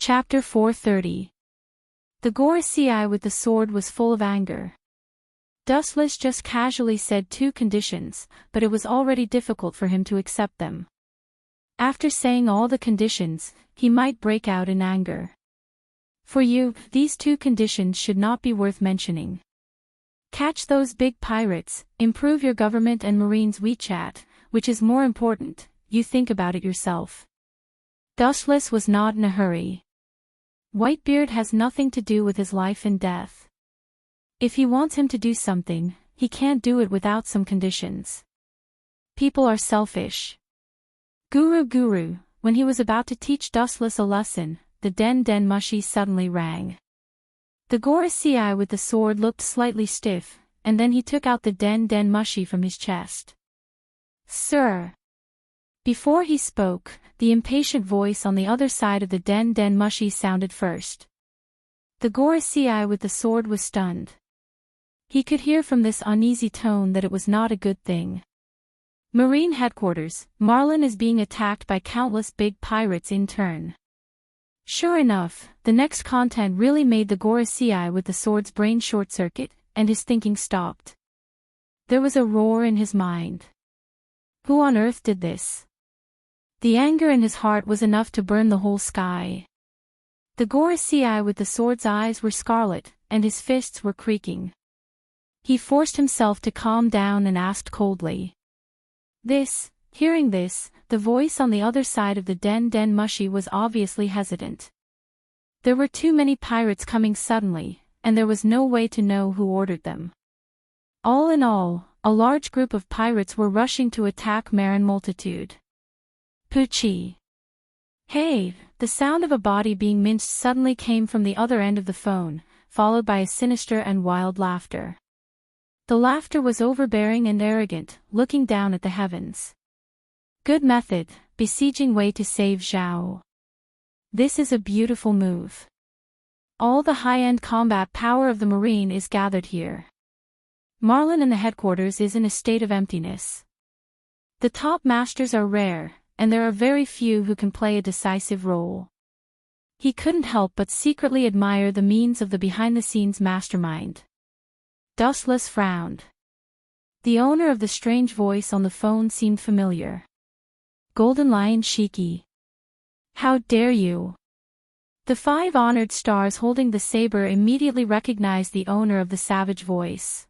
Chapter 430. The Gorosei with the sword was full of anger. Dustless just casually said 2 conditions, but it was already difficult for him to accept them. After saying all the conditions, he might break out in anger. For you, these 2 conditions should not be worth mentioning. Catch those big pirates, improve your government and Marine's WeChat, which is more important, you think about it yourself. Dustless was not in a hurry. Whitebeard has nothing to do with his life and death. If he wants him to do something, he can't do it without some conditions. People are selfish. Guru, when he was about to teach Dustless a lesson, the Den Mushi suddenly rang. The Gorosei with the sword looked slightly stiff, and then he took out the Den Mushi from his chest. Sir. Before he spoke, the impatient voice on the other side of the Den Mushi sounded first. The Gorosei with the sword was stunned. He could hear from this uneasy tone that it was not a good thing. Marine headquarters, Marlin is being attacked by countless big pirates in turn. Sure enough, the next content really made the Gorosei with the sword's brain short-circuit, and his thinking stopped. There was a roar in his mind. Who on earth did this? The anger in his heart was enough to burn the whole sky. The Gorosei with the sword's eyes were scarlet, and his fists were creaking. He forced himself to calm down and asked coldly. Hearing this, the voice on the other side of the Den Mushi was obviously hesitant. There were too many pirates coming suddenly, and there was no way to know who ordered them. All in all, a large group of pirates were rushing to attack Marin Multitude. Poochie. Hey, the sound of a body being minced suddenly came from the other end of the phone, followed by a sinister and wild laughter. The laughter was overbearing and arrogant, looking down at the heavens. Good method, besieging way to save Zhao. This is a beautiful move. All the high-end combat power of the Marine is gathered here. Marlin and the headquarters is in a state of emptiness. The top masters are rare, and there are very few who can play a decisive role. He couldn't help but secretly admire the means of the behind-the-scenes mastermind. Dustless frowned. The owner of the strange voice on the phone seemed familiar. Golden Lion Shiki. How dare you? The 5 honored stars holding the saber immediately recognized the owner of the savage voice.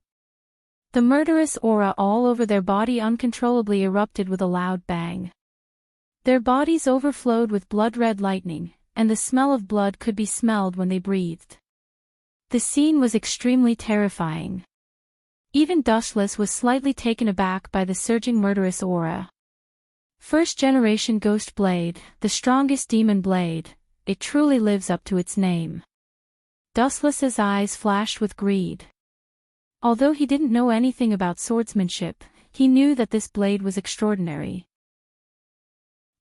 The murderous aura all over their body uncontrollably erupted with a loud bang. Their bodies overflowed with blood-red lightning, and the smell of blood could be smelled when they breathed. The scene was extremely terrifying. Even Dustless was slightly taken aback by the surging murderous aura. First-generation Ghost Blade, the strongest demon blade, it truly lives up to its name. Dustless's eyes flashed with greed. Although he didn't know anything about swordsmanship, he knew that this blade was extraordinary.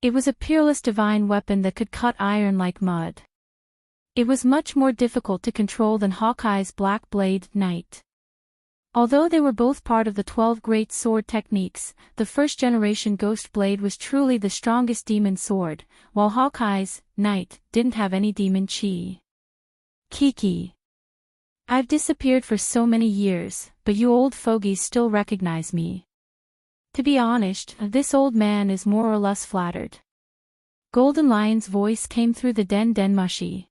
It was a peerless divine weapon that could cut iron like mud. It was much more difficult to control than Hawkeye's Black Blade Knight. Although they were both part of the 12 great sword techniques, the first-generation Ghost Blade was truly the strongest demon sword, while Hawkeye's Knight didn't have any demon chi. Kiki. I've disappeared for so many years, but you old fogies still recognize me. To be honest, this old man is more or less flattered. Golden Lion's voice came through the Den Mushi.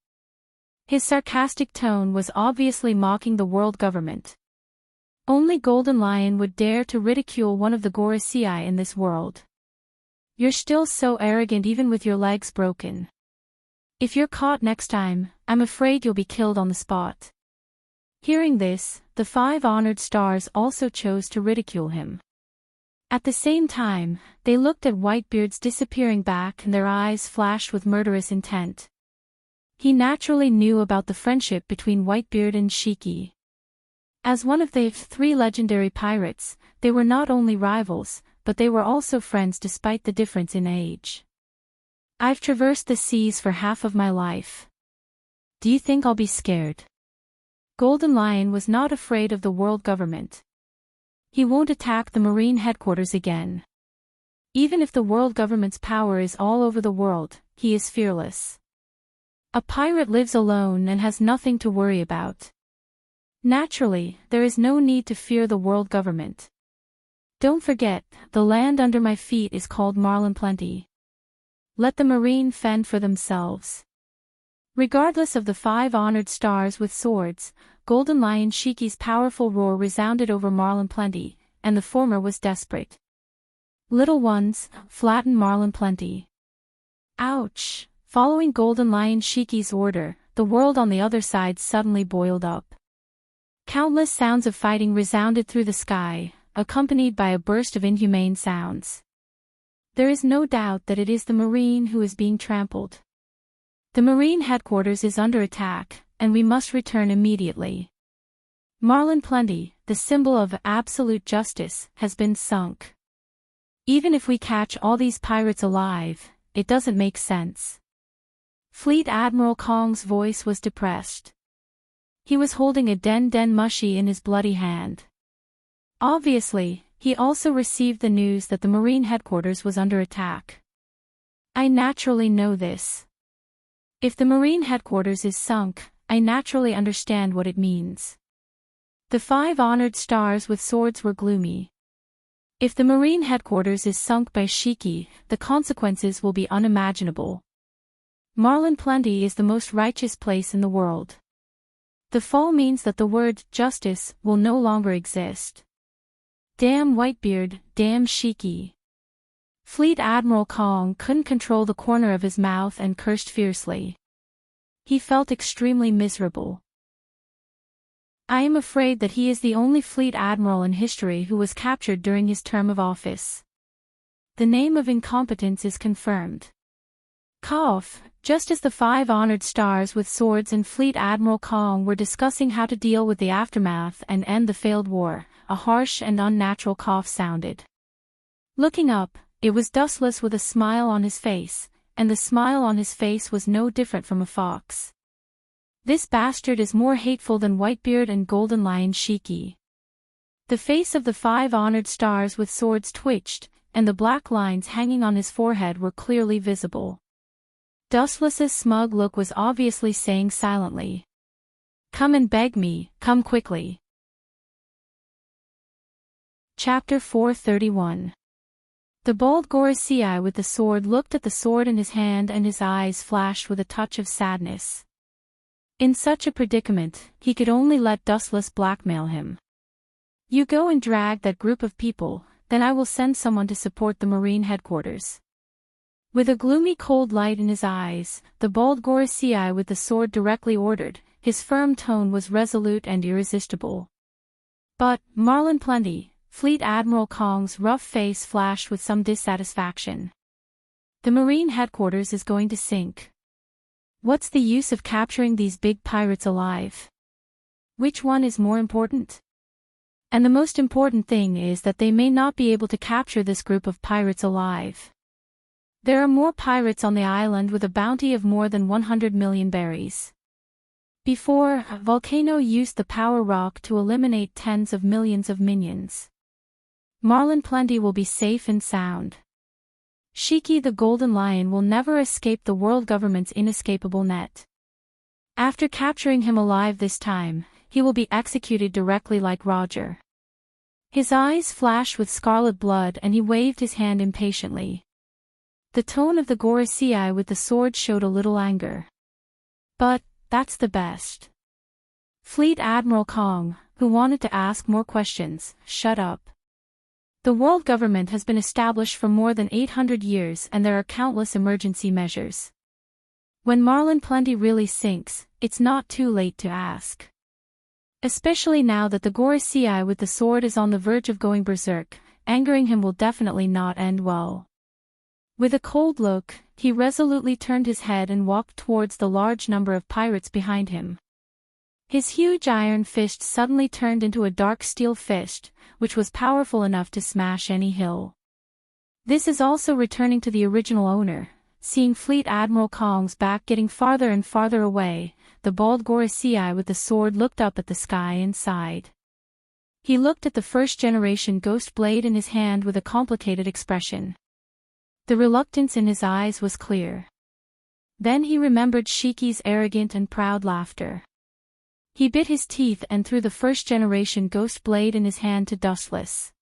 His sarcastic tone was obviously mocking the world government. Only Golden Lion would dare to ridicule one of the Gorosei in this world. You're still so arrogant even with your legs broken. If you're caught next time, I'm afraid you'll be killed on the spot. Hearing this, the 5 honored stars also chose to ridicule him. At the same time, they looked at Whitebeard's disappearing back and their eyes flashed with murderous intent. He naturally knew about the friendship between Whitebeard and Shiki. As one of the 3 legendary pirates, they were not only rivals, but they were also friends despite the difference in age. I've traversed the seas for half of my life. Do you think I'll be scared? Golden Lion was not afraid of the world government. He won't attack the Marine headquarters again. Even if the world government's power is all over the world, he is fearless. A pirate lives alone and has nothing to worry about. Naturally, there is no need to fear the world government. Don't forget, the land under my feet is called Marlin Plenty. Let the marine fend for themselves. Regardless of the 5 honored stars with swords, Golden Lion Shiki's powerful roar resounded over Marlin Plenty, and the former was desperate. Little ones, flatten Marlin Plenty. Ouch! Following Golden Lion Shiki's order, the world on the other side suddenly boiled up. Countless sounds of fighting resounded through the sky, accompanied by a burst of inhumane sounds. There is no doubt that it is the marine who is being trampled. The marine headquarters is under attack, and we must return immediately. Marlin Plenty, the symbol of absolute justice, has been sunk. Even if we catch all these pirates alive, it doesn't make sense. Fleet Admiral Kong's voice was depressed. He was holding a den mushi in his bloody hand. Obviously, he also received the news that the marine headquarters was under attack. I naturally know this. If the marine headquarters is sunk, I naturally understand what it means. The 5 honored stars with swords were gloomy. If the marine headquarters is sunk by Shiki, the consequences will be unimaginable. Marlin Plenty is the most righteous place in the world. The fall means that the word justice will no longer exist. Damn Whitebeard, damn Shiki. Fleet Admiral Kong couldn't control the corner of his mouth and cursed fiercely. He felt extremely miserable. I am afraid that he is the only fleet admiral in history who was captured during his term of office. The name of incompetence is confirmed. Cough. Just as the 5 honored stars with swords and Fleet Admiral Kong were discussing how to deal with the aftermath and end the failed war, a harsh and unnatural cough sounded. Looking up, it was Dustless with a smile on his face, and the smile on his face was no different from a fox. This bastard is more hateful than Whitebeard and Golden Lion Shiki. The face of the 5 honored stars with swords twitched, and the black lines hanging on his forehead were clearly visible. Dustless's smug look was obviously saying silently, "Come and beg me, come quickly." Chapter 431. The bald Gorosei with the sword looked at the sword in his hand and his eyes flashed with a touch of sadness. In such a predicament, he could only let Dustless blackmail him. You go and drag that group of people, then I will send someone to support the marine headquarters. With a gloomy cold light in his eyes, the bald Gorosei with the sword directly ordered, his firm tone was resolute and irresistible. But, Marlin Plenty, Fleet Admiral Kong's rough face flashed with some dissatisfaction. The marine headquarters is going to sink. What's the use of capturing these big pirates alive? Which one is more important? And the most important thing is that they may not be able to capture this group of pirates alive. There are more pirates on the island with a bounty of more than 100 million berries. Before, Volcano used the power rock to eliminate tens of millions of minions. Marlin Plenty will be safe and sound. Shiki the Golden Lion will never escape the world government's inescapable net. After capturing him alive this time, he will be executed directly like Roger. His eyes flashed with scarlet blood and he waved his hand impatiently. The tone of the Gorosei with the sword showed a little anger. But, that's the best. Fleet Admiral Kong, who wanted to ask more questions, shut up. The world government has been established for more than 800 years and there are countless emergency measures. When Marlin Plenty really sinks, it's not too late to ask. Especially now that the Gorosei with the sword is on the verge of going berserk, angering him will definitely not end well. With a cold look, he resolutely turned his head and walked towards the large number of pirates behind him. His huge iron fist suddenly turned into a dark steel fist, which was powerful enough to smash any hill. This is also returning to the original owner. Seeing Fleet Admiral Kong's back getting farther and farther away, the bald Gorosei with the sword looked up at the sky and sighed. He looked at the first-generation ghost blade in his hand with a complicated expression. The reluctance in his eyes was clear. Then he remembered Shiki's arrogant and proud laughter. He bit his teeth and threw the first-generation ghost blade in his hand to Dustless.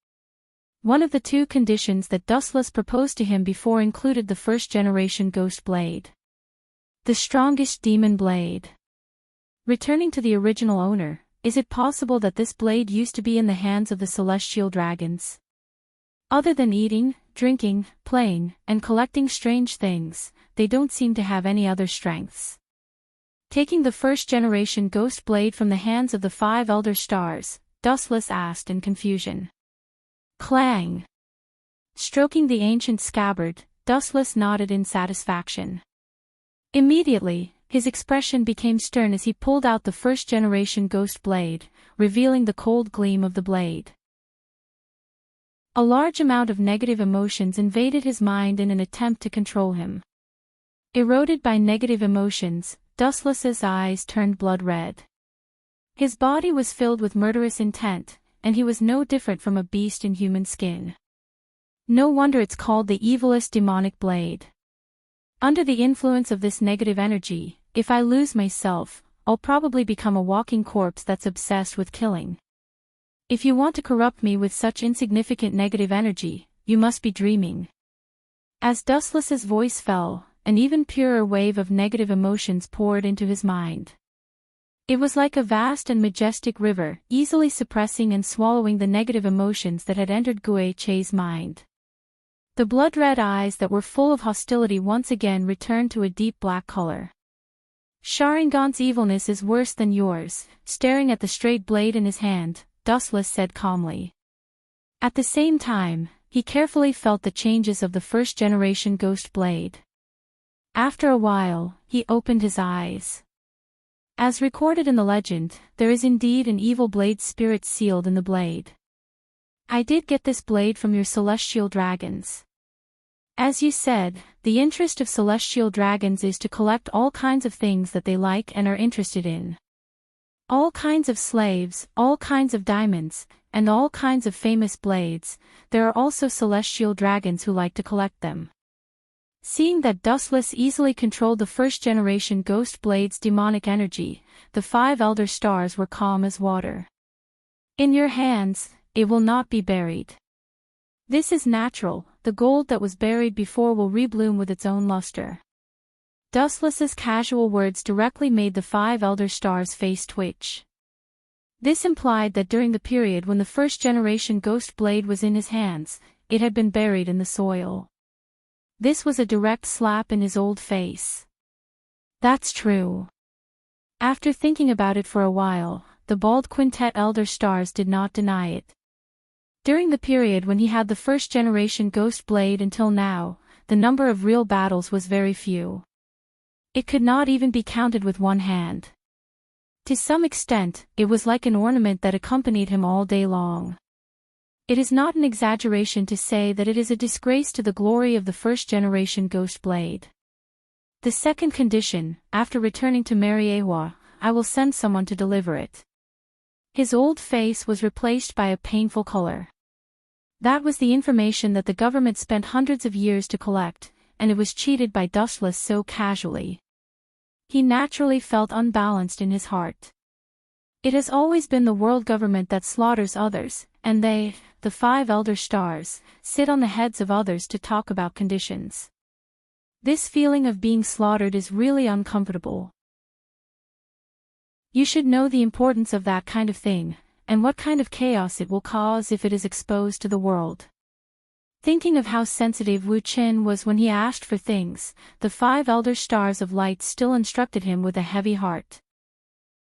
One of the two conditions that Dustless proposed to him before included the first-generation ghost blade. The strongest demon blade. Returning to the original owner, is it possible that this blade used to be in the hands of the celestial dragons? Other than eating, drinking, playing, and collecting strange things, they don't seem to have any other strengths. Taking the first-generation ghost blade from the hands of the 5 elder stars, Dustless asked in confusion. Clang! Stroking the ancient scabbard, Dustless nodded in satisfaction. Immediately, his expression became stern as he pulled out the first-generation ghost blade, revealing the cold gleam of the blade. A large amount of negative emotions invaded his mind in an attempt to control him. Eroded by negative emotions, Dustless's eyes turned blood red. His body was filled with murderous intent, and he was no different from a beast in human skin. No wonder it's called the evilest demonic blade. Under the influence of this negative energy, if I lose myself, I'll probably become a walking corpse that's obsessed with killing. If you want to corrupt me with such insignificant negative energy, you must be dreaming. As Dustless's voice fell, an even purer wave of negative emotions poured into his mind. It was like a vast and majestic river, easily suppressing and swallowing the negative emotions that had entered Gue Che's mind. The blood-red eyes that were full of hostility once again returned to a deep black color. Sharingan's evilness is worse than yours, staring at the straight blade in his hand, Dustless said calmly. At the same time, he carefully felt the changes of the first-generation ghost blade. After a while, he opened his eyes. As recorded in the legend, there is indeed an evil blade spirit sealed in the blade. I did get this blade from your celestial dragons. As you said, the interest of celestial dragons is to collect all kinds of things that they like and are interested in. All kinds of slaves, all kinds of diamonds, and all kinds of famous blades. There are also celestial dragons who like to collect them. Seeing that Dustless easily controlled the first-generation ghost blade's demonic energy, the 5 elder stars were calm as water. In your hands, it will not be buried. This is natural, the gold that was buried before will rebloom with its own luster. Dustless's casual words directly made the 5 elder stars' face twitch. This implied that during the period when the first-generation ghost blade was in his hands, it had been buried in the soil. This was a direct slap in his old face. That's true. After thinking about it for a while, the bald quintet elder stars did not deny it. During the period when he had the first-generation ghost blade until now, the number of real battles was very few. It could not even be counted with one hand. To some extent, it was like an ornament that accompanied him all day long. It is not an exaggeration to say that it is a disgrace to the glory of the first-generation ghost blade. The second condition, after returning to Mariewa, I will send someone to deliver it. His old face was replaced by a painful color. That was the information that the government spent hundreds of years to collect, and it was cheated by Dustless so casually. He naturally felt unbalanced in his heart. It has always been the world government that slaughters others, and they, the 5 elder stars, sit on the heads of others to talk about conditions. This feeling of being slaughtered is really uncomfortable. You should know the importance of that kind of thing, and what kind of chaos it will cause if it is exposed to the world. Thinking of how sensitive Wu Qin was when he asked for things, the 5 elder stars of light still instructed him with a heavy heart.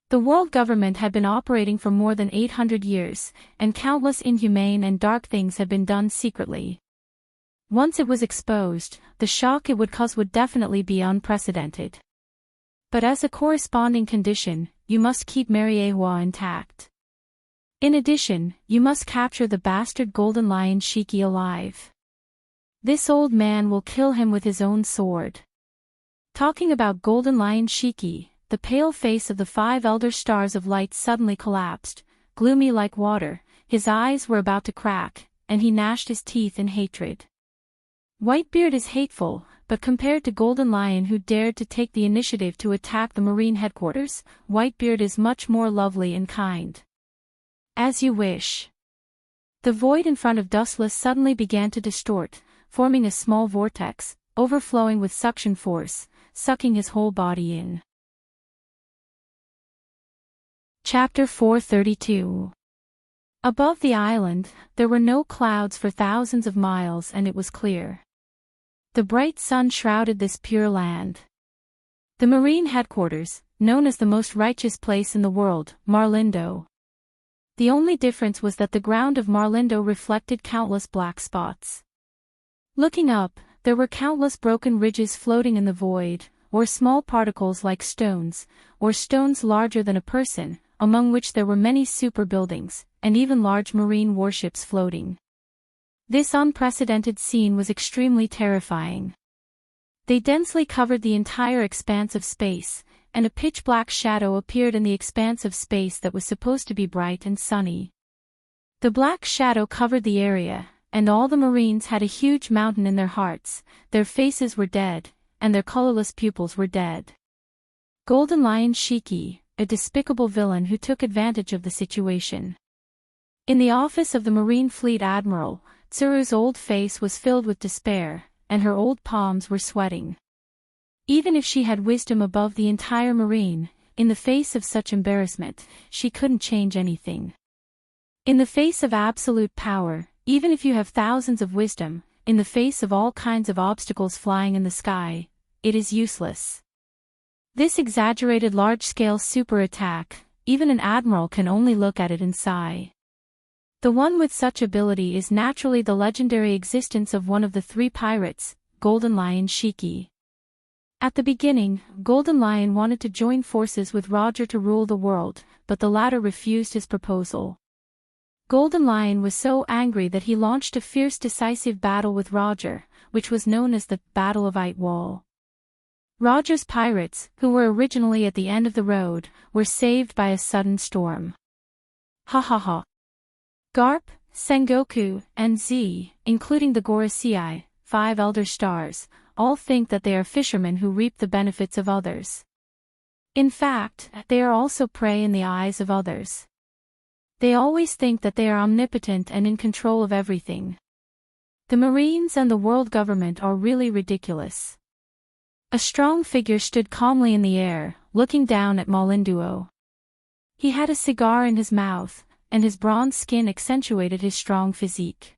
The world government had been operating for more than 800 years, and countless inhumane and dark things had been done secretly. Once it was exposed, the shock it would cause would definitely be unprecedented. But as a corresponding condition, you must keep Mariewa intact. In addition, you must capture the bastard golden lion Shiki alive. This old man will kill him with his own sword. Talking about golden lion Shiki, the pale face of the 5 elder stars of light suddenly collapsed, gloomy like water, his eyes were about to crack, and he gnashed his teeth in hatred. Whitebeard is hateful, but compared to Golden Lion, who dared to take the initiative to attack the Marine headquarters, Whitebeard is much more lovely and kind. As you wish. The void in front of Dustless suddenly began to distort, forming a small vortex, overflowing with suction force, sucking his whole body in. Chapter 432. Above the island, there were no clouds for thousands of miles, and it was clear. The bright sun shrouded this pure land. The Marine headquarters, known as the most righteous place in the world, Marlindo. The only difference was that the ground of Marlindo reflected countless black spots. Looking up, there were countless broken ridges floating in the void, or small particles like stones, or stones larger than a person, among which there were many super buildings, and even large marine warships floating. This unprecedented scene was extremely terrifying. They densely covered the entire expanse of space, and a pitch-black shadow appeared in the expanse of space that was supposed to be bright and sunny. The black shadow covered the area, and all the Marines had a huge mountain in their hearts. Their faces were dead, and their colorless pupils were dead. Golden Lion Shiki, a despicable villain who took advantage of the situation. In the office of the Marine Fleet Admiral, Tsuru's old face was filled with despair, and her old palms were sweating. Even if she had wisdom above the entire Marine, in the face of such embarrassment, she couldn't change anything. In the face of absolute power, even if you have thousands of wisdom, in the face of all kinds of obstacles flying in the sky, it is useless. This exaggerated large-scale super attack, even an admiral can only look at it and sigh. The one with such ability is naturally the legendary existence of one of the three pirates, Golden Lion Shiki. At the beginning, Golden Lion wanted to join forces with Roger to rule the world, but the latter refused his proposal. Golden Lion was so angry that he launched a fierce decisive battle with Roger, which was known as the Battle of Wall. Roger's pirates, who were originally at the end of the road, were saved by a sudden storm. Ha ha ha. Garp, Sengoku, and Z, including the Gorosei, 5 elder stars, all think that they are fishermen who reap the benefits of others. In fact, they are also prey in the eyes of others. They always think that they are omnipotent and in control of everything. The Marines and the world government are really ridiculous. A strong figure stood calmly in the air, looking down at Malinduo. He had a cigar in his mouth, and his bronze skin accentuated his strong physique.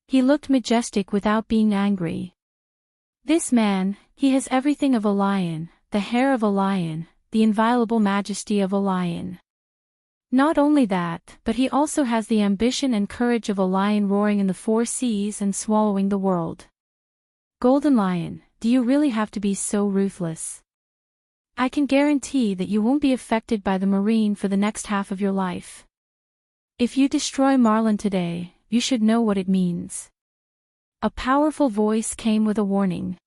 He looked majestic without being angry. This man, he has everything of a lion, the hair of a lion, the inviolable majesty of a lion. Not only that, but he also has the ambition and courage of a lion roaring in the 4 seas and swallowing the world. Golden Lion, do you really have to be so ruthless? I can guarantee that you won't be affected by the Marine for the next half of your life. If you destroy Marlin today, you should know what it means. A powerful voice came with a warning.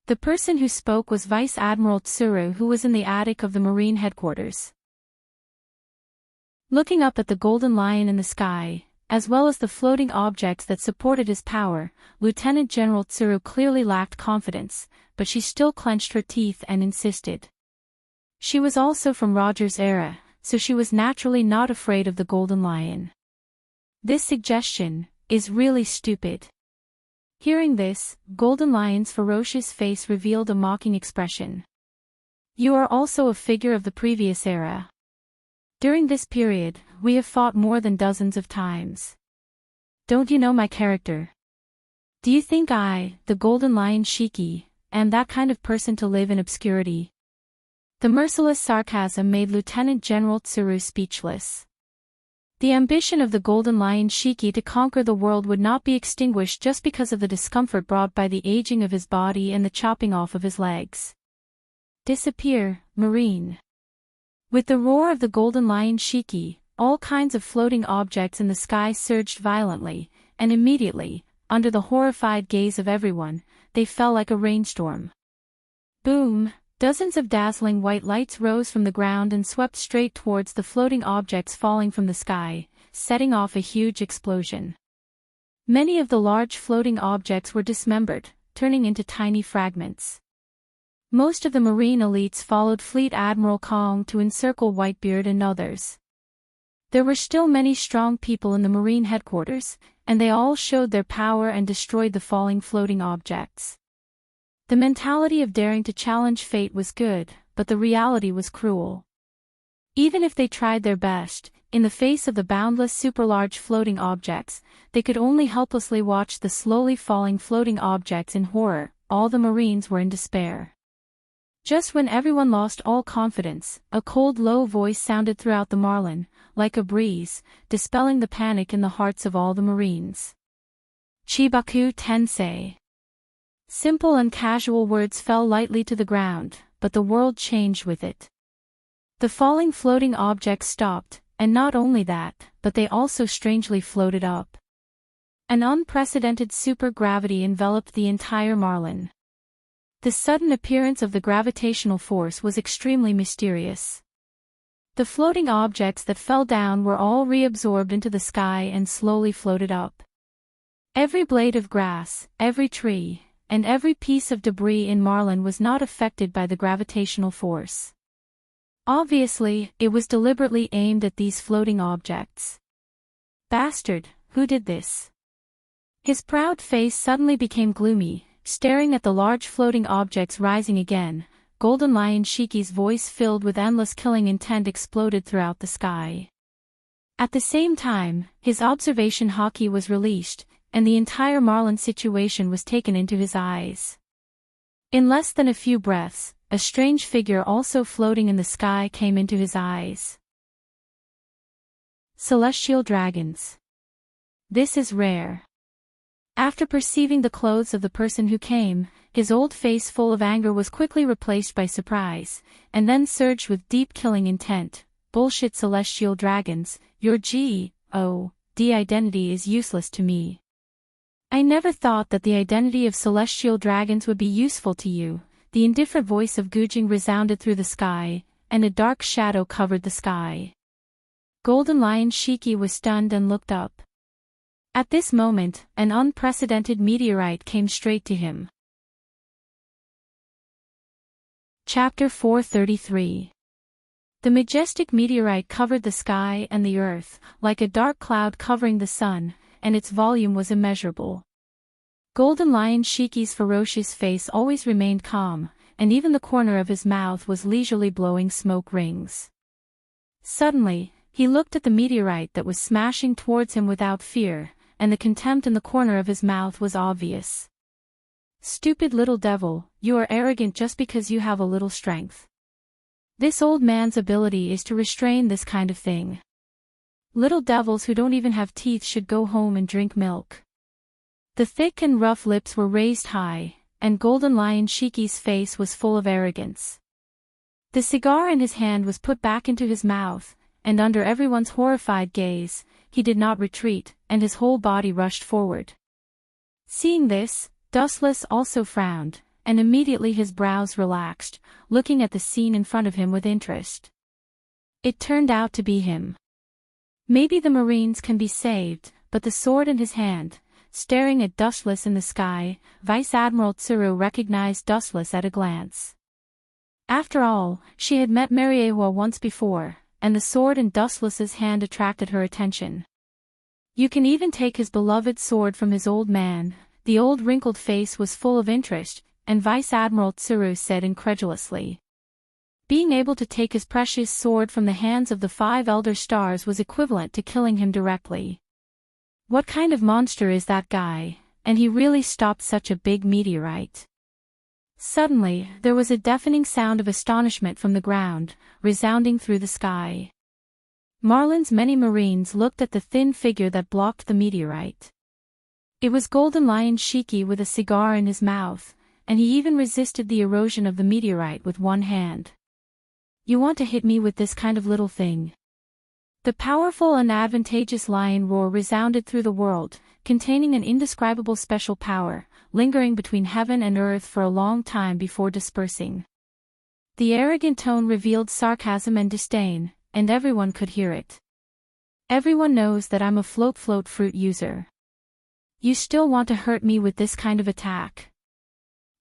The person who spoke was Vice Admiral Tsuru, who was in the attic of the Marine headquarters. Looking up at the Golden Lion in the sky, as well as the floating objects that supported his power, Lieutenant General Tsuru clearly lacked confidence, but she still clenched her teeth and insisted. She was also from Roger's era, so she was naturally not afraid of the Golden Lion. This suggestion is really stupid. Hearing this, Golden Lion's ferocious face revealed a mocking expression. You are also a figure of the previous era. During this period, we have fought more than dozens of times. Don't you know my character? Do you think I, the Golden Lion Shiki, am that kind of person to live in obscurity? The merciless sarcasm made Lieutenant General Tsuru speechless. The ambition of the Golden Lion Shiki to conquer the world would not be extinguished just because of the discomfort brought by the aging of his body and the chopping off of his legs. Disappear, Marine. With the roar of the Golden Lion Shiki, all kinds of floating objects in the sky surged violently, and immediately, under the horrified gaze of everyone, they fell like a rainstorm. Boom! Dozens of dazzling white lights rose from the ground and swept straight towards the floating objects falling from the sky, setting off a huge explosion. Many of the large floating objects were dismembered, turning into tiny fragments. Most of the marine elites followed Fleet Admiral Kong to encircle Whitebeard and others. There were still many strong people in the marine headquarters, and they all showed their power and destroyed the falling floating objects. The mentality of daring to challenge fate was good, but the reality was cruel. Even if they tried their best, in the face of the boundless super-large floating objects, they could only helplessly watch the slowly falling floating objects in horror. All the Marines were in despair. Just when everyone lost all confidence, a cold low voice sounded throughout the Marlin, like a breeze, dispelling the panic in the hearts of all the Marines. Chibaku Tensei. Simple and casual words fell lightly to the ground, but the world changed with it. The falling floating objects stopped, and not only that, but they also strangely floated up. An unprecedented supergravity enveloped the entire Marlin. The sudden appearance of the gravitational force was extremely mysterious. The floating objects that fell down were all reabsorbed into the sky and slowly floated up. Every blade of grass, every tree, and every piece of debris in Marlin was not affected by the gravitational force. Obviously, it was deliberately aimed at these floating objects. Bastard, who did this? His proud face suddenly became gloomy, staring at the large floating objects rising again. Golden Lion Shiki's voice filled with endless killing intent exploded throughout the sky. At the same time, his observation haki was released, and the entire Marlin situation was taken into his eyes. In less than a few breaths, a strange figure also floating in the sky came into his eyes. Celestial dragons. This is rare. After perceiving the clothes of the person who came, his old face full of anger was quickly replaced by surprise, and then surged with deep killing intent. Bullshit celestial dragons, your G.O.D. identity is useless to me. I never thought that the identity of celestial dragons would be useful to you. The indifferent voice of Gujing resounded through the sky, and a dark shadow covered the sky. Golden Lion Shiki was stunned and looked up. At this moment, an unprecedented meteorite came straight to him. Chapter 433. The majestic meteorite covered the sky and the earth, like a dark cloud covering the sun, and its volume was immeasurable. Golden Lion Shiki's ferocious face always remained calm, and even the corner of his mouth was leisurely blowing smoke rings. Suddenly, he looked at the meteorite that was smashing towards him without fear, and the contempt in the corner of his mouth was obvious. Stupid little devil, you are arrogant just because you have a little strength. This old man's ability is to restrain this kind of thing. Little devils who don't even have teeth should go home and drink milk. The thick and rough lips were raised high, and Golden Lion Shiki's face was full of arrogance. The cigar in his hand was put back into his mouth, and under everyone's horrified gaze, he did not retreat, and his whole body rushed forward. Seeing this, Dustless also frowned, and immediately his brows relaxed, looking at the scene in front of him with interest. It turned out to be him. Maybe the Marines can be saved, but the sword in his hand, staring at Dustless in the sky, Vice Admiral Tsuru recognized Dustless at a glance. After all, she had met Mariehua once before, and the sword in Dustless's hand attracted her attention. You can even take his beloved sword from his old man. The old wrinkled face was full of interest, and Vice Admiral Tsuru said incredulously. Being able to take his precious sword from the hands of the 5 Elder Stars was equivalent to killing him directly. What kind of monster is that guy, and he really stopped such a big meteorite? Suddenly, there was a deafening sound of astonishment from the ground, resounding through the sky. Marlin's many Marines looked at the thin figure that blocked the meteorite. It was Golden Lion Shiki with a cigar in his mouth, and he even resisted the erosion of the meteorite with one hand. You want to hit me with this kind of little thing? The powerful and advantageous lion roar resounded through the world, containing an indescribable special power, lingering between heaven and earth for a long time before dispersing. The arrogant tone revealed sarcasm and disdain, and everyone could hear it. Everyone knows that I'm a float fruit user. You still want to hurt me with this kind of attack?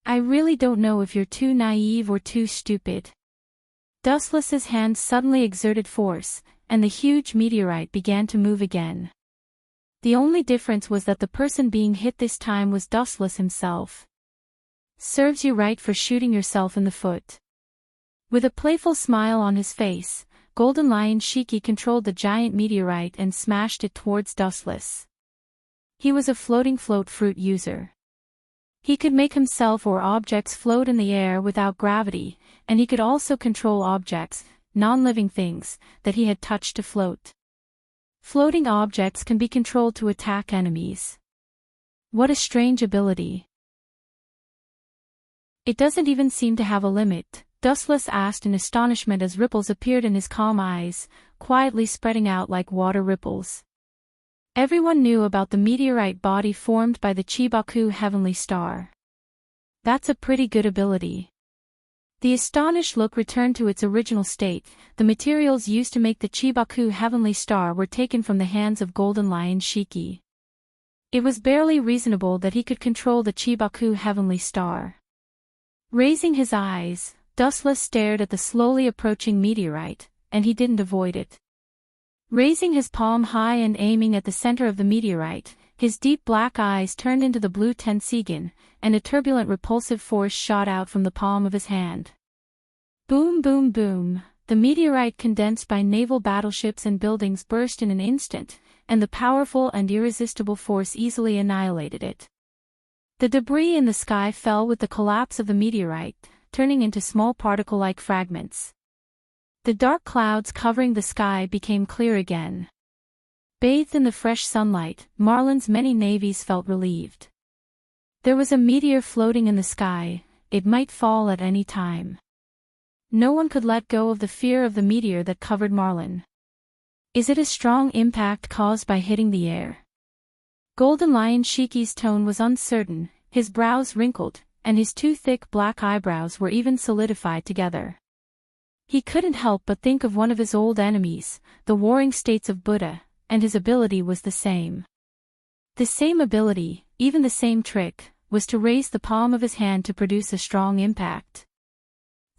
I really don't know if you're too naive or too stupid. Dustless's hand suddenly exerted force, and the huge meteorite began to move again. The only difference was that the person being hit this time was Dustless himself. Serves you right for shooting yourself in the foot. With a playful smile on his face, Golden Lion Shiki controlled the giant meteorite and smashed it towards Dustless. He was a floating float fruit user. He could make himself or objects float in the air without gravity, and he could also control objects, non-living things, that he had touched to float. Floating objects can be controlled to attack enemies. What a strange ability. It doesn't even seem to have a limit, Dustless asked in astonishment as ripples appeared in his calm eyes, quietly spreading out like water ripples. Everyone knew about the meteorite body formed by the Chibaku heavenly star. That's a pretty good ability. The astonished look returned to its original state. The materials used to make the Chibaku heavenly star were taken from the hands of Golden Lion Shiki. It was barely reasonable that he could control the Chibaku heavenly star. Raising his eyes, Dustless stared at the slowly approaching meteorite, and he didn't avoid it. Raising his palm high and aiming at the center of the meteorite, his deep black eyes turned into the blue Tensigen, and a turbulent repulsive force shot out from the palm of his hand. Boom boom boom, the meteorite condensed by naval battleships and buildings burst in an instant, and the powerful and irresistible force easily annihilated it. The debris in the sky fell with the collapse of the meteorite, turning into small particle-like fragments. The dark clouds covering the sky became clear again. Bathed in the fresh sunlight, Marlin's many navies felt relieved. There was a meteor floating in the sky, it might fall at any time. No one could let go of the fear of the meteor that covered Marlin. Is it a strong impact caused by hitting the air? Golden Lion Shiki's tone was uncertain, his brows wrinkled, and his two thick black eyebrows were even solidified together. He couldn't help but think of one of his old enemies, the Warring States of Buddha, and his ability was the same. The same ability, even the same trick, was to raise the palm of his hand to produce a strong impact.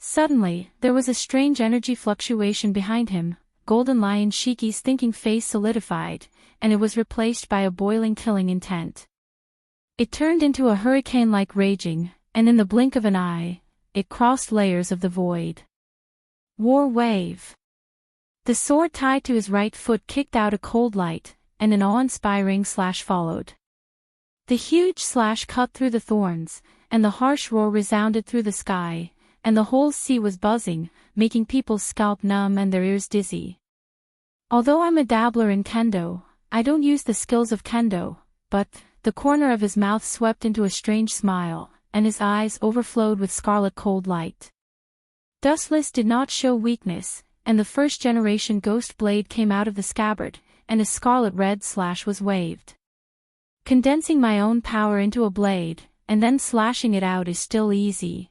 Suddenly, there was a strange energy fluctuation behind him. Golden Lion Shiki's thinking face solidified, and it was replaced by a boiling killing intent. It turned into a hurricane-like raging, and in the blink of an eye, it crossed layers of the void. War wave. The sword tied to his right foot kicked out a cold light, and an awe-inspiring slash followed. The huge slash cut through the thorns, and the harsh roar resounded through the sky, and the whole sea was buzzing, making people's scalp numb and their ears dizzy. Although I'm a dabbler in kendo, I don't use the skills of kendo, but, the corner of his mouth swept into a strange smile, and his eyes overflowed with scarlet cold light. Dustless did not show weakness, and the first-generation ghost blade came out of the scabbard, and a scarlet-red slash was waved. Condensing my own power into a blade, and then slashing it out is still easy.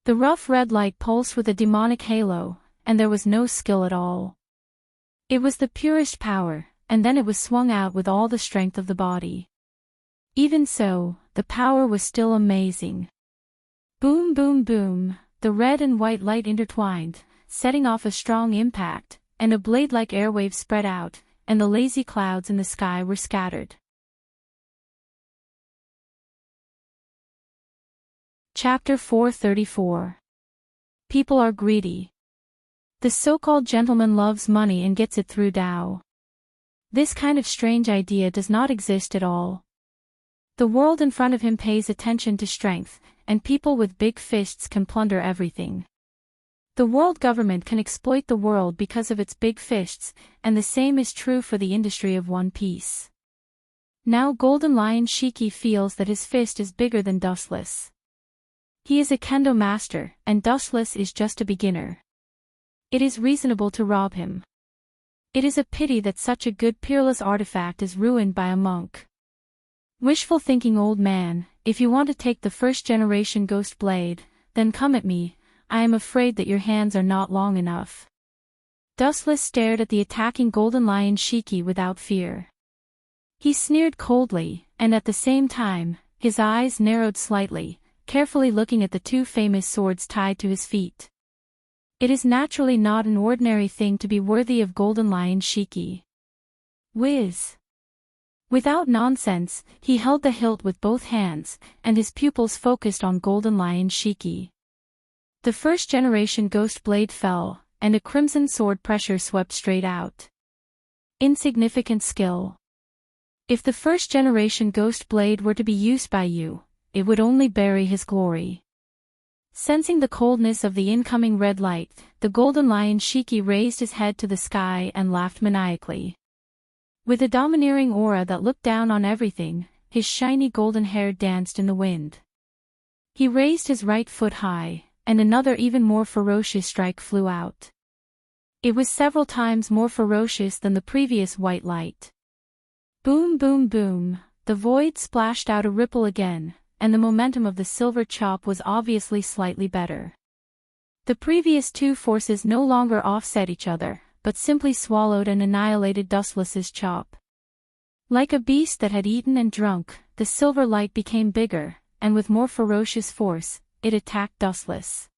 The rough red light pulsed with a demonic halo, and there was no skill at all. It was the purest power, and then it was swung out with all the strength of the body. Even so, the power was still amazing. Boom boom boom, the red and white light intertwined, setting off a strong impact, and a blade-like airwave spread out, and the lazy clouds in the sky were scattered. Chapter 434. People are greedy. The so-called gentleman loves money and gets it through Tao. This kind of strange idea does not exist at all. The world in front of him pays attention to strength, and people with big fists can plunder everything. The world government can exploit the world because of its big fists, and the same is true for the industry of One Piece. Now Golden Lion Shiki feels that his fist is bigger than Dustless. He is a kendo master, and Dustless is just a beginner. It is reasonable to rob him. It is a pity that such a good peerless artifact is ruined by a monk. Wishful thinking old man, if you want to take the first-generation ghost blade, then come at me, I am afraid that your hands are not long enough. Dustless stared at the attacking Golden Lion Shiki without fear. He sneered coldly, and at the same time, his eyes narrowed slightly, carefully looking at the two famous swords tied to his feet. It is naturally not an ordinary thing to be worthy of Golden Lion Shiki. Whiz! Without nonsense, he held the hilt with both hands, and his pupils focused on Golden Lion Shiki. The first-generation ghost blade fell, and a crimson sword pressure swept straight out. Insignificant skill. If the first-generation ghost blade were to be used by you, it would only bury his glory. Sensing the coldness of the incoming red light, the Golden Lion Shiki raised his head to the sky and laughed maniacally. With a domineering aura that looked down on everything, his shiny golden hair danced in the wind. He raised his right foot high, and another even more ferocious strike flew out. It was several times more ferocious than the previous white light. Boom boom boom, the void splashed out a ripple again, and the momentum of the silver chop was obviously slightly better. The previous two forces no longer offset each other, but simply swallowed and annihilated Dustless's chop. Like a beast that had eaten and drunk, the silver light became bigger, and with more ferocious force, it attacked Dustless.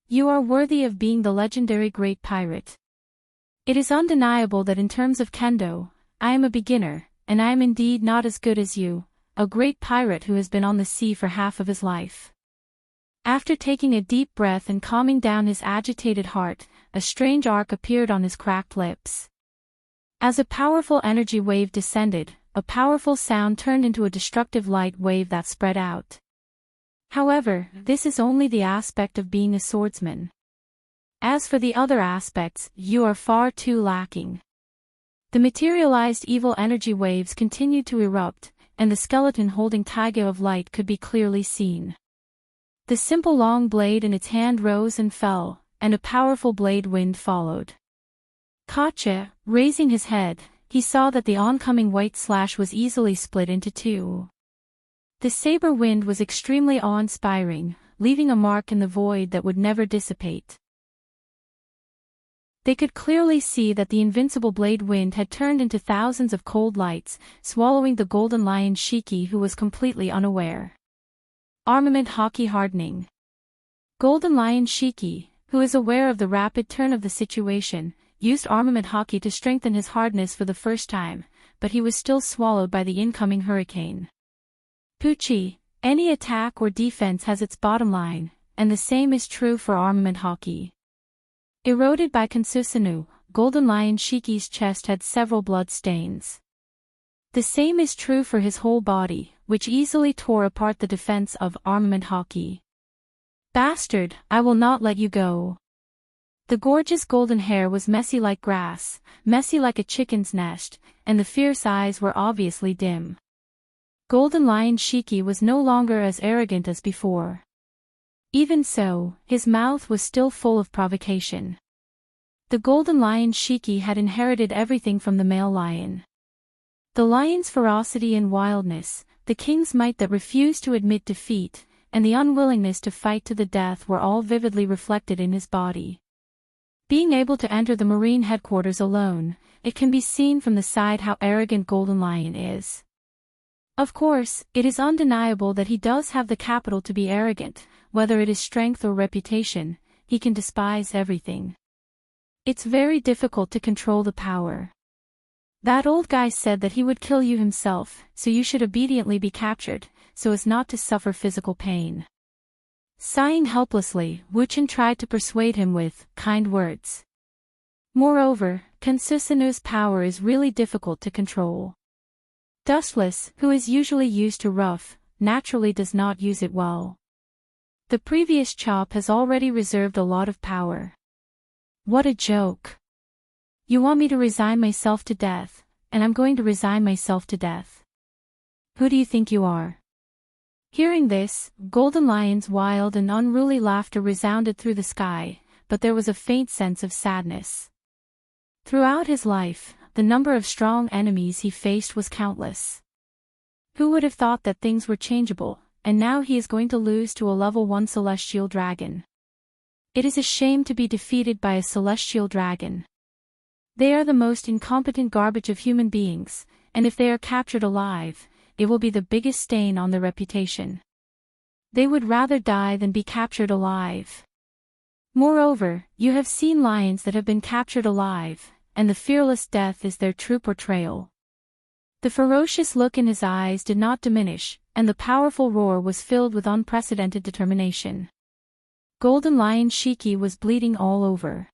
You are worthy of being the legendary Great Pirate. It is undeniable that in terms of kendo, I am a beginner, and I am indeed not as good as you, a great pirate who has been on the sea for half of his life. After taking a deep breath and calming down his agitated heart, a strange arc appeared on his cracked lips. As a powerful energy wave descended, a powerful sound turned into a destructive light wave that spread out. However, this is only the aspect of being a swordsman. As for the other aspects, you are far too lacking. The materialized evil energy waves continued to erupt, and the skeleton holding Taiga of Light could be clearly seen. The simple long blade in its hand rose and fell, and a powerful blade wind followed. Kacha, raising his head, he saw that the oncoming white slash was easily split into two. The saber wind was extremely awe-inspiring, leaving a mark in the void that would never dissipate. They could clearly see that the invincible blade wind had turned into thousands of cold lights, swallowing the Golden Lion Shiki, who was completely unaware. Armament Haki hardening. Golden Lion Shiki, who is aware of the rapid turn of the situation, used Armament Haki to strengthen his hardness for the first time, but he was still swallowed by the incoming hurricane. Pucci, any attack or defense has its bottom line, and the same is true for Armament Haki. Eroded by Kansusanu, Golden Lion Shiki's chest had several blood stains. The same is true for his whole body, which easily tore apart the defense of Armament Haki. Bastard, I will not let you go. The gorgeous golden hair was messy like grass, messy like a chicken's nest, and the fierce eyes were obviously dim. Golden Lion Shiki was no longer as arrogant as before. Even so, his mouth was still full of provocation. The Golden Lion Shiki had inherited everything from the male lion. The lion's ferocity and wildness, the king's might that refused to admit defeat, and the unwillingness to fight to the death were all vividly reflected in his body. Being able to enter the marine headquarters alone, it can be seen from the side how arrogant Golden Lion is. Of course, it is undeniable that he does have the capital to be arrogant, whether it is strength or reputation, he can despise everything. It's very difficult to control the power. That old guy said that he would kill you himself, so you should obediently be captured, so as not to suffer physical pain. Sighing helplessly, Wuchen tried to persuade him with kind words. Moreover, Kansusanu's power is really difficult to control. Dustless, who is usually used to rough, naturally does not use it well. The previous chop has already reserved a lot of power. What a joke. You want me to resign myself to death, and I'm going to resign myself to death. Who do you think you are? Hearing this, Golden Lion's wild and unruly laughter resounded through the sky, but there was a faint sense of sadness. Throughout his life, the number of strong enemies he faced was countless. Who would have thought that things were changeable, and now he is going to lose to a level 1 celestial dragon. It is a shame to be defeated by a celestial dragon. They are the most incompetent garbage of human beings, and if they are captured alive, it will be the biggest stain on their reputation. They would rather die than be captured alive. Moreover, you have seen lions that have been captured alive, and the fearless death is their true portrayal. The ferocious look in his eyes did not diminish, and the powerful roar was filled with unprecedented determination. Golden Lion Shiki was bleeding all over.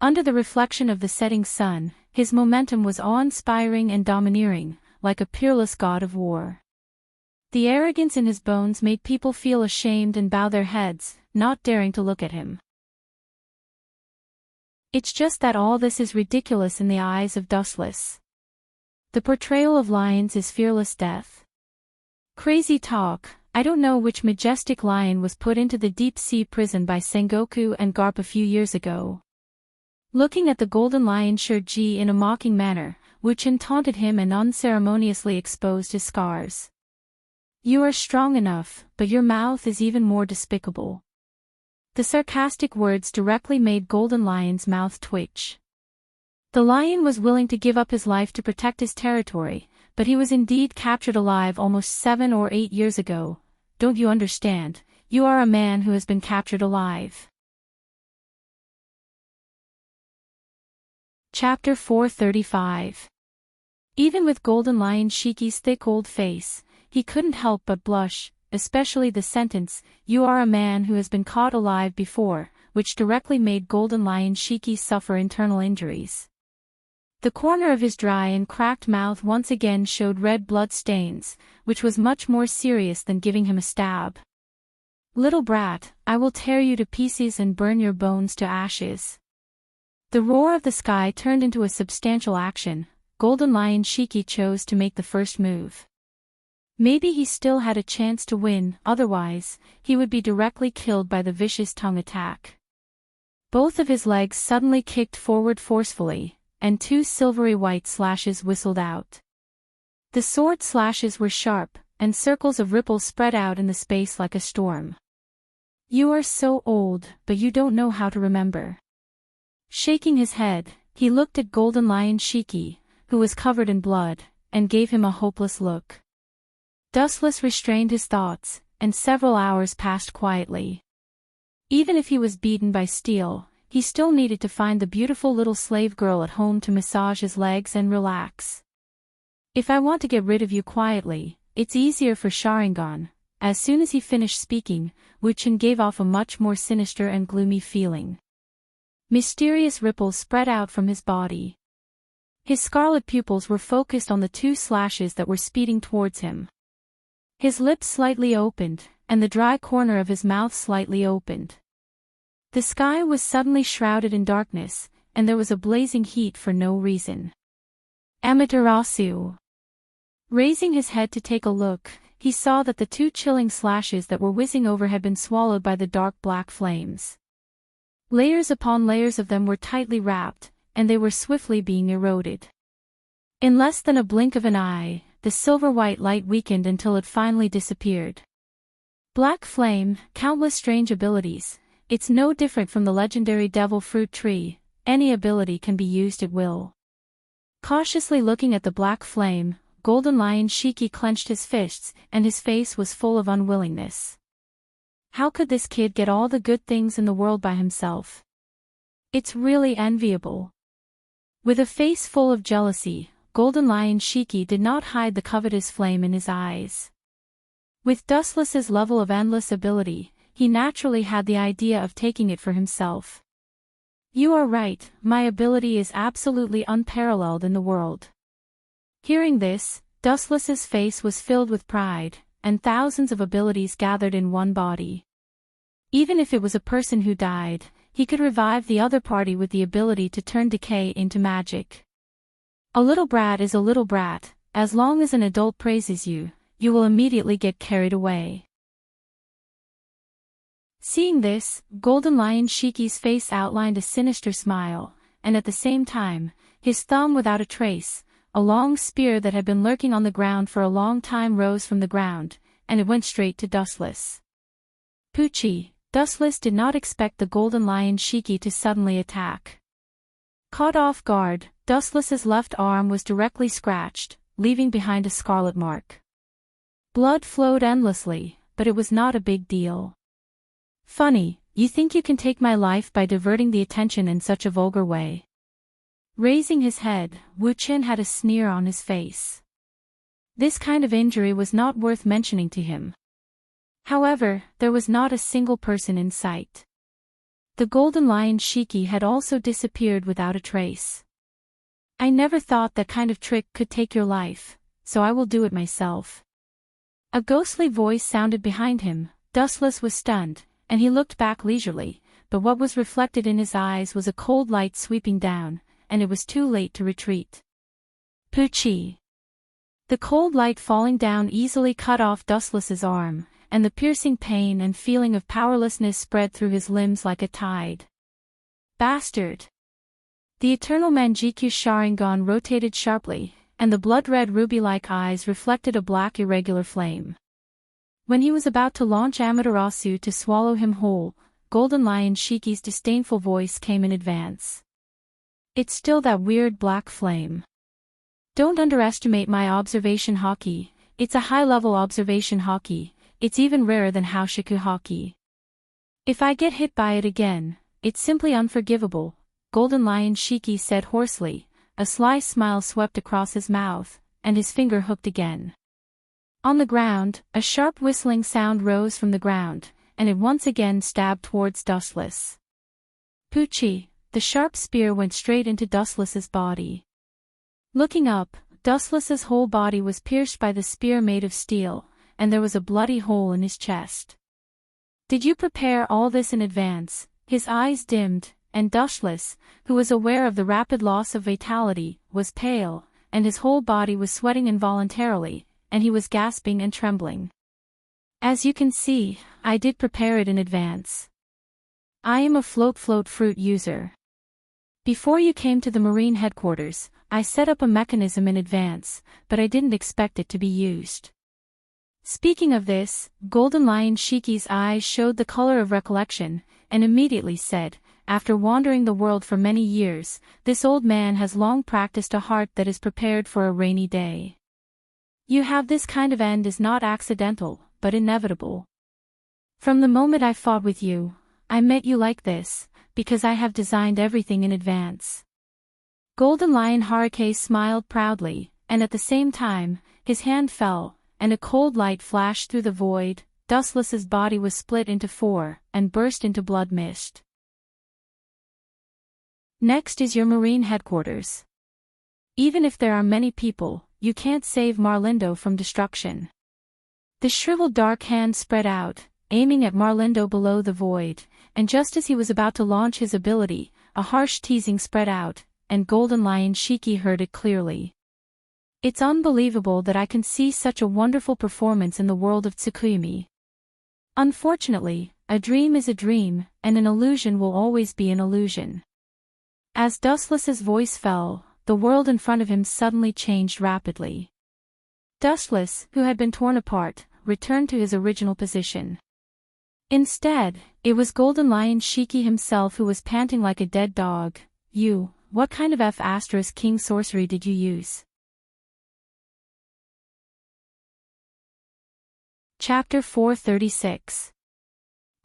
Under the reflection of the setting sun, his momentum was awe-inspiring and domineering, like a peerless god of war. The arrogance in his bones made people feel ashamed and bow their heads, not daring to look at him. It's just that all this is ridiculous in the eyes of Dustless. The portrayal of lions is fearless death. Crazy talk. I don't know which majestic lion was put into the deep-sea prison by Sengoku and Garp a few years ago. Looking at the golden lion Shirji in a mocking manner, Wuchen taunted him and unceremoniously exposed his scars. You are strong enough, but your mouth is even more despicable. The sarcastic words directly made Golden Lion's mouth twitch. The lion was willing to give up his life to protect his territory, but he was indeed captured alive almost 7 or 8 years ago. Don't you understand? You are a man who has been captured alive. Chapter 435. Even with Golden Lion Shiki's thick old face, he couldn't help but blush, especially the sentence, "You are a man who has been caught alive before," which directly made Golden Lion Shiki suffer internal injuries. The corner of his dry and cracked mouth once again showed red blood stains, which was much more serious than giving him a stab. "Little brat, I will tear you to pieces and burn your bones to ashes." The roar of the sky turned into a substantial action. Golden Lion Shiki chose to make the first move. Maybe he still had a chance to win, otherwise, he would be directly killed by the vicious tongue attack. Both of his legs suddenly kicked forward forcefully, and 2 silvery white slashes whistled out. The sword slashes were sharp, and circles of ripples spread out in the space like a storm. "You are so old, but you don't know how to remember." Shaking his head, he looked at Golden Lion Shiki, who was covered in blood, and gave him a hopeless look. Dustless restrained his thoughts, and several hours passed quietly. Even if he was beaten by steel, he still needed to find the beautiful little slave girl at home to massage his legs and relax. "If I want to get rid of you quietly, it's easier for Sharingan." As soon as he finished speaking, Wuchen gave off a much more sinister and gloomy feeling. Mysterious ripples spread out from his body. His scarlet pupils were focused on the 2 slashes that were speeding towards him. His lips slightly opened, and the dry corner of his mouth slightly opened. The sky was suddenly shrouded in darkness, and there was a blazing heat for no reason. Amaterasu. Raising his head to take a look, he saw that the 2 chilling slashes that were whizzing over had been swallowed by the dark black flames. Layers upon layers of them were tightly wrapped, and they were swiftly being eroded. In less than a blink of an eye, the silver-white light weakened until it finally disappeared. Black flame, countless strange abilities. It's no different from the legendary devil fruit tree. Any ability can be used at will. Cautiously looking at the black flame, Golden Lion Shiki clenched his fists, and his face was full of unwillingness. How could this kid get all the good things in the world by himself? It's really enviable. With a face full of jealousy, Golden Lion Shiki did not hide the covetous flame in his eyes. With Dustless's level of endless ability, he naturally had the idea of taking it for himself. "You are right, my ability is absolutely unparalleled in the world." Hearing this, Dustless's face was filled with pride, and thousands of abilities gathered in one body. Even if it was a person who died, he could revive the other party with the ability to turn decay into magic. A little brat is a little brat. As long as an adult praises you, you will immediately get carried away. Seeing this, Golden Lion Shiki's face outlined a sinister smile, and at the same time, his thumb without a trace, a long spear that had been lurking on the ground for a long time rose from the ground, and it went straight to Dustless. Poochie, Dustless did not expect the Golden Lion Shiki to suddenly attack. Caught off guard, Dustless's left arm was directly scratched, leaving behind a scarlet mark. Blood flowed endlessly, but it was not a big deal. Funny, you think you can take my life by diverting the attention in such a vulgar way? Raising his head, Wu Qin had a sneer on his face. This kind of injury was not worth mentioning to him. However, there was not a single person in sight. The golden lion Shiki had also disappeared without a trace. I never thought that kind of trick could take your life, so I will do it myself. A ghostly voice sounded behind him. Dustless was stunned, and he looked back leisurely, but what was reflected in his eyes was a cold light sweeping down, and it was too late to retreat. Pucci. The cold light falling down easily cut off Dustless's arm, and the piercing pain and feeling of powerlessness spread through his limbs like a tide. Bastard! The eternal Manjikyu Sharingan rotated sharply, and the blood-red ruby-like eyes reflected a black irregular flame. When he was about to launch Amaterasu to swallow him whole, Golden Lion Shiki's disdainful voice came in advance. It's still that weird black flame. Don't underestimate my observation haki. It's a high-level observation haki. It's even rarer than Haoshiku haki. If I get hit by it again, it's simply unforgivable, Golden Lion Shiki said hoarsely. A sly smile swept across his mouth, and his finger hooked again. On the ground, a sharp whistling sound rose from the ground, and it once again stabbed towards Dustless. Pucci, the sharp spear went straight into Dustless's body. Looking up, Dustless's whole body was pierced by the spear made of steel, and there was a bloody hole in his chest. Did you prepare all this in advance? His eyes dimmed, and Dustless, who was aware of the rapid loss of vitality, was pale, and his whole body was sweating involuntarily, and he was gasping and trembling. As you can see, I did prepare it in advance. I am a float fruit user. Before you came to the Marine headquarters, I set up a mechanism in advance, but I didn't expect it to be used. Speaking of this, Golden Lion Shiki's eyes showed the color of recollection, and immediately said, after wandering the world for many years, this old man has long practiced a heart that is prepared for a rainy day. You have this kind of end is not accidental, but inevitable. From the moment I fought with you, I met you like this, because I have designed everything in advance. Golden Lion Haruke smiled proudly, and at the same time, his hand fell, and a cold light flashed through the void. Dustless's body was split into four, and burst into blood mist. Next is your Marine headquarters. Even if there are many people, you can't save Marlindo from destruction. The shriveled dark hand spread out, aiming at Marlindo below the void, and just as he was about to launch his ability, a harsh teasing spread out, and Golden Lion Shiki heard it clearly. It's unbelievable that I can see such a wonderful performance in the world of Tsukuyumi. Unfortunately, a dream is a dream, and an illusion will always be an illusion. As Dustless's voice fell, the world in front of him suddenly changed rapidly. Dustless, who had been torn apart, returned to his original position. Instead, it was Golden Lion Shiki himself who was panting like a dead dog. What kind of F***king sorcery did you use? Chapter 436.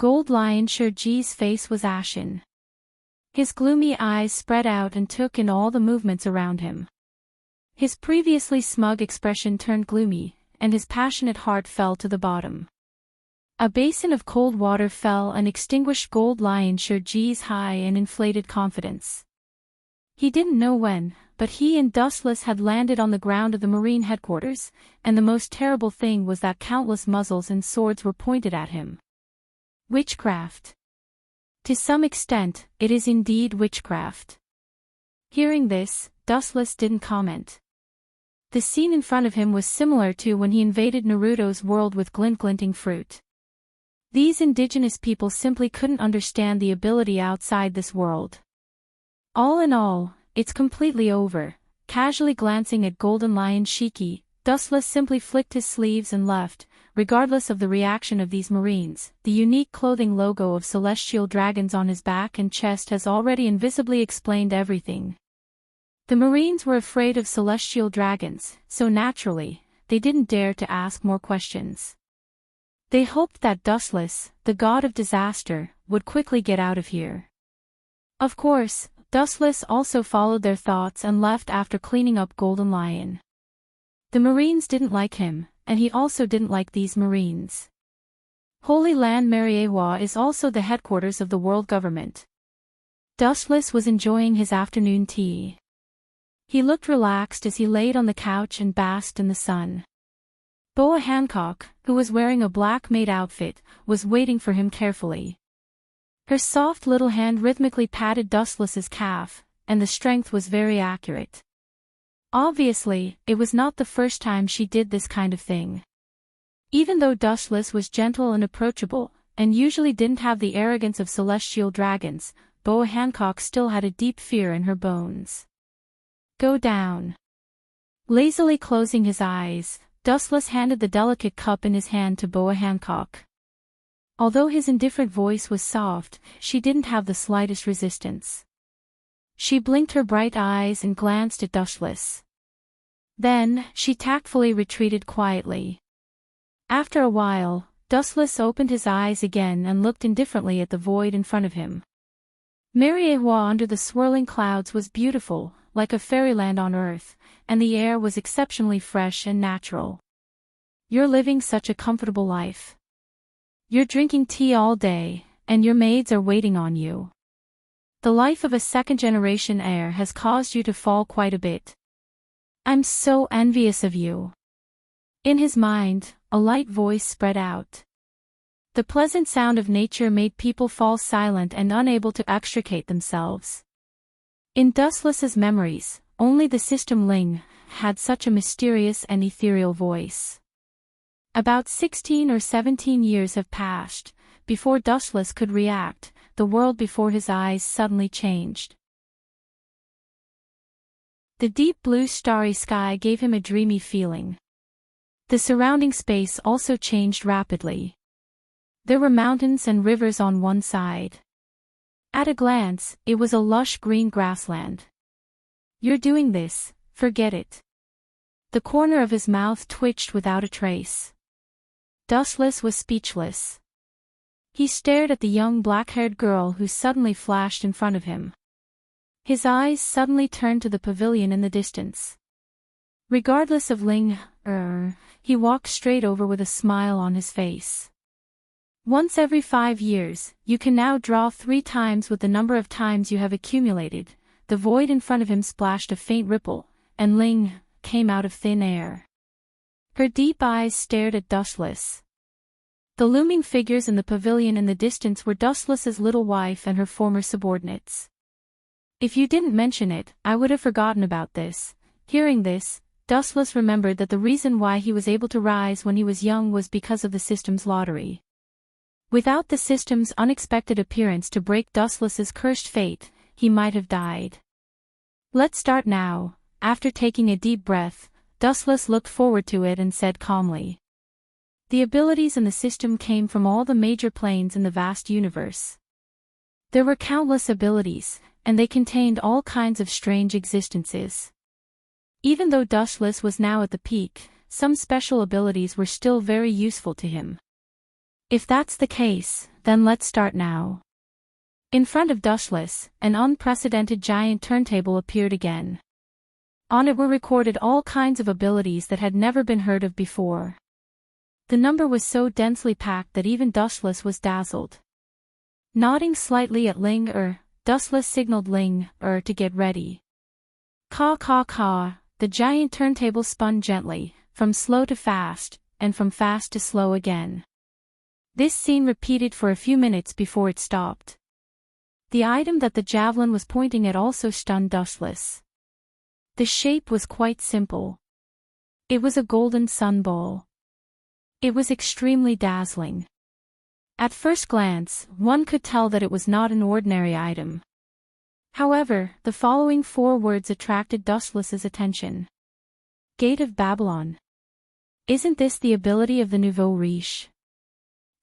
Gold Lion Shurji's face was ashen. His gloomy eyes spread out and took in all the movements around him. His previously smug expression turned gloomy, and his passionate heart fell to the bottom. A basin of cold water fell and extinguished Gold Lion Shurji's high and inflated confidence. He didn't know when, but he and Dustless had landed on the ground of the Marine headquarters, and the most terrible thing was that countless muzzles and swords were pointed at him. Witchcraft. To some extent, it is indeed witchcraft. Hearing this, Dustless didn't comment. The scene in front of him was similar to when he invaded Naruto's world with glinting fruit. These indigenous people simply couldn't understand the ability outside this world. All in all, it's completely over. Casually glancing at Golden Lion Shiki, Dustless simply flicked his sleeves and left, regardless of the reaction of these Marines. The unique clothing logo of celestial dragons on his back and chest has already invisibly explained everything. The Marines were afraid of celestial dragons, so naturally, they didn't dare to ask more questions. They hoped that Dustless, the god of disaster, would quickly get out of here. Of course, Dustless also followed their thoughts and left after cleaning up Golden Lion. The Marines didn't like him, and he also didn't like these Marines. Holy Land Mariewa is also the headquarters of the world government. Dustless was enjoying his afternoon tea. He looked relaxed as he laid on the couch and basked in the sun. Boa Hancock, who was wearing a black maid outfit, was waiting for him carefully. Her soft little hand rhythmically patted Dustless's calf, and the strength was very accurate. Obviously, it was not the first time she did this kind of thing. Even though Dustless was gentle and approachable, and usually didn't have the arrogance of celestial dragons, Boa Hancock still had a deep fear in her bones. Go down. Lazily closing his eyes, Dustless handed the delicate cup in his hand to Boa Hancock. Although his indifferent voice was soft, she didn't have the slightest resistance. She blinked her bright eyes and glanced at Dustless. Then, she tactfully retreated quietly. After a while, Dustless opened his eyes again and looked indifferently at the void in front of him. Mariewa under the swirling clouds was beautiful, like a fairyland on earth, and the air was exceptionally fresh and natural. You're living such a comfortable life. You're drinking tea all day, and your maids are waiting on you. The life of a second-generation heir has caused you to fall quite a bit. I'm so envious of you. In his mind, a light voice spread out. The pleasant sound of nature made people fall silent and unable to extricate themselves. In Dustless's memories, only the system Ling had such a mysterious and ethereal voice. About 16 or 17 years have passed. Before Dustless could react, the world before his eyes suddenly changed. The deep blue starry sky gave him a dreamy feeling. The surrounding space also changed rapidly. There were mountains and rivers on one side. At a glance, it was a lush green grassland. You're doing this, forget it. The corner of his mouth twitched without a trace. Dustless was speechless. He stared at the young black-haired girl who suddenly flashed in front of him. His eyes suddenly turned to the pavilion in the distance. Regardless of Ling, he walked straight over with a smile on his face. Once every 5 years, you can now draw 3 times with the number of times you have accumulated. The void in front of him splashed a faint ripple, and Ling came out of thin air. Her deep eyes stared at Dustless. The looming figures in the pavilion in the distance were Dustless's little wife and her former subordinates. If you didn't mention it, I would have forgotten about this. Hearing this, Dustless remembered that the reason why he was able to rise when he was young was because of the system's lottery. Without the system's unexpected appearance to break Dustless's cursed fate, he might have died. Let's start now. After taking a deep breath, Dustless looked forward to it and said calmly. The abilities in the system came from all the major planes in the vast universe. There were countless abilities, and they contained all kinds of strange existences. Even though Dustless was now at the peak, some special abilities were still very useful to him. If that's the case, then let's start now. In front of Dustless, an unprecedented giant turntable appeared again. On it were recorded all kinds of abilities that had never been heard of before. The number was so densely packed that even Dustless was dazzled. Nodding slightly at Ling Dustless signaled Ling to get ready. Caw caw caw, the giant turntable spun gently, from slow to fast, and from fast to slow again. This scene repeated for a few minutes before it stopped. The item that the javelin was pointing at also stunned Dustless. The shape was quite simple. It was a golden sun ball. It was extremely dazzling. At first glance, one could tell that it was not an ordinary item. However, the following 4 words attracted Dustless's attention. Gate of Babylon. Isn't this the ability of the nouveau riche?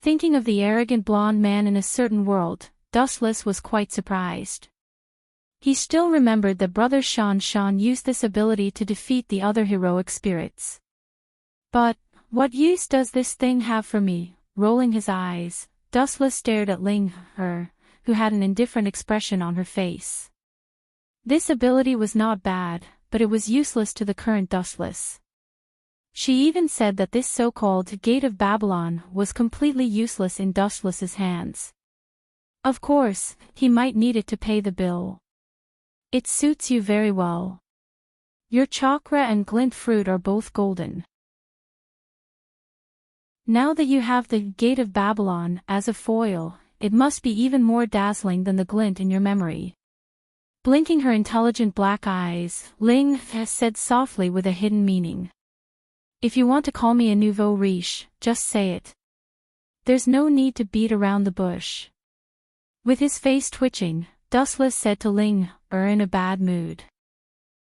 Thinking of the arrogant blonde man in a certain world, Dustless was quite surprised. He still remembered that Brother Shan used this ability to defeat the other heroic spirits. But, what use does this thing have for me? rolling his eyes, Dustless stared at Ling, who had an indifferent expression on her face. This ability was not bad, but it was useless to the current Dustless. She even said that this so-called Gate of Babylon was completely useless in Dustless's hands. Of course, he might need it to pay the bill. It suits you very well. Your chakra and glint fruit are both golden. Now that you have the Gate of Babylon as a foil, it must be even more dazzling than the glint in your memory. Blinking her intelligent black eyes, Ling said softly with a hidden meaning. If you want to call me a nouveau riche, just say it. There's no need to beat around the bush. With his face twitching, Dustless said to Ling, in a bad mood.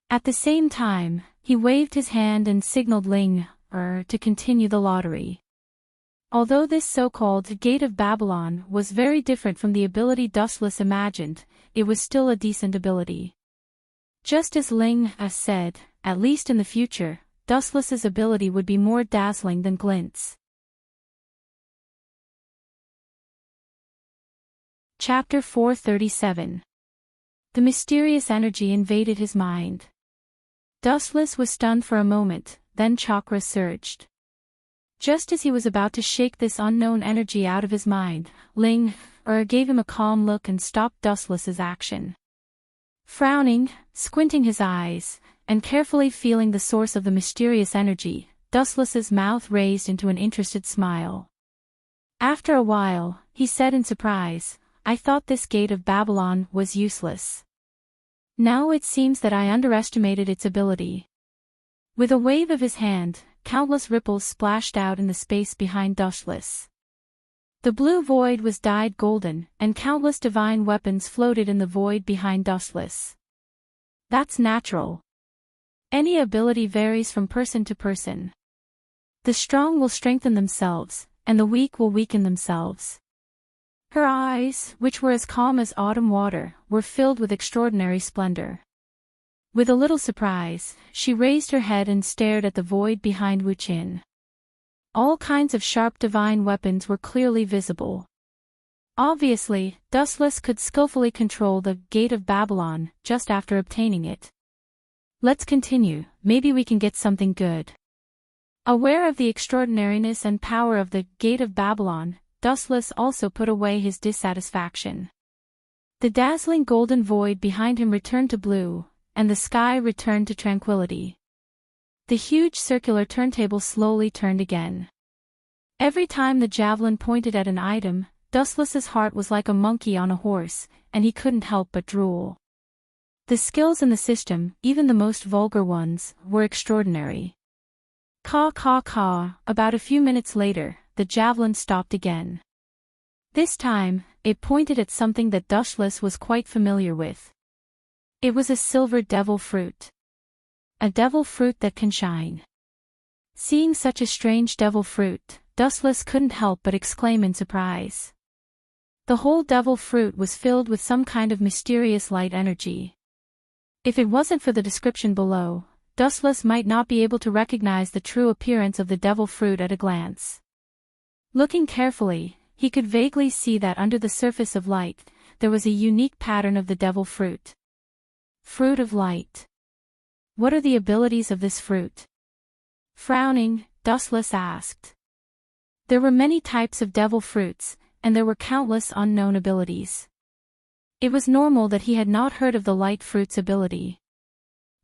At the same time, he waved his hand and signaled Ling, to continue the lottery. Although this so-called Gate of Babylon was very different from the ability Dustless imagined, it was still a decent ability. Just as Ling said, at least in the future, Dustless's ability would be more dazzling than Glint's. Chapter 437. The mysterious energy invaded his mind. Dustless was stunned for a moment, then chakra surged. Just as he was about to shake this unknown energy out of his mind, Ling gave him a calm look and stopped Dustless's action. Frowning, squinting his eyes, and carefully feeling the source of the mysterious energy, Dustless's mouth raised into an interested smile. After a while, he said in surprise, I thought this Gate of Babylon was useless. Now it seems that I underestimated its ability. With a wave of his hand, countless ripples splashed out in the space behind Dustless. The blue void was dyed golden, and countless divine weapons floated in the void behind Dustless. That's natural. Any ability varies from person to person. The strong will strengthen themselves, and the weak will weaken themselves. Her eyes, which were as calm as autumn water, were filled with extraordinary splendor. With a little surprise, she raised her head and stared at the void behind Wu Qin. All kinds of sharp divine weapons were clearly visible. Obviously, Dustless could skillfully control the Gate of Babylon just after obtaining it. Let's continue, maybe we can get something good. Aware of the extraordinariness and power of the Gate of Babylon, Dustless also put away his dissatisfaction. The dazzling golden void behind him returned to blue, and the sky returned to tranquility. The huge circular turntable slowly turned again. Every time the javelin pointed at an item, Dustless's heart was like a monkey on a horse, and he couldn't help but drool. The skills in the system, even the most vulgar ones, were extraordinary. Caw caw caw, about a few minutes later, the javelin stopped again. This time, it pointed at something that Dustless was quite familiar with. It was a silver devil fruit. A devil fruit that can shine. Seeing such a strange devil fruit, Dustless couldn't help but exclaim in surprise. The whole devil fruit was filled with some kind of mysterious light energy. If it wasn't for the description below, Dustless might not be able to recognize the true appearance of the devil fruit at a glance. Looking carefully, he could vaguely see that under the surface of light, there was a unique pattern of the devil fruit. Fruit of light. What are the abilities of this fruit? Frowning, Dustless asked. There were many types of devil fruits, and there were countless unknown abilities. It was normal that he had not heard of the light fruit's ability.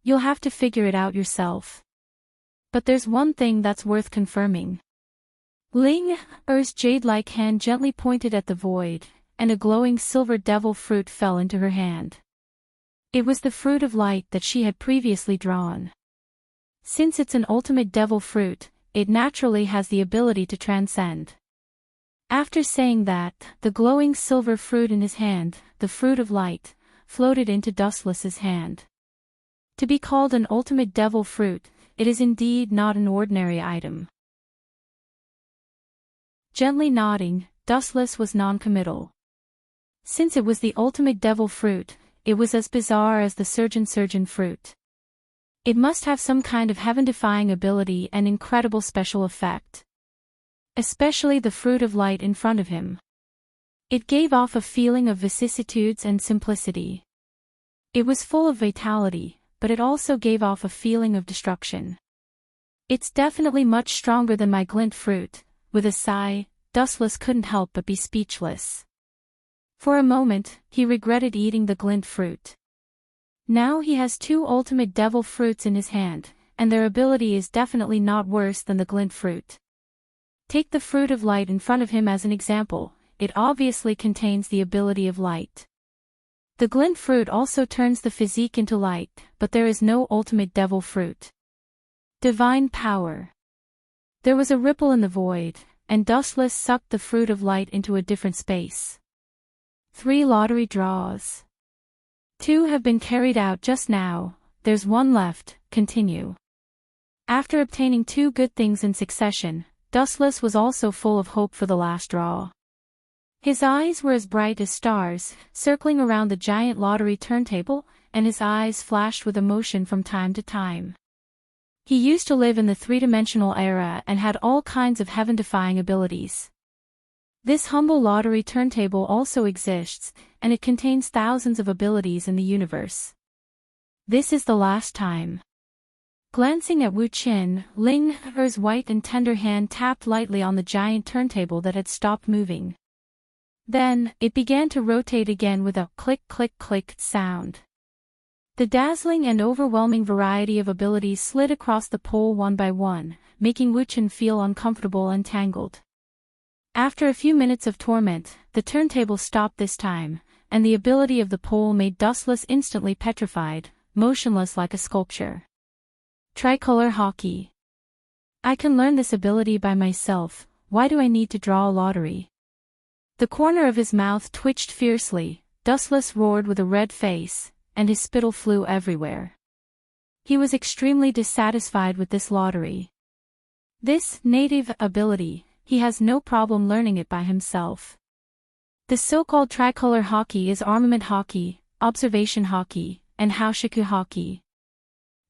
You'll have to figure it out yourself. But there's one thing that's worth confirming. Ling's jade-like hand gently pointed at the void, and a glowing silver devil fruit fell into her hand. It was the fruit of light that she had previously drawn. Since it's an ultimate devil fruit, it naturally has the ability to transcend. After saying that, the glowing silver fruit in his hand, the fruit of light, floated into Dustless's hand. To be called an ultimate devil fruit, it is indeed not an ordinary item. Gently nodding, Dustless was non-committal. Since it was the ultimate devil fruit, it was as bizarre as the surgeon fruit. It must have some kind of heaven-defying ability and incredible special effect. especially the fruit of light in front of him. It gave off a feeling of vicissitudes and simplicity. It was full of vitality, but it also gave off a feeling of destruction. It's definitely much stronger than my glint fruit. With a sigh, Dustless couldn't help but be speechless. For a moment, he regretted eating the glint fruit. Now he has two ultimate devil fruits in his hand, and their ability is definitely not worse than the glint fruit. Take the fruit of light in front of him as an example. It obviously contains the ability of light. The glint fruit also turns the physique into light, but there is no ultimate devil fruit. Divine power. There was a ripple in the void, and Dustless sucked the fruit of light into a different space. 3 lottery draws. 2 have been carried out just now, there's 1 left, continue. After obtaining 2 good things in succession, Dustless was also full of hope for the last draw. His eyes were as bright as stars, circling around the giant lottery turntable, and his eyes flashed with emotion from time to time. He used to live in the 3-dimensional era and had all kinds of heaven-defying abilities. This humble lottery turntable also exists, and it contains thousands of abilities in the universe. This is the last time. Glancing at Wu Qin, Ling Er's white and tender hand tapped lightly on the giant turntable that had stopped moving. Then, it began to rotate again with a click-click-click sound. The dazzling and overwhelming variety of abilities slid across the pole one by one, making Wu Qin feel uncomfortable and tangled. After a few minutes of torment, the turntable stopped this time, and the ability of the pole made Dustless instantly petrified, motionless like a sculpture. Tricolor hockey. I can learn this ability by myself, why do I need to draw a lottery? The corner of his mouth twitched fiercely, Dustless roared with a red face, and his spittle flew everywhere. He was extremely dissatisfied with this lottery. This native ability, he has no problem learning it by himself. The so-called tricolor hockey is armament hockey, observation hockey, and Haoshiku hockey.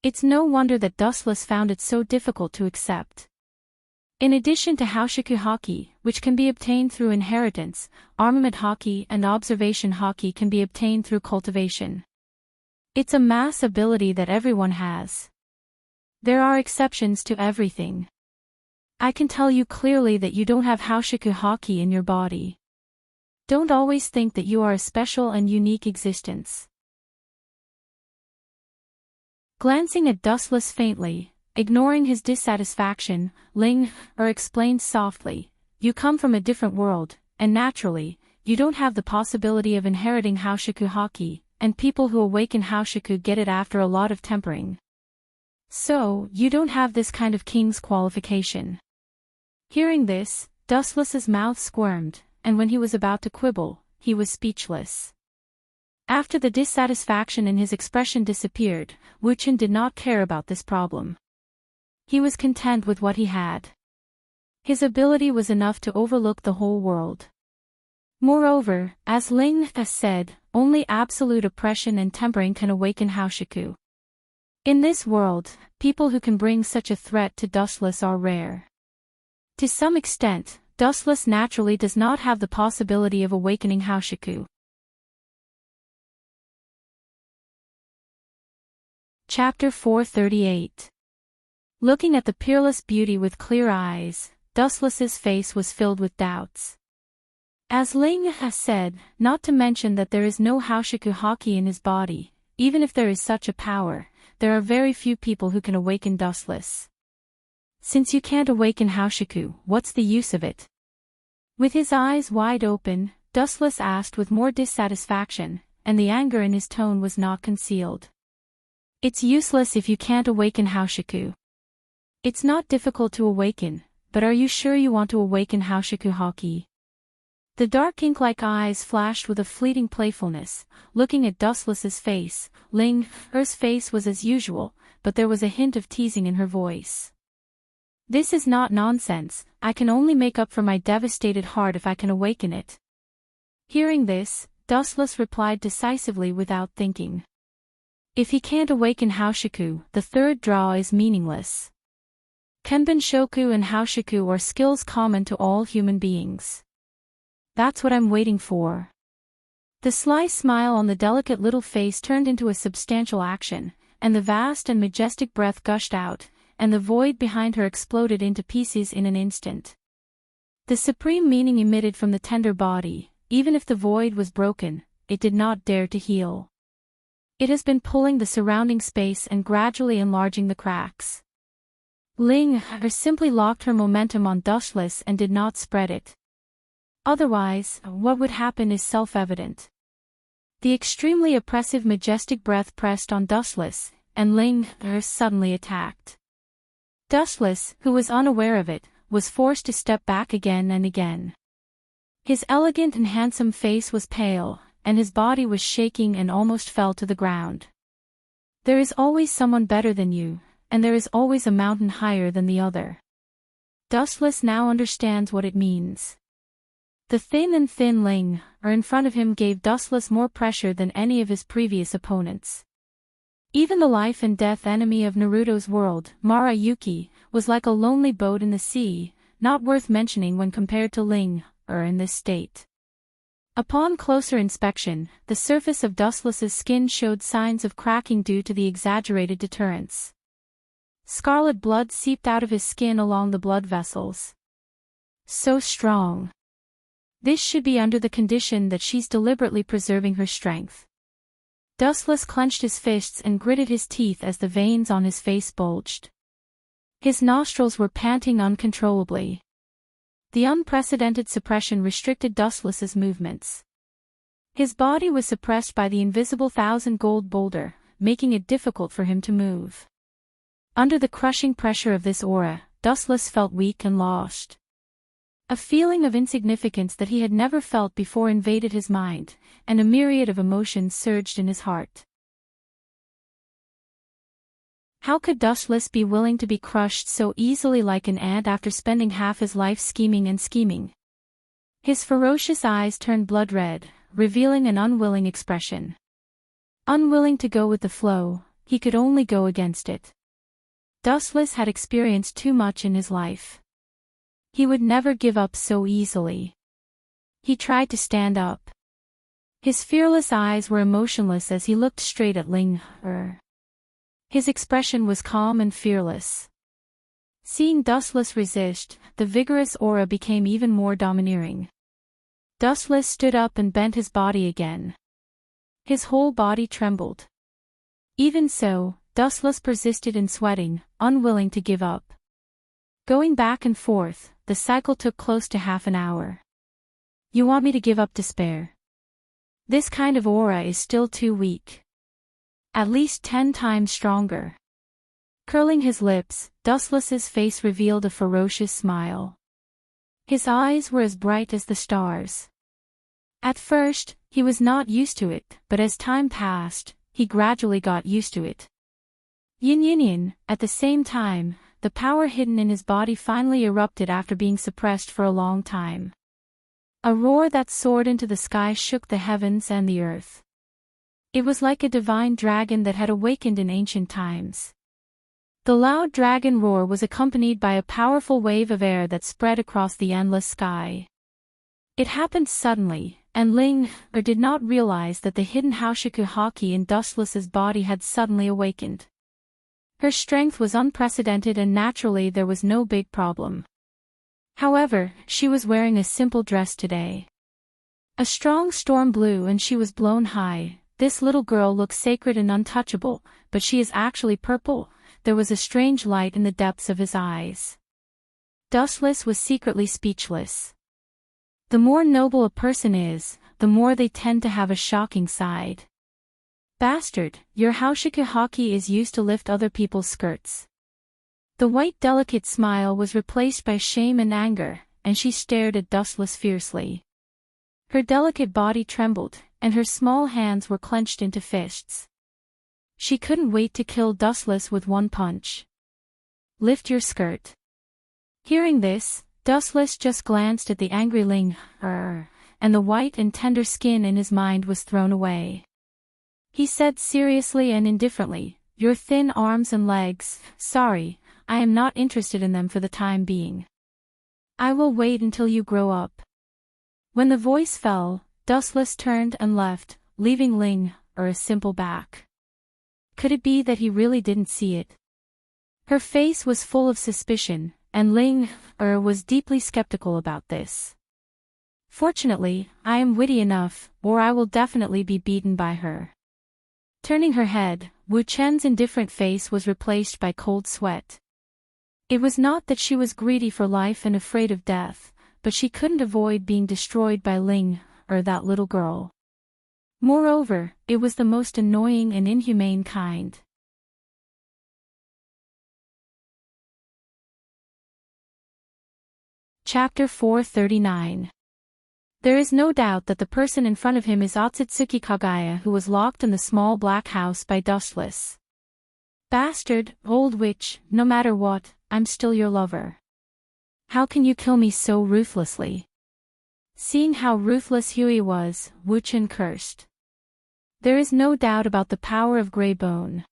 It's no wonder that Dustless found it so difficult to accept. In addition to Haoshiku hockey, which can be obtained through inheritance, armament hockey and observation hockey can be obtained through cultivation. It's a mass ability that everyone has. There are exceptions to everything. I can tell you clearly that you don't have Haoshiku hockey in your body. Don't always think that you are a special and unique existence. Glancing at Dustless faintly, ignoring his dissatisfaction, Ling Er explained softly, you come from a different world, and naturally, you don't have the possibility of inheriting Haoshiku hockey, and people who awaken Haoshiku get it after a lot of tempering. So, you don't have this kind of king's qualification. Hearing this, Dustless's mouth squirmed, and when he was about to quibble, he was speechless. After the dissatisfaction in his expression disappeared, Wu Qin did not care about this problem. He was content with what he had. His ability was enough to overlook the whole world. Moreover, as Ling said, only absolute oppression and tempering can awaken Haoshiku. In this world, people who can bring such a threat to Dustless are rare. To some extent, Dustless naturally does not have the possibility of awakening Haoshiku. Chapter 438. Looking at the peerless beauty with clear eyes, Dustless's face was filled with doubts. As Ling has said, not to mention that there is no Haoshiku hockey in his body, even if there is such a power, there are very few people who can awaken Dustless. Since you can't awaken Haoshiku, what's the use of it? With his eyes wide open, Dustless asked with more dissatisfaction, and the anger in his tone was not concealed. It's useless if you can't awaken Haoshiku. It's not difficult to awaken, but are you sure you want to awaken Haoshiku hockey? The dark ink-like eyes flashed with a fleeting playfulness, looking at Dustless's face. Ling Er's face was as usual, but there was a hint of teasing in her voice. This is not nonsense, I can only make up for my devastated heart if I can awaken it. Hearing this, Dustless replied decisively without thinking. If he can't awaken Haoshiku, the third draw is meaningless. Kenbun Shoku and Haoshiku are skills common to all human beings. That's what I'm waiting for. The sly smile on the delicate little face turned into a substantial action, and the vast and majestic breath gushed out, and the void behind her exploded into pieces in an instant. The supreme meaning emitted from the tender body, even if the void was broken, it did not dare to heal. It has been pulling the surrounding space and gradually enlarging the cracks. Ling simply locked her momentum on Dustless and did not spread it. Otherwise, what would happen is self-evident. The extremely oppressive majestic breath pressed on Dustless, and Ling suddenly attacked. Dustless, who was unaware of it, was forced to step back again and again. His elegant and handsome face was pale, and his body was shaking and almost fell to the ground. There is always someone better than you, and there is always a mountain higher than the other. Dustless now understands what it means. The thin and thin Ling in front of him gave Dustless more pressure than any of his previous opponents. Even the life and death enemy of Naruto's world, Mara Yuki, was like a lonely boat in the sea, not worth mentioning when compared to Ling in this state. Upon closer inspection, the surface of Dustless's skin showed signs of cracking due to the exaggerated deterrence. Scarlet blood seeped out of his skin along the blood vessels. So strong. This should be under the condition that she's deliberately preserving her strength. Dustless clenched his fists and gritted his teeth as the veins on his face bulged. His nostrils were panting uncontrollably. The unprecedented suppression restricted Dustless's movements. His body was suppressed by the invisible 1,000-gold boulder, making it difficult for him to move. Under the crushing pressure of this aura, Dustless felt weak and lost. A feeling of insignificance that he had never felt before invaded his mind, and a myriad of emotions surged in his heart. How could Dustless be willing to be crushed so easily like an ant after spending half his life scheming and scheming? His ferocious eyes turned blood red, revealing an unwilling expression. Unwilling to go with the flow, he could only go against it. Dustless had experienced too much in his life. He would never give up so easily. He tried to stand up. His fearless eyes were emotionless as he looked straight at Ling. His expression was calm and fearless. Seeing Dustless resist, the vigorous aura became even more domineering. Dustless stood up and bent his body again. His whole body trembled. Even so, Dustless persisted in sweating, unwilling to give up. Going back and forth, the cycle took close to half an hour. You want me to give up despair? This kind of aura is still too weak. At least 10 times stronger. Curling his lips, Dustless's face revealed a ferocious smile. His eyes were as bright as the stars. At first, he was not used to it, but as time passed, he gradually got used to it. Yin yin yin, at the same time, the power hidden in his body finally erupted after being suppressed for a long time. A roar that soared into the sky shook the heavens and the earth. It was like a divine dragon that had awakened in ancient times. The loud dragon roar was accompanied by a powerful wave of air that spread across the endless sky. It happened suddenly, and Ling did not realize that the hidden Haoshiku haki in Dustless's body had suddenly awakened. Her strength was unprecedented and naturally there was no big problem. However, she was wearing a simple dress today. A strong storm blew and she was blown high. This little girl looks sacred and untouchable, but she is actually purple. There was a strange light in the depths of his eyes. Dustless was secretly speechless. The more noble a person is, the more they tend to have a shocking side. Bastard, your Haoshiku haki is used to lift other people's skirts. The white delicate smile was replaced by shame and anger, and she stared at Dustless fiercely. Her delicate body trembled, and her small hands were clenched into fists. She couldn't wait to kill Dustless with one punch. Lift your skirt. Hearing this, Dustless just glanced at the angry Ling, and the white and tender skin in his mind was thrown away. He said seriously and indifferently, "Your thin arms and legs, sorry, I am not interested in them for the time being. I will wait until you grow up. When the voice fell, Dustless turned and left, leaving Ling a simple back. Could it be that he really didn't see it? Her face was full of suspicion, and Ling was deeply skeptical about this. Fortunately, I am witty enough, or I will definitely be beaten by her. Turning her head, Wu Chen's indifferent face was replaced by cold sweat. It was not that she was greedy for life and afraid of death, but she couldn't avoid being destroyed by Ling, that little girl. Moreover, it was the most annoying and inhumane kind. Chapter 439. There is no doubt that the person in front of him is Otsutsuki Kagaya, who was locked in the small black house by Dustless. Bastard, old witch, no matter what, I'm still your lover. How can you kill me so ruthlessly? Seeing how ruthless Huey was, Wu Chen cursed. There is no doubt about the power of Grey Bone.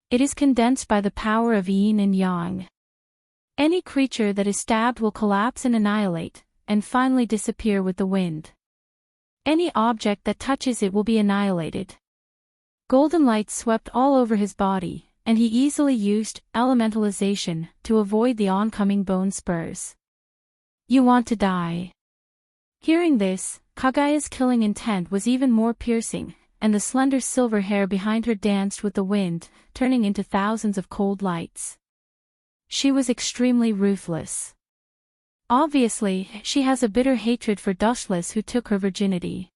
It is condensed by the power of Yin and Yang. Any creature that is stabbed will collapse and annihilate, and finally disappear with the wind. Any object that touches it will be annihilated. Golden light swept all over his body, and he easily used elementalization to avoid the oncoming bone spurs. You want to die. Hearing this, Kagaya's killing intent was even more piercing, and the slender silver hair behind her danced with the wind, turning into thousands of cold lights. She was extremely ruthless. Obviously, she has a bitter hatred for Dustless, who took her virginity.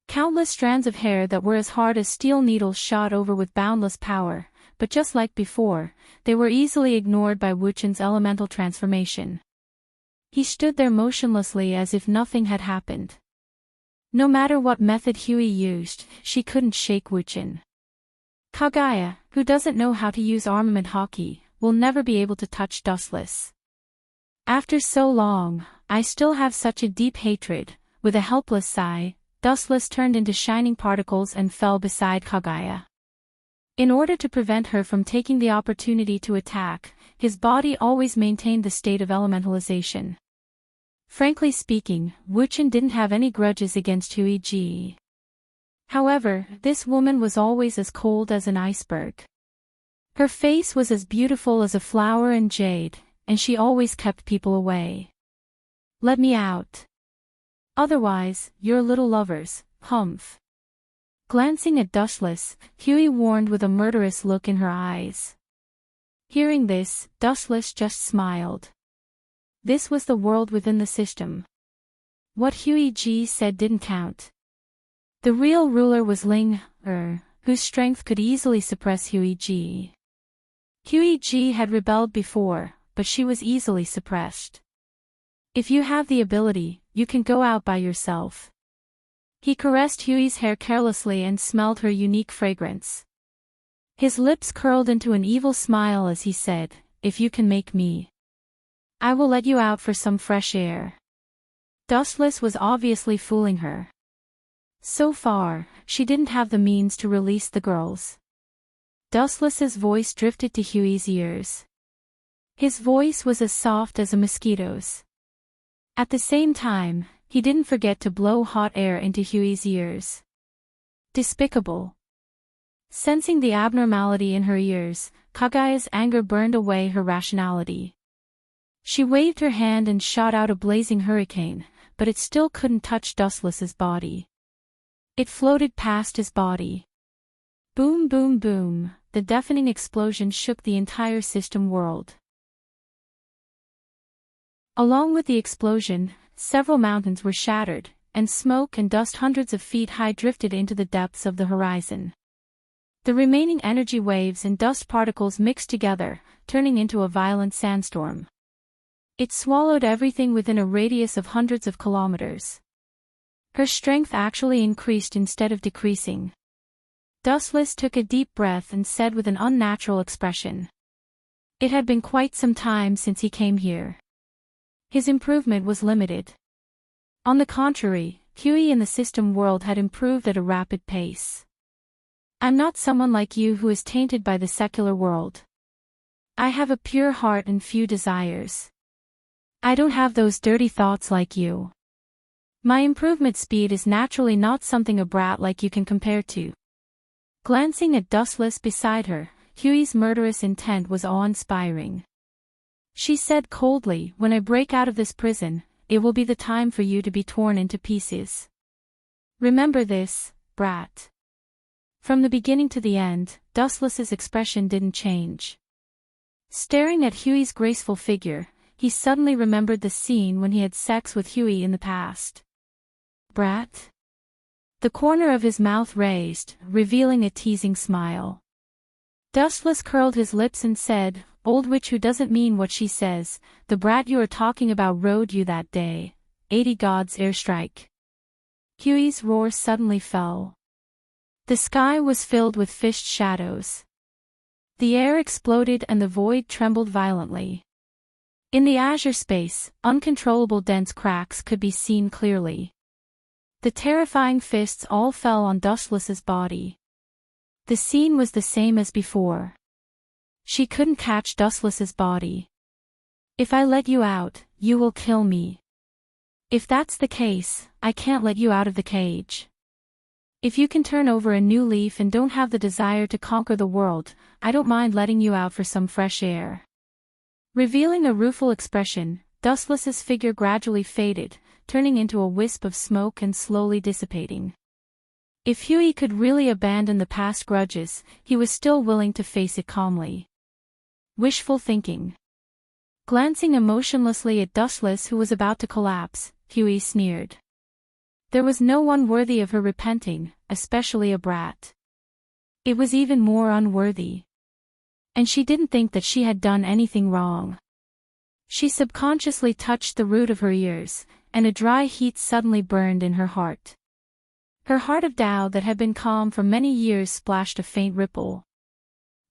Countless strands of hair that were as hard as steel needles shot over with boundless power, but just like before, they were easily ignored by Wu Chen's elemental transformation. He stood there motionlessly as if nothing had happened. No matter what method Huey used, she couldn't shake Wu Chen. Kagaya, who doesn't know how to use armament hockey, will never be able to touch Dustless. After so long, I still have such a deep hatred. With a helpless sigh, Dustless turned into shining particles and fell beside Kagaya. In order to prevent her from taking the opportunity to attack, his body always maintained the state of elementalization. Frankly speaking, Wu Chen didn't have any grudges against Huey Ji. However, this woman was always as cold as an iceberg. Her face was as beautiful as a flower in jade, and she always kept people away. Let me out. Otherwise, your little lovers, humph. Glancing at Dustless, Huey warned with a murderous look in her eyes. Hearing this, Dustless just smiled. This was the world within the system. What Huey Ji said didn't count. The real ruler was Ling, whose strength could easily suppress Huey Ji. Huey Ji had rebelled before, but she was easily suppressed. If you have the ability, you can go out by yourself. He caressed Huey's hair carelessly and smelled her unique fragrance. His lips curled into an evil smile as he said, "If you can make me, I will let you out for some fresh air." Dustless was obviously fooling her. So far, she didn't have the means to release the girls. Dustless's voice drifted to Huey's ears. His voice was as soft as a mosquito's. At the same time, he didn't forget to blow hot air into Huey's ears. Despicable. Sensing the abnormality in her ears, Kagaya's anger burned away her rationality. She waved her hand and shot out a blazing hurricane, but it still couldn't touch Dustless's body. It floated past his body. Boom, boom, boom, the deafening explosion shook the entire system world. Along with the explosion, several mountains were shattered, and smoke and dust hundreds of feet high drifted into the depths of the horizon. The remaining energy waves and dust particles mixed together, turning into a violent sandstorm. It swallowed everything within a radius of hundreds of kilometers. Her strength actually increased instead of decreasing. Dustless took a deep breath and said with an unnatural expression. It had been quite some time since he came here. His improvement was limited. On the contrary, Huey in the system world had improved at a rapid pace. I'm not someone like you who is tainted by the secular world. I have a pure heart and few desires. I don't have those dirty thoughts like you. My improvement speed is naturally not something a brat like you can compare to. Glancing at Dustless beside her, Huey's murderous intent was awe-inspiring. She said coldly, when I break out of this prison, it will be the time for you to be torn into pieces. Remember this, brat. From the beginning to the end, Dustless's expression didn't change. Staring at Huey's graceful figure, he suddenly remembered the scene when he had sex with Huey in the past. Brat? The corner of his mouth raised, revealing a teasing smile. Dustless curled his lips and said, Old witch who doesn't mean what she says, the brat you are talking about rode you that day. 80 gods airstrike. Huey's roar suddenly fell. The sky was filled with fished shadows. The air exploded and the void trembled violently. In the azure space, uncontrollable dense cracks could be seen clearly. The terrifying fists all fell on Dustless's body. The scene was the same as before. She couldn't catch Dustless's body. If I let you out, you will kill me. If that's the case, I can't let you out of the cage. If you can turn over a new leaf and don't have the desire to conquer the world, I don't mind letting you out for some fresh air. Revealing a rueful expression, Dustless's figure gradually faded, turning into a wisp of smoke and slowly dissipating. If Huey could really abandon the past grudges, he was still willing to face it calmly. Wishful thinking. Glancing emotionlessly at Dustless who was about to collapse, Huey sneered. There was no one worthy of her repenting, especially a brat. It was even more unworthy. And she didn't think that she had done anything wrong. She subconsciously touched the root of her ears, and a dry heat suddenly burned in her heart. Her heart of Tao that had been calm for many years splashed a faint ripple.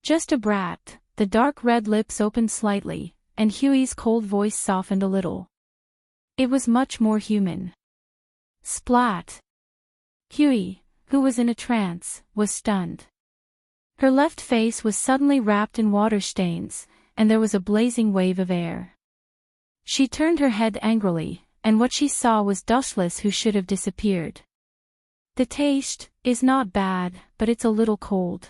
Just a brat, the dark red lips opened slightly, and Huey's cold voice softened a little. It was much more human. Splat! Huey, who was in a trance, was stunned. Her left face was suddenly wrapped in water stains, and there was a blazing wave of air. She turned her head angrily, and what she saw was Dustless who should have disappeared. The taste is not bad, but it's a little cold.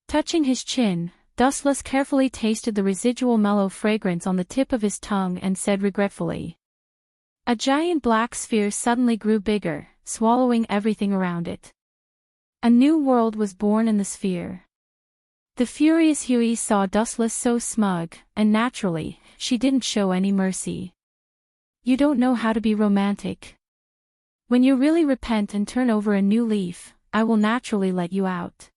Touching his chin, Dustless carefully tasted the residual mellow fragrance on the tip of his tongue and said regretfully. A giant black sphere suddenly grew bigger, swallowing everything around it. A new world was born in the sphere. The furious Huey saw Dustless so smug, and naturally, she didn't show any mercy. You don't know how to be romantic. When you really repent and turn over a new leaf, I will naturally let you out.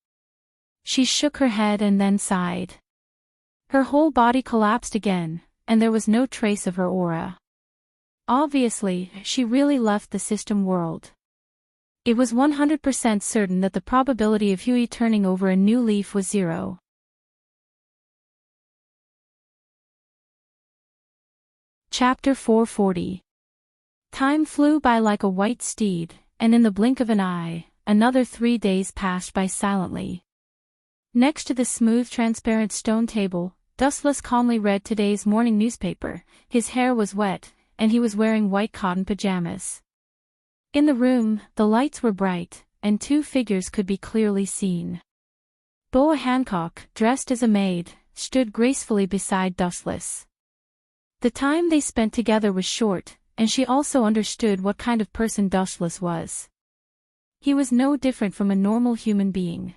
She shook her head and then sighed. Her whole body collapsed again, and there was no trace of her aura. Obviously, she really left the system world. It was 100% certain that the probability of Huey turning over a new leaf was 0. Chapter 440. Time flew by like a white steed, and in the blink of an eye, another 3 days passed by silently. Next to the smooth transparent stone table, Dustless calmly read today's morning newspaper. His hair was wet, and he was wearing white cotton pajamas. In the room, the lights were bright, and 2 figures could be clearly seen. Boa Hancock, dressed as a maid, stood gracefully beside Dustless. The time they spent together was short, and she also understood what kind of person Dustless was. He was no different from a normal human being.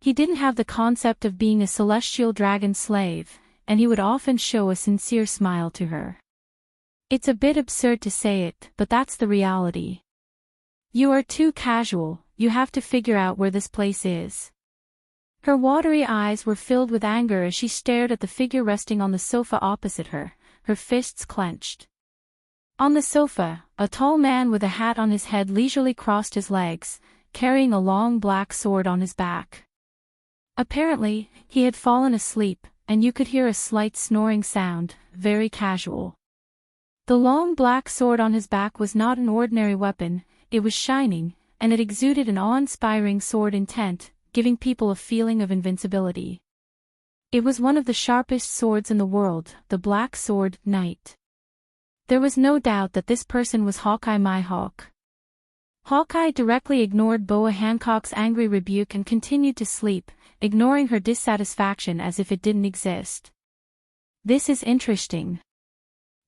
He didn't have the concept of being a celestial dragon slave, and he would often show a sincere smile to her. It's a bit absurd to say it, but that's the reality. You are too casual, you have to figure out where this place is. Her watery eyes were filled with anger as she stared at the figure resting on the sofa opposite her, her fists clenched. On the sofa, a tall man with a hat on his head leisurely crossed his legs, carrying a long black sword on his back. Apparently, he had fallen asleep, and you could hear a slight snoring sound, very casual. The long black sword on his back was not an ordinary weapon, it was shining, and it exuded an awe-inspiring sword intent, giving people a feeling of invincibility. It was one of the sharpest swords in the world, the Black Sword Knight. There was no doubt that this person was Hawkeye Mihawk. Hawkeye directly ignored Boa Hancock's angry rebuke and continued to sleep, ignoring her dissatisfaction as if it didn't exist. "This is interesting."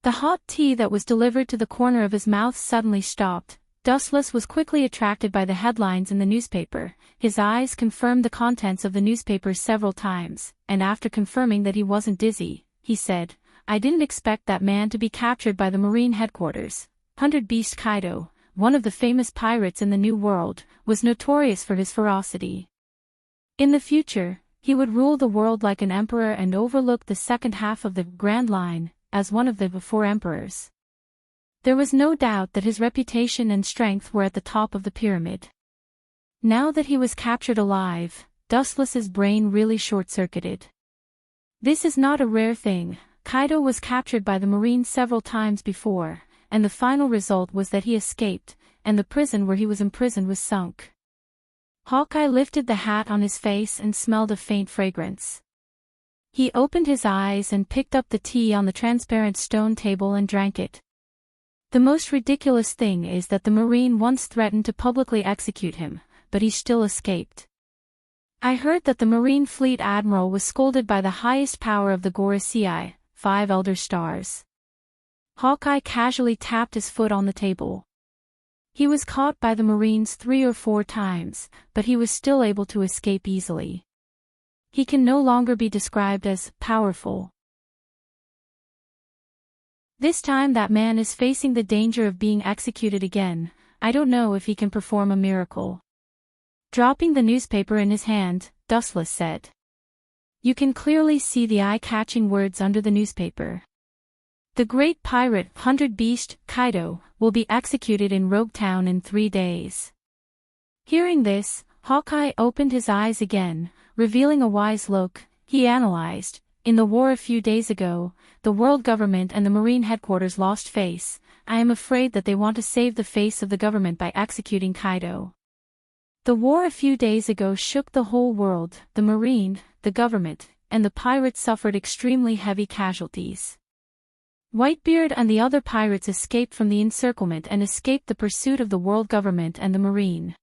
The hot tea that was delivered to the corner of his mouth suddenly stopped. Dustless was quickly attracted by the headlines in the newspaper. His eyes confirmed the contents of the newspaper several times, and after confirming that he wasn't dizzy, he said, "I didn't expect that man to be captured by the Marine headquarters." 100 Beast Kaido, one of the famous pirates in the New World, was notorious for his ferocity. In the future, he would rule the world like an emperor and overlook the second half of the Grand Line, as one of the four emperors. There was no doubt that his reputation and strength were at the top of the pyramid. Now that he was captured alive, Dustless's brain really short-circuited. This is not a rare thing. Kaido was captured by the Marines several times before, and the final result was that he escaped, and the prison where he was imprisoned was sunk. Hawkeye lifted the hat on his face and smelled a faint fragrance. He opened his eyes and picked up the tea on the transparent stone table and drank it. The most ridiculous thing is that the Marine once threatened to publicly execute him, but he still escaped. I heard that the Marine Fleet Admiral was scolded by the highest power of the Gorosei, 5 Elder Stars. Hawkeye casually tapped his foot on the table. He was caught by the Marines 3 or 4 times, but he was still able to escape easily. He can no longer be described as powerful. This time that man is facing the danger of being executed again. I don't know if he can perform a miracle. Dropping the newspaper in his hand, Dustless said. You can clearly see the eye-catching words under the newspaper. The great pirate, 100 Beast, Kaido, will be executed in Rogue Town in 3 days. Hearing this, Hawkeye opened his eyes again, revealing a wise look. He analyzed. In the war a few days ago, the world government and the Marine headquarters lost face. I am afraid that they want to save the face of the government by executing Kaido. The war a few days ago shook the whole world. The Marine, the government, and the pirates suffered extremely heavy casualties. Whitebeard and the other pirates escaped from the encirclement and escaped the pursuit of the world government and the Marine.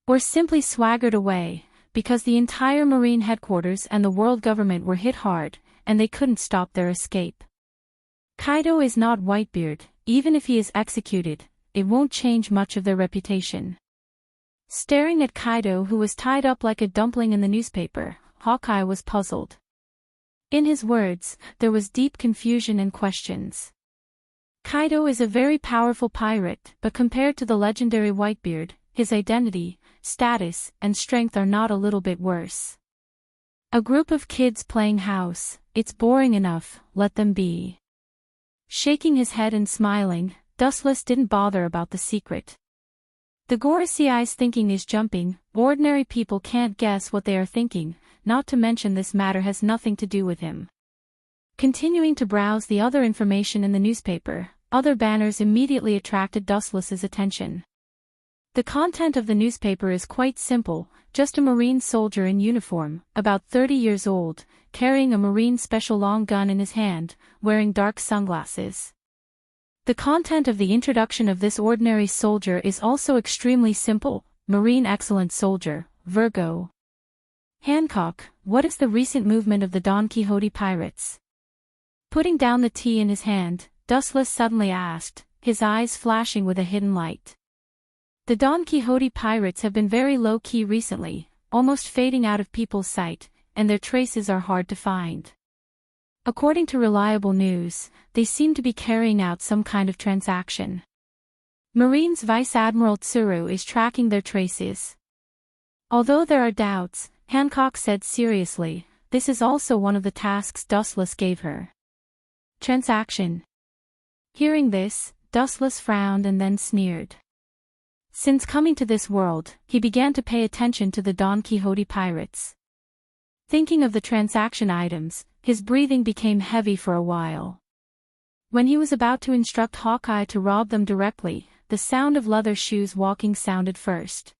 Or simply swaggered away, because the entire Marine headquarters and the world government were hit hard, and they couldn't stop their escape. Kaido is not Whitebeard. Even if he is executed, it won't change much of their reputation. Staring at Kaido, who was tied up like a dumpling in the newspaper, Hawkeye was puzzled. In his words, there was deep confusion and questions. Kaido is a very powerful pirate, but compared to the legendary Whitebeard, his identity, status, and strength are not a little bit worse. A group of kids playing house, it's boring enough, let them be. Shaking his head and smiling, Dustless didn't bother about the secret. The Gorosei's thinking is jumping. Ordinary people can't guess what they are thinking, not to mention this matter has nothing to do with him. Continuing to browse the other information in the newspaper, other banners immediately attracted Dustless's attention. The content of the newspaper is quite simple, just a Marine soldier in uniform, about 30 years old, carrying a Marine special long gun in his hand, wearing dark sunglasses. The content of the introduction of this ordinary soldier is also extremely simple. Marine excellent soldier, Virgo. Hancock, what is the recent movement of the Don Quixote pirates? Putting down the tea in his hand, Dustless suddenly asked, his eyes flashing with a hidden light. The Don Quixote pirates have been very low-key recently, almost fading out of people's sight, and their traces are hard to find. According to reliable news, they seem to be carrying out some kind of transaction. Marines Vice Admiral Tsuru is tracking their traces. Although there are doubts, Hancock said seriously, this is also one of the tasks Dustless gave her. Transaction. Hearing this, Dustless frowned and then sneered. Since coming to this world, he began to pay attention to the Don Quixote pirates. Thinking of the transaction items, his breathing became heavy for a while. When he was about to instruct Hawkeye to rob them directly, the sound of leather shoes walking sounded first.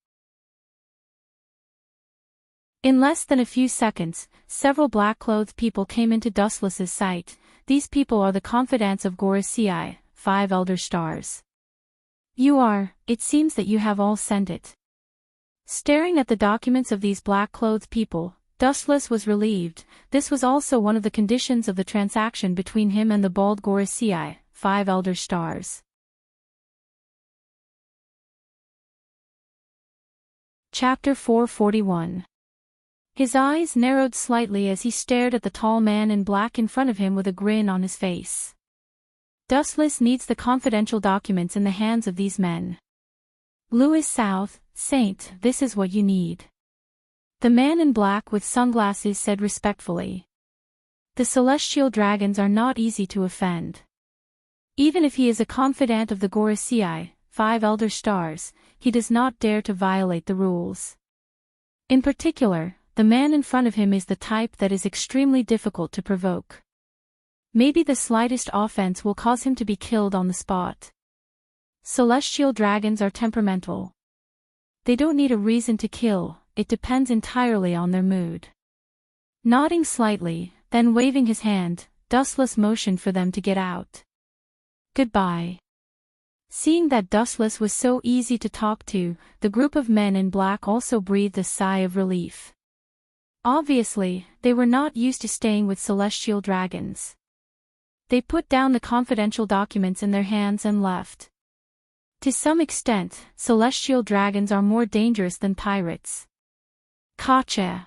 In less than a few seconds, several black-clothed people came into Dustless's sight. These people are the confidants of Gorosei, 5 elder stars. It seems that you have all sent it. Staring at the documents of these black-clothed people, Dustless was relieved. This was also one of the conditions of the transaction between him and the bald Gorosei, 5 elder stars. Chapter 441. His eyes narrowed slightly as he stared at the tall man in black in front of him with a grin on his face. Dustless needs the confidential documents in the hands of these men. Louis South, Saint, this is what you need. The man in black with sunglasses said respectfully. The celestial dragons are not easy to offend. Even if he is a confidant of the Gorosei, 5 elder stars, he does not dare to violate the rules. In particular, the man in front of him is the type that is extremely difficult to provoke. Maybe the slightest offense will cause him to be killed on the spot. Celestial dragons are temperamental. They don't need a reason to kill, it depends entirely on their mood. Nodding slightly, then waving his hand, Dustless motioned for them to get out. Goodbye. Seeing that Dustless was so easy to talk to, the group of men in black also breathed a sigh of relief. Obviously, they were not used to staying with celestial dragons. They put down the confidential documents in their hands and left. To some extent, celestial dragons are more dangerous than pirates. Gotcha.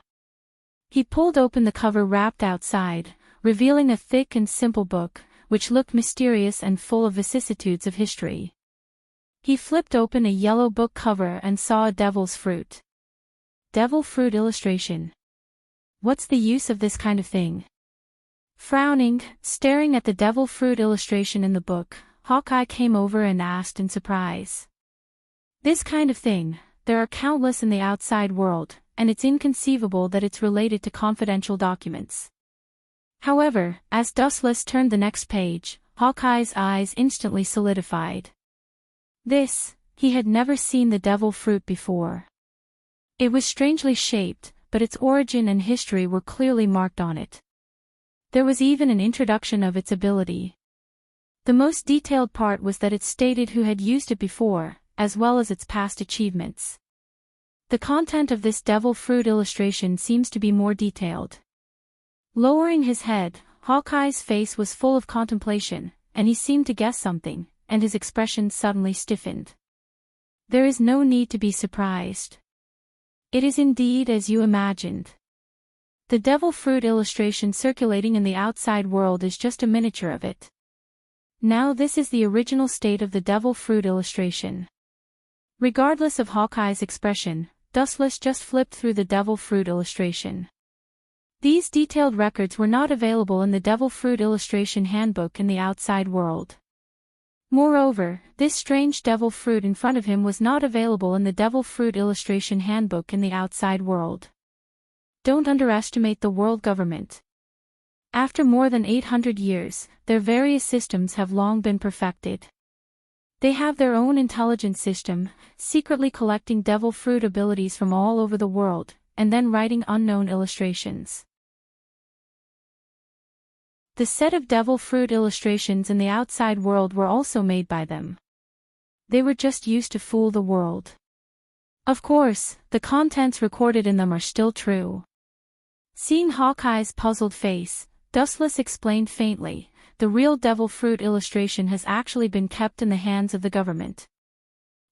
He pulled open the cover wrapped outside, revealing a thick and simple book, which looked mysterious and full of vicissitudes of history. He flipped open a yellow book cover and saw a devil's fruit. Devil fruit illustration. What's the use of this kind of thing? Frowning, staring at the devil fruit illustration in the book, Hawkeye came over and asked in surprise. This kind of thing, there are countless in the outside world, and it's inconceivable that it's related to confidential documents. However, as Dustless turned the next page, Hawkeye's eyes instantly solidified. He had never seen the devil fruit before. It was strangely shaped, but its origin and history were clearly marked on it. There was even an introduction of its ability. The most detailed part was that it stated who had used it before, as well as its past achievements. The content of this devil fruit illustration seems to be more detailed. Lowering his head, Hawkeye's face was full of contemplation, and he seemed to guess something, and his expression suddenly stiffened. There is no need to be surprised. It is indeed as you imagined. The devil fruit illustration circulating in the outside world is just a miniature of it. Now this is the original state of the devil fruit illustration. Regardless of Hawkeye's expression, Dustless just flipped through the devil fruit illustration. These detailed records were not available in the devil fruit illustration handbook in the outside world. Moreover, this strange devil fruit in front of him was not available in the devil fruit illustration handbook in the outside world. Don't underestimate the world government. After more than 800 years, their various systems have long been perfected. They have their own intelligence system, secretly collecting devil fruit abilities from all over the world, and then writing unknown illustrations. The set of devil fruit illustrations in the outside world were also made by them. They were just used to fool the world. Of course, the contents recorded in them are still true. Seeing Hawkeye's puzzled face, Dustless explained faintly, the real devil fruit illustration has actually been kept in the hands of the government.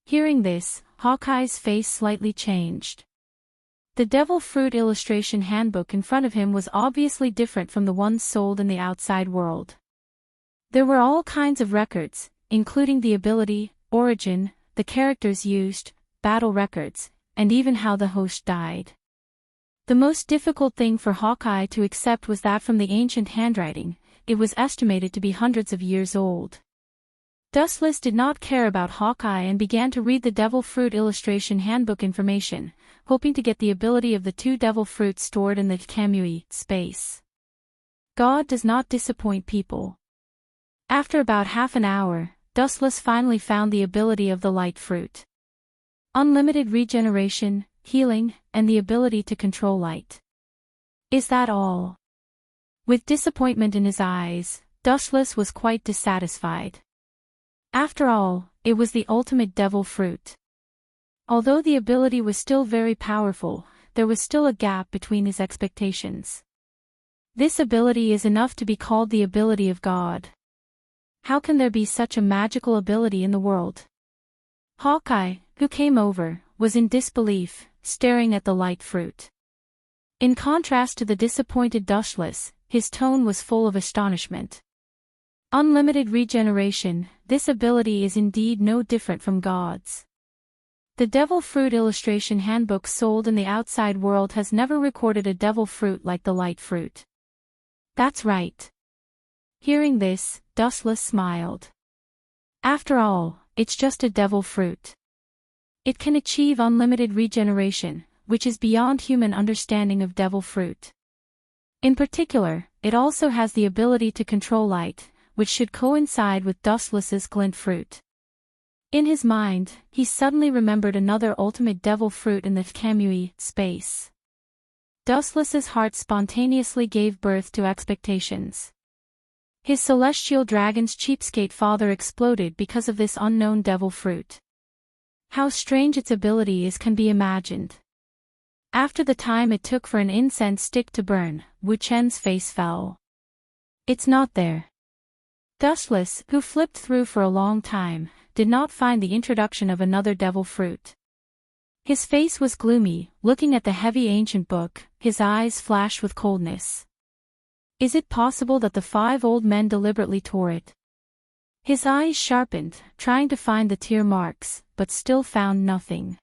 Hearing this, Hawkeye's face slightly changed. The devil fruit illustration handbook in front of him was obviously different from the ones sold in the outside world. There were all kinds of records, including the ability, origin, the characters used, battle records, and even how the host died. The most difficult thing for Hawkeye to accept was that from the ancient handwriting, it was estimated to be hundreds of years old. Dustless did not care about Hawkeye and began to read the devil fruit illustration handbook information, hoping to get the ability of the 2 devil fruits stored in the Kamui space. God does not disappoint people. After about half an hour, Dustless finally found the ability of the light fruit. Unlimited regeneration, healing, and the ability to control light. Is that all? With disappointment in his eyes, Dustless was quite dissatisfied. After all, it was the ultimate devil fruit. Although the ability was still very powerful, there was still a gap between his expectations. This ability is enough to be called the ability of God. How can there be such a magical ability in the world? Hawkeye, who came over, was in disbelief, staring at the light fruit. In contrast to the disappointed Dustless, his tone was full of astonishment. Unlimited regeneration, this ability is indeed no different from God's. The devil fruit illustration handbook sold in the outside world has never recorded a devil fruit like the light fruit. That's right. Hearing this, Dustless smiled. After all, it's just a devil fruit. It can achieve unlimited regeneration, which is beyond human understanding of devil fruit. In particular, it also has the ability to control light, which should coincide with Dustless's glint fruit. In his mind, he suddenly remembered another ultimate devil fruit in the Kamui space. Dustless's heart spontaneously gave birth to expectations. His celestial dragon's cheapskate father exploded because of this unknown devil fruit. How strange its ability is can be imagined. After the time it took for an incense stick to burn, Wu Chen's face fell. It's not there. Dustless, who flipped through for a long time, did not find the introduction of another devil fruit. His face was gloomy, looking at the heavy ancient book, his eyes flashed with coldness. Is it possible that the 5 old men deliberately tore it? His eyes sharpened, trying to find the tear marks, but still found nothing.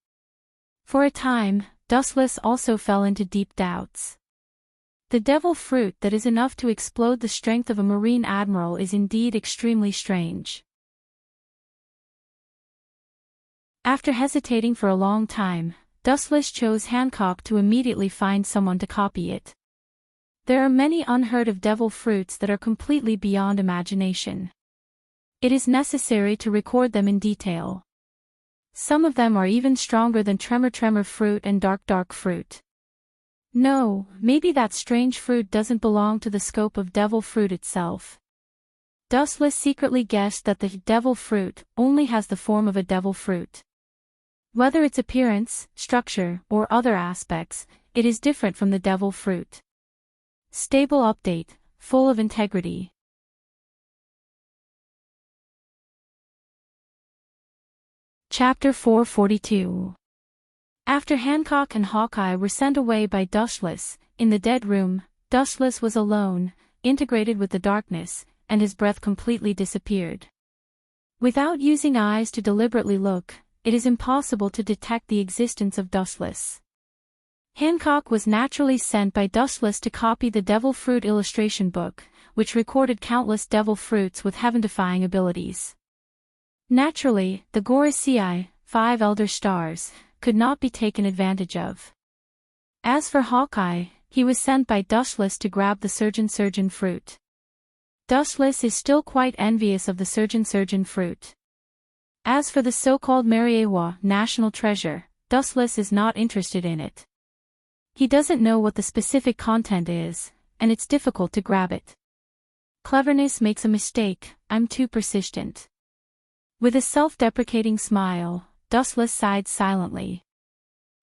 For a time, Dustless also fell into deep doubts. The devil fruit that is enough to explode the strength of a marine admiral is indeed extremely strange. After hesitating for a long time, Dustless chose Hancock to immediately find someone to copy it. There are many unheard of devil fruits that are completely beyond imagination. It is necessary to record them in detail. Some of them are even stronger than Tremor fruit and Dark fruit. No, maybe that strange fruit doesn't belong to the scope of devil fruit itself. Dustless secretly guessed that the devil fruit only has the form of a devil fruit. Whether its appearance, structure, or other aspects, it is different from the devil fruit. Stable update, full of integrity. Chapter 442. After Hancock and Hawkeye were sent away by Dustless, in the dead room, Dustless was alone, integrated with the darkness, and his breath completely disappeared. Without using eyes to deliberately look, it is impossible to detect the existence of Dustless. Hancock was naturally sent by Dustless to copy the devil fruit illustration book, which recorded countless devil fruits with heaven-defying abilities. Naturally, the Gorosei, 5 elder stars, could not be taken advantage of. As for Hawkeye, he was sent by Dustless to grab the surgeon fruit. Dustless is still quite envious of the surgeon fruit. As for the so-called Mariewa national treasure, Dustless is not interested in it. He doesn't know what the specific content is, and it's difficult to grab it. Cleverness makes a mistake, I'm too persistent. With a self-deprecating smile, Dustless sighed silently.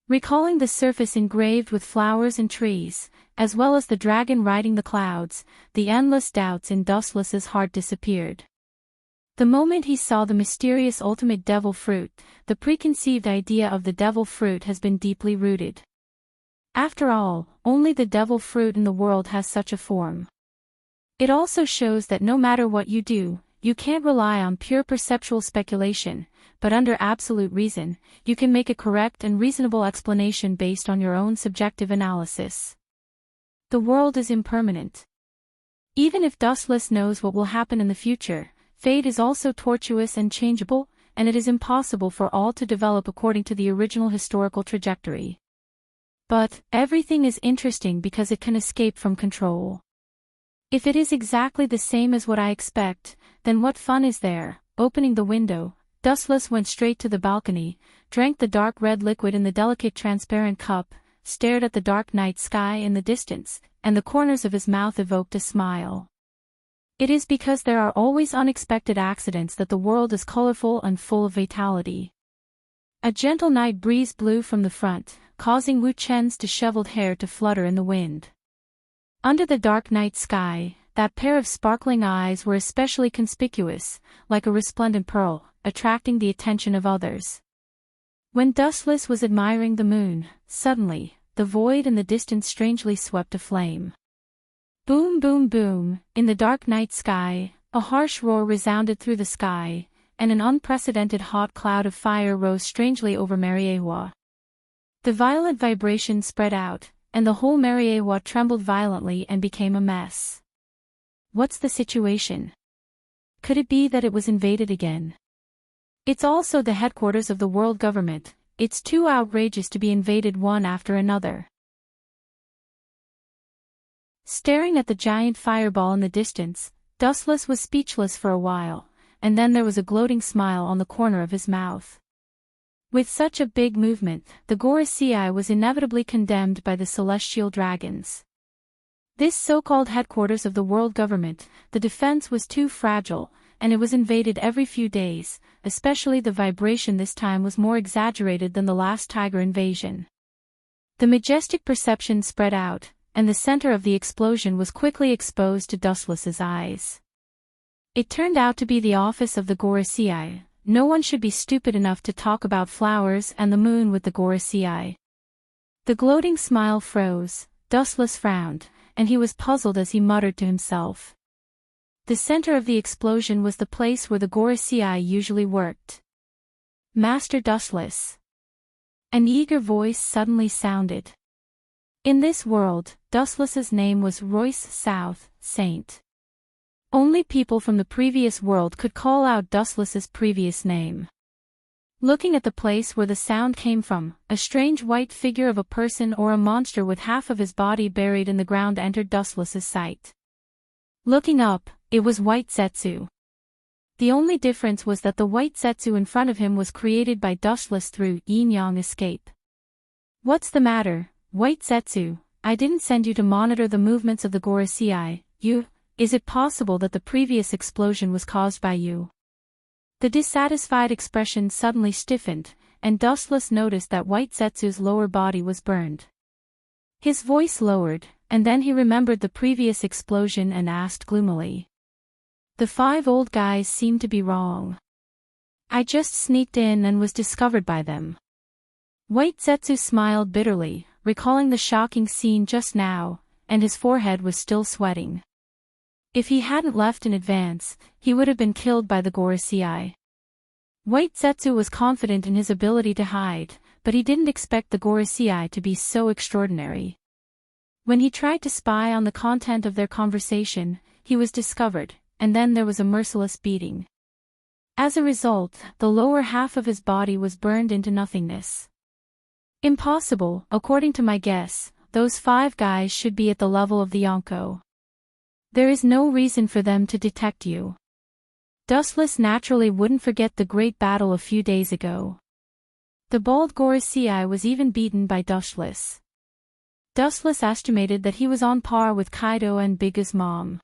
Recalling the surface engraved with flowers and trees, as well as the dragon riding the clouds, the endless doubts in Dustless's heart disappeared. The moment he saw the mysterious ultimate devil fruit, the preconceived idea of the devil fruit has been deeply rooted. After all, only the devil fruit in the world has such a form. It also shows that no matter what you do, you can't rely on pure perceptual speculation, but under absolute reason, you can make a correct and reasonable explanation based on your own subjective analysis. The world is impermanent. Even if Dustless knows what will happen in the future, fate is also tortuous and changeable, and it is impossible for all to develop according to the original historical trajectory. But, everything is interesting because it can escape from control. If it is exactly the same as what I expect, then what fun is there? Opening the window, Dustless went straight to the balcony, drank the dark red liquid in the delicate transparent cup, stared at the dark night sky in the distance, and the corners of his mouth evoked a smile. It is because there are always unexpected accidents that the world is colorful and full of vitality. A gentle night breeze blew from the front, causing Wu Chen's disheveled hair to flutter in the wind. Under the dark night sky, that pair of sparkling eyes were especially conspicuous, like a resplendent pearl, attracting the attention of others. When Dustless was admiring the moon, suddenly, the void in the distance strangely swept aflame. Boom boom boom, in the dark night sky, a harsh roar resounded through the sky, and an unprecedented hot cloud of fire rose strangely over Mariewa. The violent vibration spread out, and the whole Mariewa trembled violently and became a mess. What's the situation? Could it be that it was invaded again? It's also the headquarters of the world government. It's too outrageous to be invaded one after another. Staring at the giant fireball in the distance, Dustless was speechless for a while, and then there was a gloating smile on the corner of his mouth. With such a big movement, the Gorosei was inevitably condemned by the celestial dragons. This so-called headquarters of the world government, the defense was too fragile, and it was invaded every few days, especially the vibration this time was more exaggerated than the last tiger invasion. The majestic perception spread out, and the center of the explosion was quickly exposed to Dustless's eyes. It turned out to be the office of the Gorosei. No one should be stupid enough to talk about flowers and the moon with the Gorosei. The gloating smile froze, Dustless frowned, and he was puzzled as he muttered to himself. The center of the explosion was the place where the Gorosei usually worked. Master Dustless. An eager voice suddenly sounded. In this world, Dustless's name was Royce South, Saint. Only people from the previous world could call out Dustless's previous name. Looking at the place where the sound came from, a strange white figure of a person or a monster with half of his body buried in the ground entered Dustless's sight. Looking up, it was White Zetsu. The only difference was that the White Zetsu in front of him was created by Dustless through yin-yang escape. What's the matter, White Zetsu? I didn't send you to monitor the movements of the Gorosei, Is it possible that the previous explosion was caused by you? The dissatisfied expression suddenly stiffened, and Dustless noticed that White Zetsu's lower body was burned. His voice lowered, and then he remembered the previous explosion and asked gloomily. The 5 old guys seemed to be wrong. I just sneaked in and was discovered by them. White Zetsu smiled bitterly, recalling the shocking scene just now, and his forehead was still sweating. If he hadn't left in advance, he would have been killed by the Gorosei. White Zetsu was confident in his ability to hide, but he didn't expect the Gorosei to be so extraordinary. When he tried to spy on the content of their conversation, he was discovered, and then there was a merciless beating. As a result, the lower half of his body was burned into nothingness. Impossible, according to my guess, those 5 guys should be at the level of the Yonko. There is no reason for them to detect you. Dustless naturally wouldn't forget the great battle a few days ago. The bald Gorosei was even beaten by Dustless. Dustless estimated that he was on par with Kaido and Big's mom.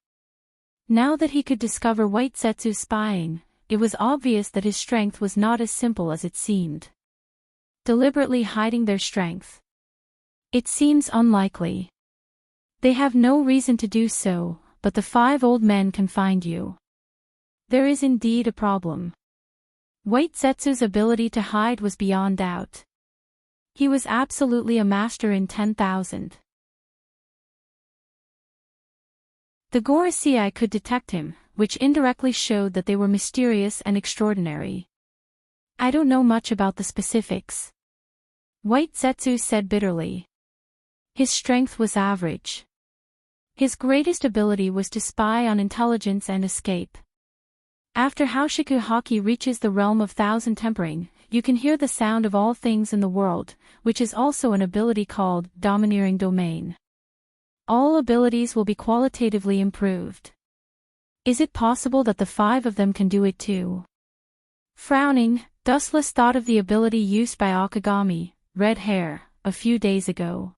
Now that he could discover White Zetsu's spying, it was obvious that his strength was not as simple as it seemed. Deliberately hiding their strength. It seems unlikely. They have no reason to do so, but the 5 old men can find you. There is indeed a problem. White Zetsu's ability to hide was beyond doubt. He was absolutely a master in 10,000. The Gorosei could detect him, which indirectly showed that they were mysterious and extraordinary. I don't know much about the specifics. White Zetsu said bitterly. His strength was average. His greatest ability was to spy on intelligence and escape. After Haoshiku Haki reaches the realm of thousand tempering, you can hear the sound of all things in the world, which is also an ability called Domineering Domain. All abilities will be qualitatively improved. Is it possible that the 5 of them can do it too? Frowning, Dustless thought of the ability used by Akagami, red hair, a few days ago.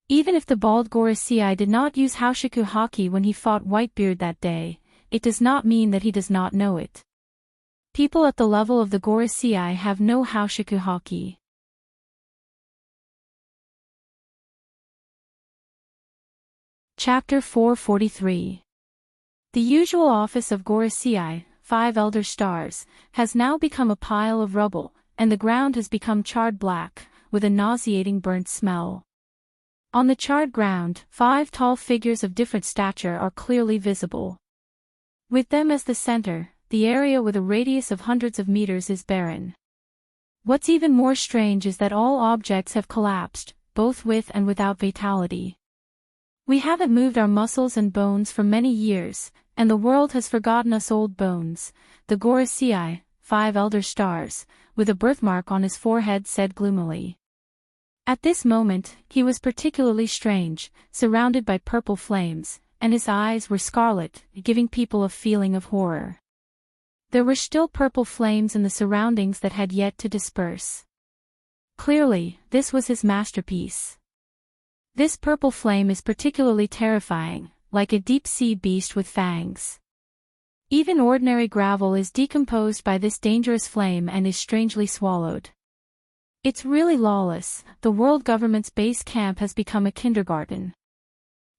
Even if the bald Gorosei did not use Haushiku Haki when he fought Whitebeard that day, it does not mean that he does not know it. People at the level of the Gorosei have no Haushiku Haki. Chapter 443. The usual office of Gorosei, 5 Elder Stars, has now become a pile of rubble, and the ground has become charred black, with a nauseating burnt smell. On the charred ground, 5 tall figures of different stature are clearly visible. With them as the center, the area with a radius of hundreds of meters is barren. What's even more strange is that all objects have collapsed, both with and without vitality. We haven't moved our muscles and bones for many years, and the world has forgotten us old bones, the Gorosei, 5 Elder Stars, with a birthmark on his forehead said gloomily. At this moment, he was particularly strange, surrounded by purple flames, and his eyes were scarlet, giving people a feeling of horror. There were still purple flames in the surroundings that had yet to disperse. Clearly, this was his masterpiece. This purple flame is particularly terrifying, like a deep-sea beast with fangs. Even ordinary gravel is decomposed by this dangerous flame and is strangely swallowed. It's really lawless. The world government's base camp has become a kindergarten.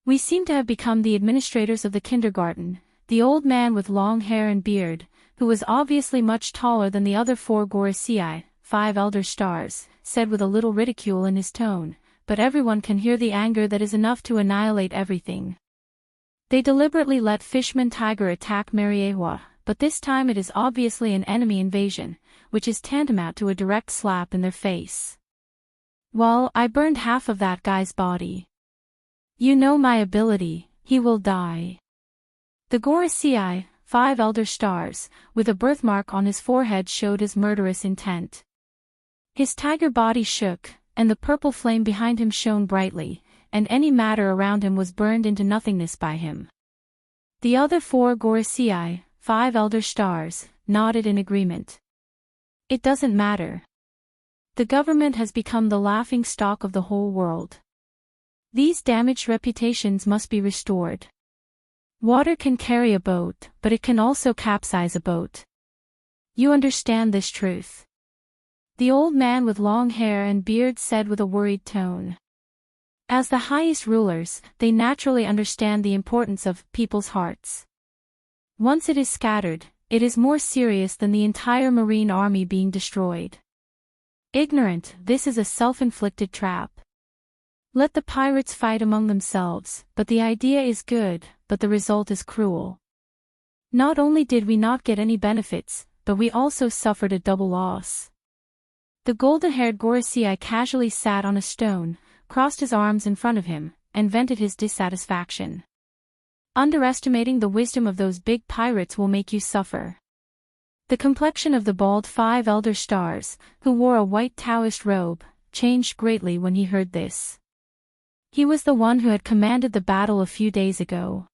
We seem to have become the administrators of the kindergarten. The old man with long hair and beard, who was obviously much taller than the other 4 Gorosei, 5 Elder Stars, said with a little ridicule in his tone, but everyone can hear the anger that is enough to annihilate everything. They deliberately let Fishman Tiger attack Mariewa, but this time it is obviously an enemy invasion, which is tantamount to a direct slap in their face. Well, I burned half of that guy's body. You know my ability, he will die. The Gorosei, 5 Elder Stars, with a birthmark on his forehead showed his murderous intent. His tiger body shook, and the purple flame behind him shone brightly, and any matter around him was burned into nothingness by him. The other 4 Gorosei, 5 Elder Stars, nodded in agreement. It doesn't matter. The government has become the laughing stock of the whole world. These damaged reputations must be restored. Water can carry a boat, but it can also capsize a boat. You understand this truth? The old man with long hair and beard said with a worried tone. As the highest rulers, they naturally understand the importance of people's hearts. Once it is scattered, it is more serious than the entire marine army being destroyed. Ignorant, this is a self-inflicted trap. Let the pirates fight among themselves, but the idea is good, but the result is cruel. Not only did we not get any benefits, but we also suffered a double loss. The golden-haired Gorosei casually sat on a stone, crossed his arms in front of him, and vented his dissatisfaction. Underestimating the wisdom of those big pirates will make you suffer. The complexion of the bald 5 Elder Stars, who wore a white Taoist robe, changed greatly when he heard this. He was the one who had commanded the battle a few days ago.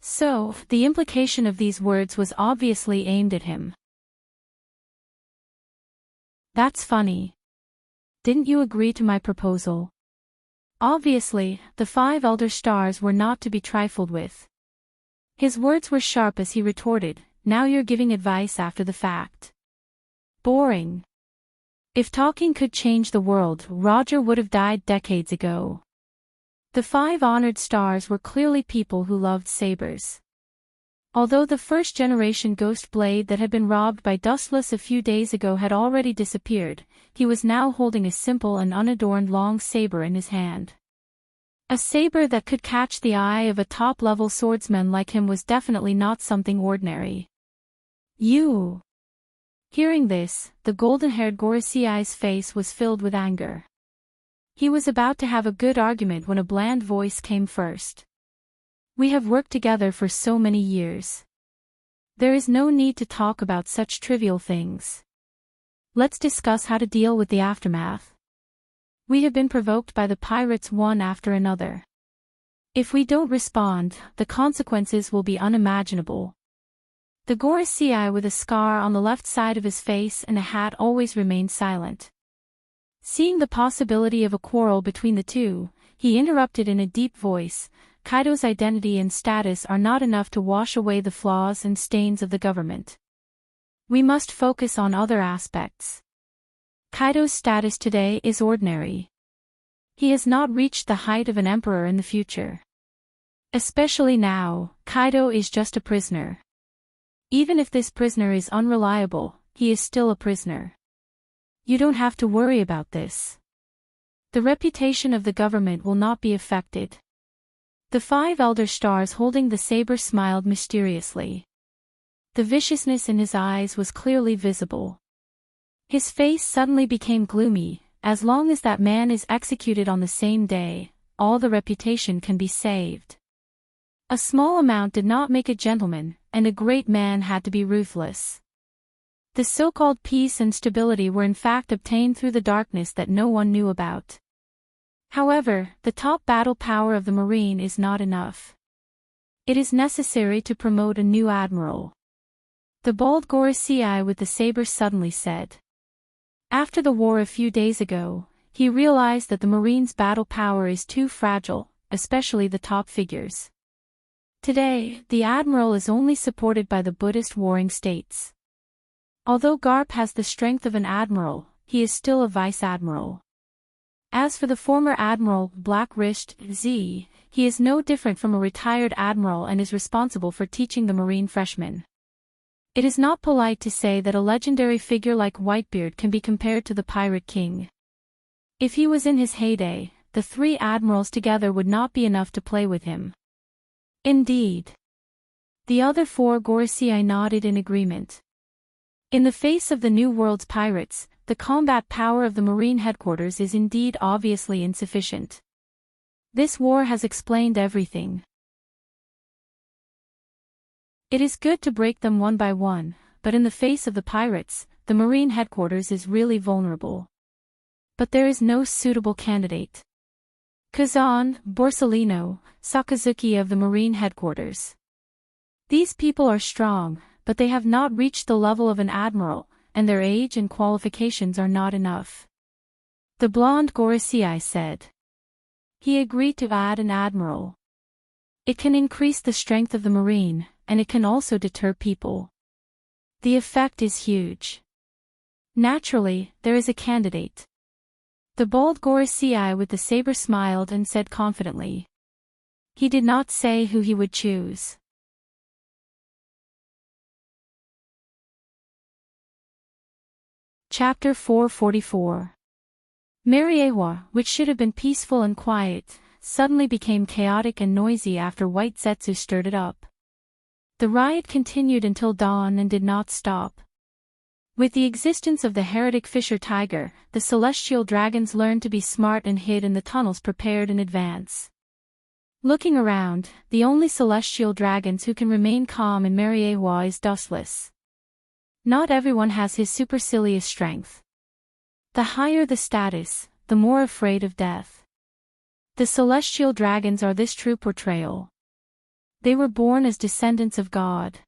So, the implication of these words was obviously aimed at him. That's funny. Didn't you agree to my proposal? Obviously, the 5 Elder Stars were not to be trifled with. His words were sharp as he retorted, now you're giving advice after the fact. Boring. If talking could change the world, Roger would have died decades ago. The 5 honored stars were clearly people who loved sabers. Although the first-generation ghost blade that had been robbed by Dustless a few days ago had already disappeared, he was now holding a simple and unadorned long saber in his hand. A saber that could catch the eye of a top-level swordsman like him was definitely not something ordinary. You! Hearing this, the golden-haired Gorosei's face was filled with anger. He was about to have a good argument when a bland voice came first. We have worked together for so many years. There is no need to talk about such trivial things. Let's discuss how to deal with the aftermath. We have been provoked by the pirates one after another. If we don't respond, the consequences will be unimaginable. The Gorosei with a scar on the left side of his face and a hat always remained silent. Seeing the possibility of a quarrel between the two, he interrupted in a deep voice, "Kaido's identity and status are not enough to wash away the flaws and stains of the government. We must focus on other aspects. Kaido's status today is ordinary. He has not reached the height of an emperor in the future. Especially now, Kaido is just a prisoner. Even if this prisoner is unreliable, he is still a prisoner. You don't have to worry about this. The reputation of the government will not be affected." The 5 elder stars holding the saber smiled mysteriously. The viciousness in his eyes was clearly visible. His face suddenly became gloomy. As long as that man is executed on the same day, all the reputation can be saved. A small amount did not make a gentleman, and a great man had to be ruthless. The so-called peace and stability were in fact obtained through the darkness that no one knew about. However, the top battle power of the Marine is not enough. It is necessary to promote a new admiral. The bald Gorosei with the saber suddenly said. After the war a few days ago, he realized that the Marine's battle power is too fragile, especially the top figures. Today, the admiral is only supported by the Buddhist warring states. Although Garp has the strength of an admiral, he is still a vice-admiral. As for the former admiral, Black-Wrist Z, he is no different from a retired admiral and is responsible for teaching the Marine freshmen. It is not polite to say that a legendary figure like Whitebeard can be compared to the Pirate King. If he was in his heyday, the 3 admirals together would not be enough to play with him. Indeed. The other 4 Gorosei nodded in agreement. In the face of the New World's pirates, the combat power of the Marine headquarters is indeed obviously insufficient. This war has explained everything. It is good to break them one by one, but in the face of the pirates, the Marine headquarters is really vulnerable. But there is no suitable candidate. Kazan, Borsellino, Sakazuki of the Marine headquarters. These people are strong, but they have not reached the level of an admiral, and their age and qualifications are not enough. The blonde Gorosei said. He agreed to add an admiral. It can increase the strength of the Marine, and it can also deter people. The effect is huge. Naturally, there is a candidate. The bald Gorosei with the saber smiled and said confidently. He did not say who he would choose. Chapter 444. Mariewa, which should have been peaceful and quiet, suddenly became chaotic and noisy after White Zetsu stirred it up. The riot continued until dawn and did not stop. With the existence of the heretic fisher tiger, the celestial dragons learned to be smart and hid in the tunnels prepared in advance. Looking around, the only celestial dragons who can remain calm in Mariewa is Dustless. Not everyone has his supercilious strength. The higher the status, the more afraid of death. The celestial dragons are this true portrayal. They were born as descendants of God.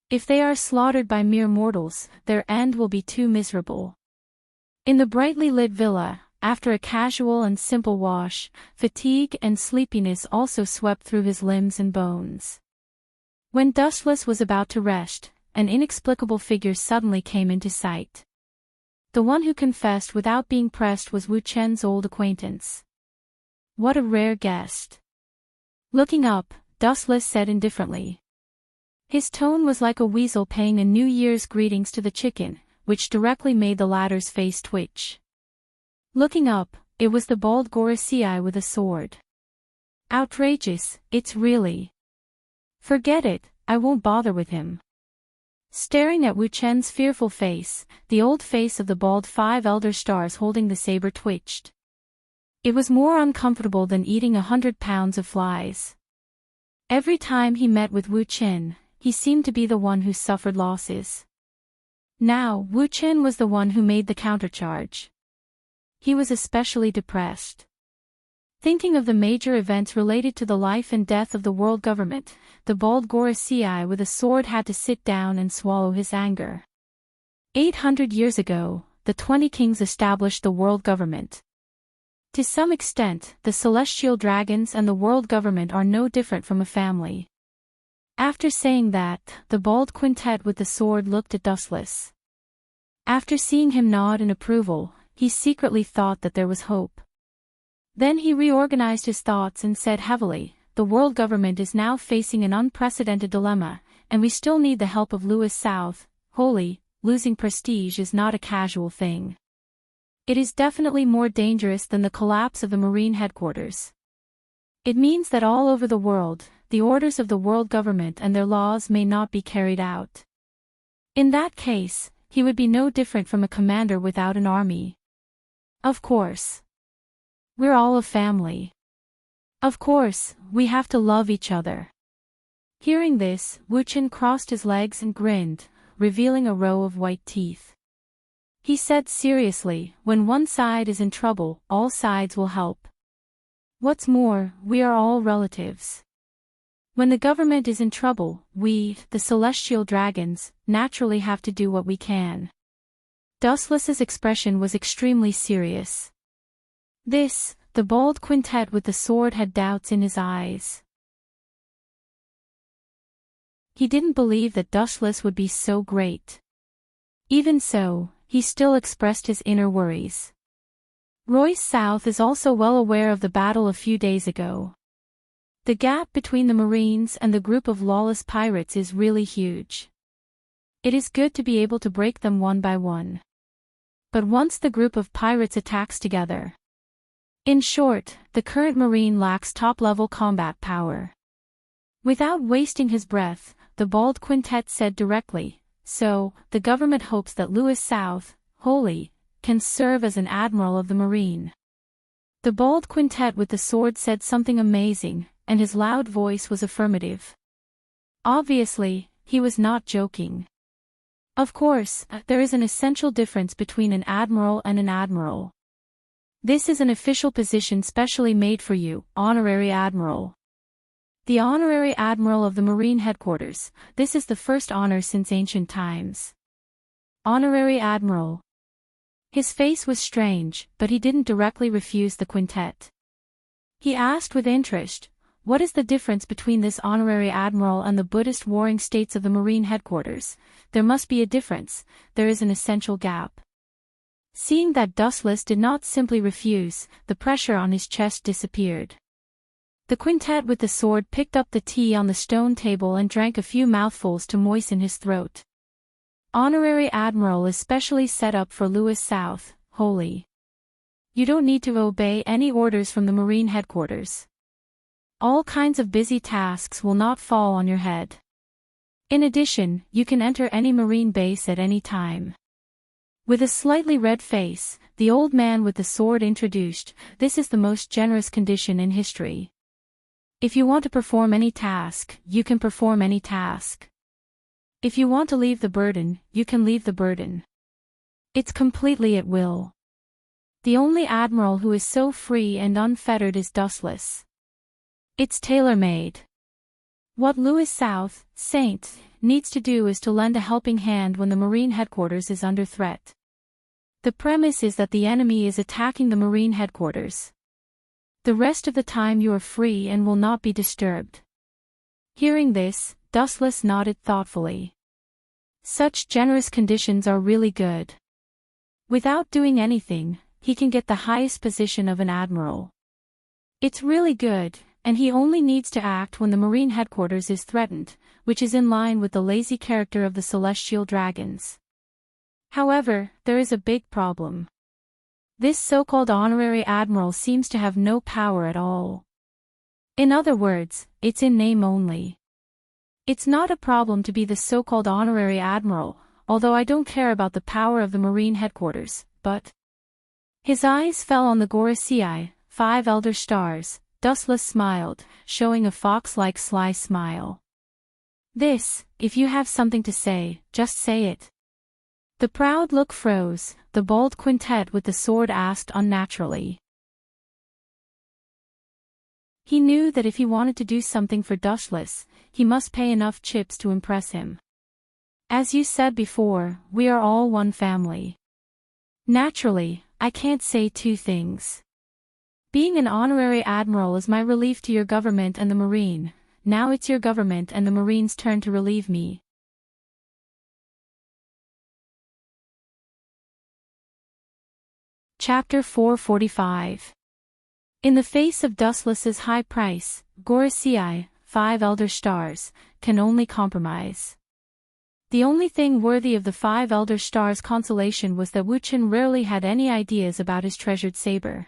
If they are slaughtered by mere mortals, their end will be too miserable. In the brightly lit villa, after a casual and simple wash, fatigue and sleepiness also swept through his limbs and bones. When Dustless was about to rest, an inexplicable figure suddenly came into sight. The one who confessed without being pressed was Wu Chen's old acquaintance. What a rare guest. Looking up, Dustless said indifferently. His tone was like a weasel paying a New Year's greetings to the chicken, which directly made the latter's face twitch. Looking up, it was the bald Gorosei with a sword. Outrageous, it's really. Forget it, I won't bother with him. Staring at Wu Chen's fearful face, the old face of the bald 5 elder stars holding the saber twitched. It was more uncomfortable than eating 100 pounds of flies. Every time he met with Wu Chen, he seemed to be the one who suffered losses. Now, Wu Chen was the one who made the countercharge. He was especially depressed. Thinking of the major events related to the life and death of the world government, the bald Gorosei with a sword had to sit down and swallow his anger. 800 years ago, the 20 kings established the world government. To some extent, the celestial dragons and the world government are no different from a family. After saying that, the bald quintet with the sword looked at Dustless. After seeing him nod in approval, he secretly thought that there was hope. Then he reorganized his thoughts and said heavily, "The world government is now facing an unprecedented dilemma, and we still need the help of Lewis South. Holy, losing prestige is not a casual thing. It is definitely more dangerous than the collapse of the Marine headquarters. It means that all over the world, the orders of the world government and their laws may not be carried out. In that case, he would be no different from a commander without an army. Of course. We're all a family. Of course, we have to love each other." Hearing this, Wuchen crossed his legs and grinned, revealing a row of white teeth. He said seriously, "When one side is in trouble, all sides will help. What's more, we are all relatives. When the government is in trouble, we, the celestial dragons, naturally have to do what we can." Dustless's expression was extremely serious. The bald quintet with the sword had doubts in his eyes. He didn't believe that Dustless would be so great. Even so, he still expressed his inner worries. Royce South is also well aware of the battle a few days ago. The gap between the Marines and the group of lawless pirates is really huge. It is good to be able to break them one by one. But once the group of pirates attacks together. In short, the current Marine lacks top-level combat power. Without wasting his breath, the bald quintet said directly, "So, the government hopes that Lewis South, Holy, can serve as an admiral of the Marine." The bald quintet with the sword said something amazing, and his loud voice was affirmative. Obviously, he was not joking. Of course, there is an essential difference between an admiral and an admiral. This is an official position specially made for you, honorary admiral. The honorary admiral of the Marine headquarters, this is the first honor since ancient times. Honorary admiral. His face was strange, but he didn't directly refuse the quintet. He asked with interest, "What is the difference between this honorary admiral and the Buddhist warring states of the Marine headquarters?" "There must be a difference, there is an essential gap." Seeing that Dustless did not simply refuse, the pressure on his chest disappeared. The quintet with the sword picked up the tea on the stone table and drank a few mouthfuls to moisten his throat. "Honorary Admiral is specially set up for Lewis South, Holy. You don't need to obey any orders from the Marine headquarters. All kinds of busy tasks will not fall on your head. In addition, you can enter any Marine base at any time." With a slightly red face, the old man with the sword introduced, "This is the most generous condition in history. If you want to perform any task, you can perform any task. If you want to leave the burden, you can leave the burden. It's completely at will. The only admiral who is so free and unfettered is Dustless. It's tailor-made. What Lewis South, Saint, needs to do is to lend a helping hand when the Marine headquarters is under threat. The premise is that the enemy is attacking the Marine headquarters. The rest of the time you are free and will not be disturbed." Hearing this, Dustless nodded thoughtfully. Such generous conditions are really good. Without doing anything, he can get the highest position of an admiral. It's really good, and he only needs to act when the Marine headquarters is threatened, which is in line with the lazy character of the celestial dragons. However, there is a big problem. This so-called honorary admiral seems to have no power at all. In other words, it's in name only. It's not a problem to be the so-called honorary admiral, although I don't care about the power of the Marine headquarters, but... His eyes fell on the Gorosei, 5 elder stars. Dustless smiled, showing a fox-like sly smile. If you have something to say, just say it." The proud look froze, the bold quintet with the sword asked unnaturally. He knew that if he wanted to do something for Dustless, he must pay enough chips to impress him. As you said before, we are all one family. Naturally, I can't say two things. Being an honorary admiral is my relief to your government and the Marine. Now it's your government and the Marine's turn to relieve me. Chapter 445. In the face of Dustless's high price, Gorosei, 5 elder stars, can only compromise. The only thing worthy of the 5 elder stars' consolation was that Wuchen rarely had any ideas about his treasured saber.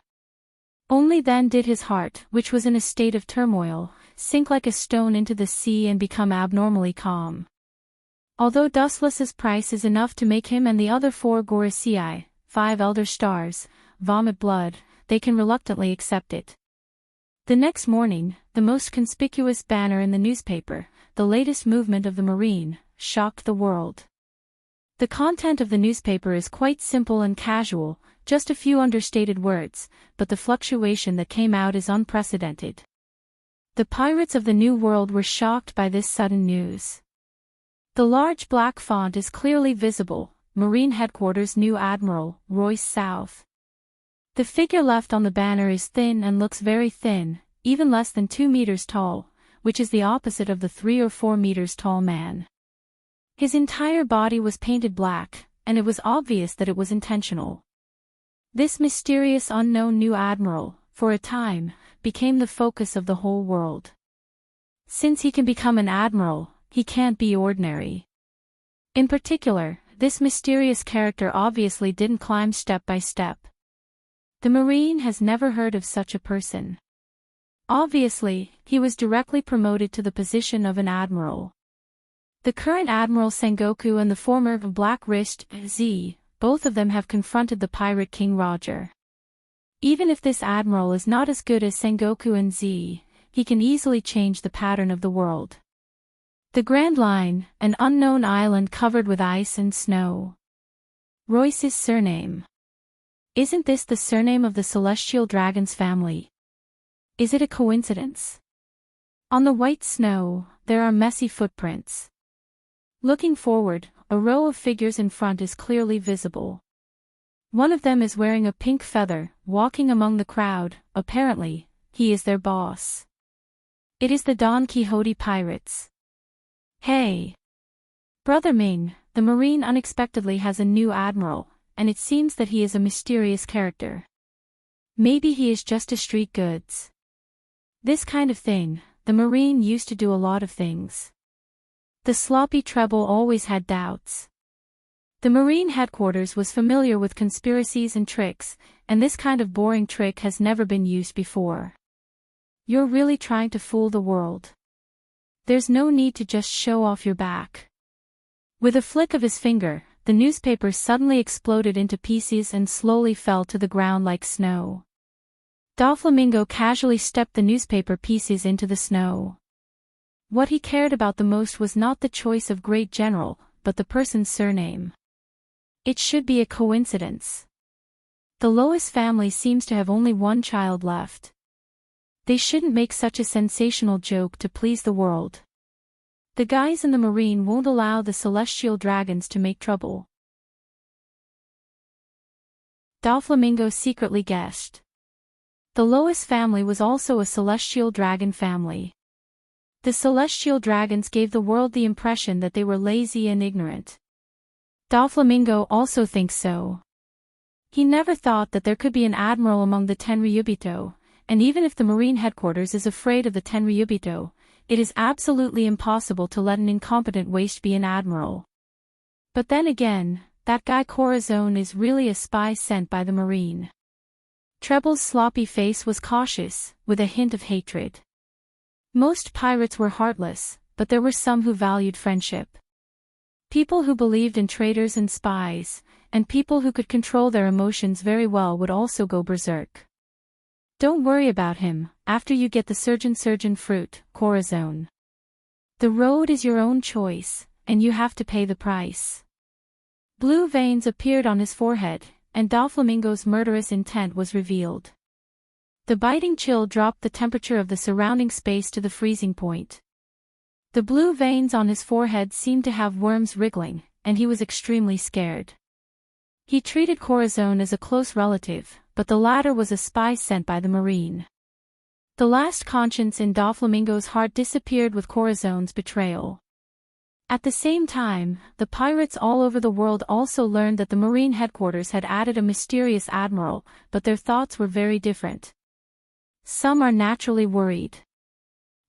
Only then did his heart, which was in a state of turmoil, sink like a stone into the sea and become abnormally calm. Although Dustless's price is enough to make him and the other 4 Gorosei, 5 elder stars, vomit blood, they can reluctantly accept it. The next morning, the most conspicuous banner in the newspaper, the latest movement of the Marine, shocked the world. The content of the newspaper is quite simple and casual, just a few understated words, but the fluctuation that came out is unprecedented. The pirates of the New World were shocked by this sudden news. The large black font is clearly visible, Marine Headquarters New Admiral, Royce South. The figure left on the banner is thin and looks very thin, even less than 2 meters tall, which is the opposite of the 3 or 4 meters tall man. His entire body was painted black, and it was obvious that it was intentional. This mysterious unknown new admiral, for a time, became the focus of the whole world. Since he can become an admiral, he can't be ordinary. In particular, this mysterious character obviously didn't climb step by step. The Marine has never heard of such a person. Obviously, he was directly promoted to the position of an admiral. The current Admiral Sengoku and the former Black Wrist, Z, both of them have confronted the pirate King Roger. Even if this admiral is not as good as Sengoku and Z, he can easily change the pattern of the world. The Grand Line, an unknown island covered with ice and snow. Royce's surname. Isn't this the surname of the Celestial Dragon's family? Is it a coincidence? On the white snow, there are messy footprints. Looking forward, a row of figures in front is clearly visible. One of them is wearing a pink feather, walking among the crowd. Apparently, he is their boss. It is the Don Quixote pirates. Hey! Brother Ming, the Marine unexpectedly has a new admiral, and it seems that he is a mysterious character. Maybe he is just a street goods. This kind of thing, the Marine used to do a lot of things. The sloppy treble always had doubts. The Marine headquarters was familiar with conspiracies and tricks, and this kind of boring trick has never been used before. You're really trying to fool the world. There's no need to just show off your back. With a flick of his finger, the newspaper suddenly exploded into pieces and slowly fell to the ground like snow. Doflamingo casually stepped the newspaper pieces into the snow. What he cared about the most was not the choice of great general, but the person's surname. It should be a coincidence. The Lois family seems to have only one child left. They shouldn't make such a sensational joke to please the world. The guys in the Marine won't allow the Celestial Dragons to make trouble. Doflamingo secretly guessed. The Lois family was also a Celestial Dragon family. The Celestial Dragons gave the world the impression that they were lazy and ignorant. Doflamingo also thinks so. He never thought that there could be an admiral among the Tenryubito, and even if the Marine headquarters is afraid of the Tenryubito, it is absolutely impossible to let an incompetent waste be an admiral. But then again, that guy Corazon is really a spy sent by the Marine. Treble's sloppy face was cautious, with a hint of hatred. Most pirates were heartless, but there were some who valued friendship. People who believed in traitors and spies, and people who could control their emotions very well would also go berserk. Don't worry about him, after you get the surgeon fruit, Corazon. The road is your own choice, and you have to pay the price. Blue veins appeared on his forehead, and Doflamingo's murderous intent was revealed. The biting chill dropped the temperature of the surrounding space to the freezing point. The blue veins on his forehead seemed to have worms wriggling, and he was extremely scared. He treated Corazon as a close relative, but the latter was a spy sent by the Marine. The last conscience in Doflamingo's heart disappeared with Corazon's betrayal. At the same time, the pirates all over the world also learned that the Marine headquarters had added a mysterious admiral, but their thoughts were very different. Some are naturally worried.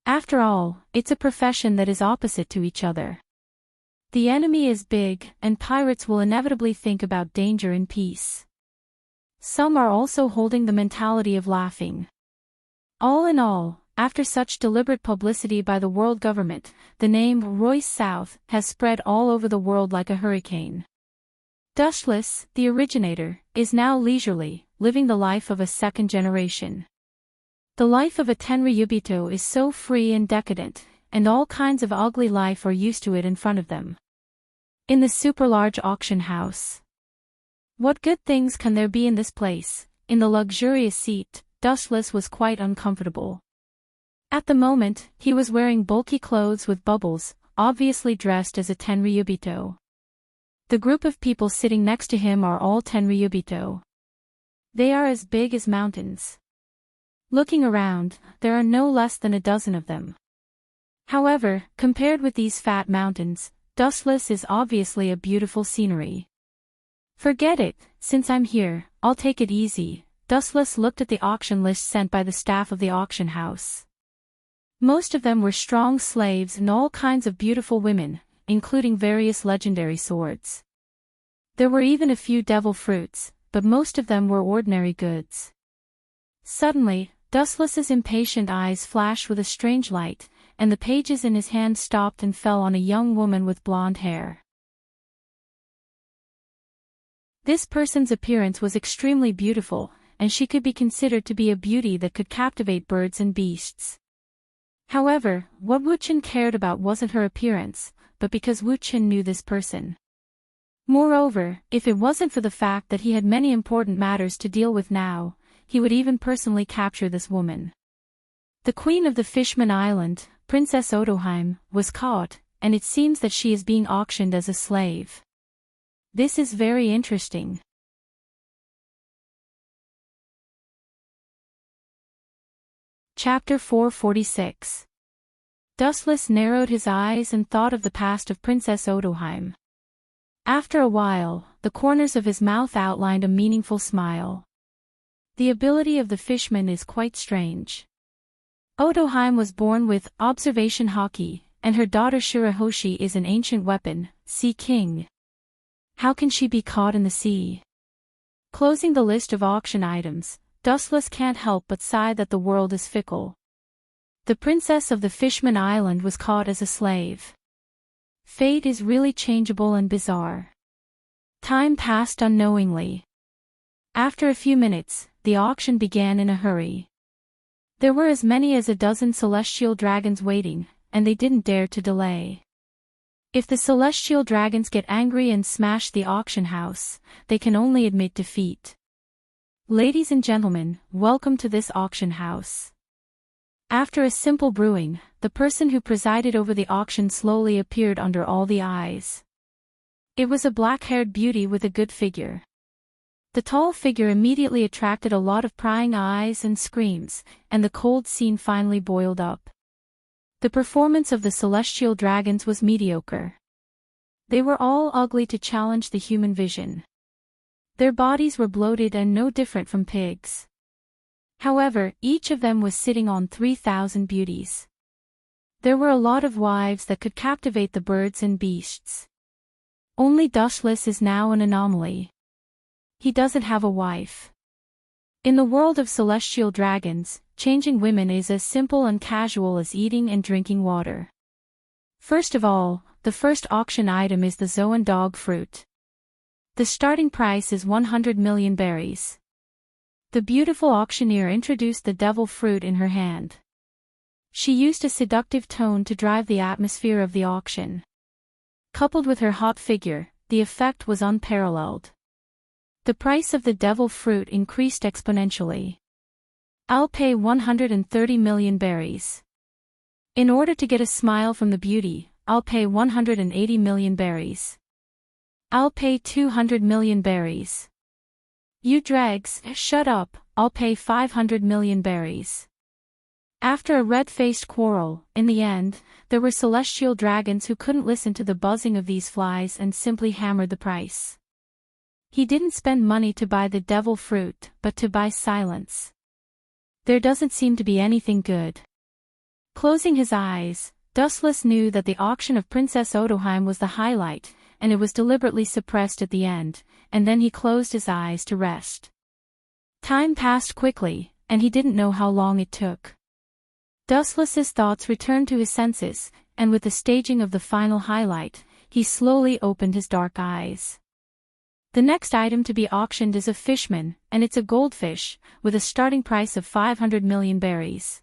After all, it's a profession that is opposite to each other. The enemy is big, and pirates will inevitably think about danger in peace. Some are also holding the mentality of laughing. All in all, after such deliberate publicity by the world government, the name Royce South has spread all over the world like a hurricane. Dushless, the originator, is now leisurely, living the life of a second generation. The life of a Tenryubito is so free and decadent, and all kinds of ugly life are used to it in front of them. In the super-large auction house. What good things can there be in this place? In the luxurious seat, Dushless was quite uncomfortable. At the moment, he was wearing bulky clothes with bubbles, obviously dressed as a Tenryubito. The group of people sitting next to him are all Tenryubito. They are as big as mountains. Looking around, there are no less than a dozen of them. However, compared with these fat mountains, Dustless is obviously a beautiful scenery. Forget it, since I'm here, I'll take it easy. Dustless looked at the auction list sent by the staff of the auction house. Most of them were strong slaves and all kinds of beautiful women, including various legendary swords. There were even a few devil fruits, but most of them were ordinary goods. Suddenly, Dustless's impatient eyes flashed with a strange light, and the pages in his hand stopped and fell on a young woman with blonde hair. This person's appearance was extremely beautiful, and she could be considered to be a beauty that could captivate birds and beasts. However, what Wu Chen cared about wasn't her appearance, but because Wu Chen knew this person. Moreover, if it wasn't for the fact that he had many important matters to deal with now, he would even personally capture this woman. The Queen of the Fishman Island, Princess Odoheim, was caught, and it seems that she is being auctioned as a slave. This is very interesting. Chapter 446. Dustless narrowed his eyes and thought of the past of Princess Odoheim. After a while, the corners of his mouth outlined a meaningful smile. The ability of the fishman is quite strange. Odoheim was born with observation haki, and her daughter Shirahoshi is an ancient weapon, Sea King. How can she be caught in the sea? Closing the list of auction items, Dustless can't help but sigh that the world is fickle. The princess of the Fishman Island was caught as a slave. Fate is really changeable and bizarre. Time passed unknowingly. After a few minutes, the auction began in a hurry. There were as many as a dozen celestial dragons waiting, and they didn't dare to delay. If the celestial dragons get angry and smash the auction house, they can only admit defeat. Ladies and gentlemen, welcome to this auction house. After a simple brewing, the person who presided over the auction slowly appeared under all the eyes. It was a black-haired beauty with a good figure. The tall figure immediately attracted a lot of prying eyes and screams, and the cold scene finally boiled up. The performance of the celestial dragons was mediocre. They were all ugly to challenge the human vision. Their bodies were bloated and no different from pigs. However, each of them was sitting on 3,000 beauties. There were a lot of wives that could captivate the birds and beasts. Only Dushless is now an anomaly. He doesn't have a wife. In the world of celestial dragons, changing women is as simple and casual as eating and drinking water. First of all, the first auction item is the Zoan dog fruit. The starting price is 100 million berries. The beautiful auctioneer introduced the devil fruit in her hand. She used a seductive tone to drive the atmosphere of the auction. Coupled with her hot figure, the effect was unparalleled. The price of the devil fruit increased exponentially. I'll pay 130 million berries. In order to get a smile from the beauty, I'll pay 180 million berries. I'll pay 200 million berries. You dregs, shut up, I'll pay 500 million berries. After a red-faced quarrel, in the end, there were celestial dragons who couldn't listen to the buzzing of these flies and simply hammered the price. He didn't spend money to buy the devil fruit, but to buy silence. There doesn't seem to be anything good. Closing his eyes, Dustless knew that the auction of Princess Odoheim was the highlight, and it was deliberately suppressed at the end, and then he closed his eyes to rest. Time passed quickly, and he didn't know how long it took. Dustless's thoughts returned to his senses, and with the staging of the final highlight, he slowly opened his dark eyes. The next item to be auctioned is a fishman, and it's a goldfish, with a starting price of 500 million berries.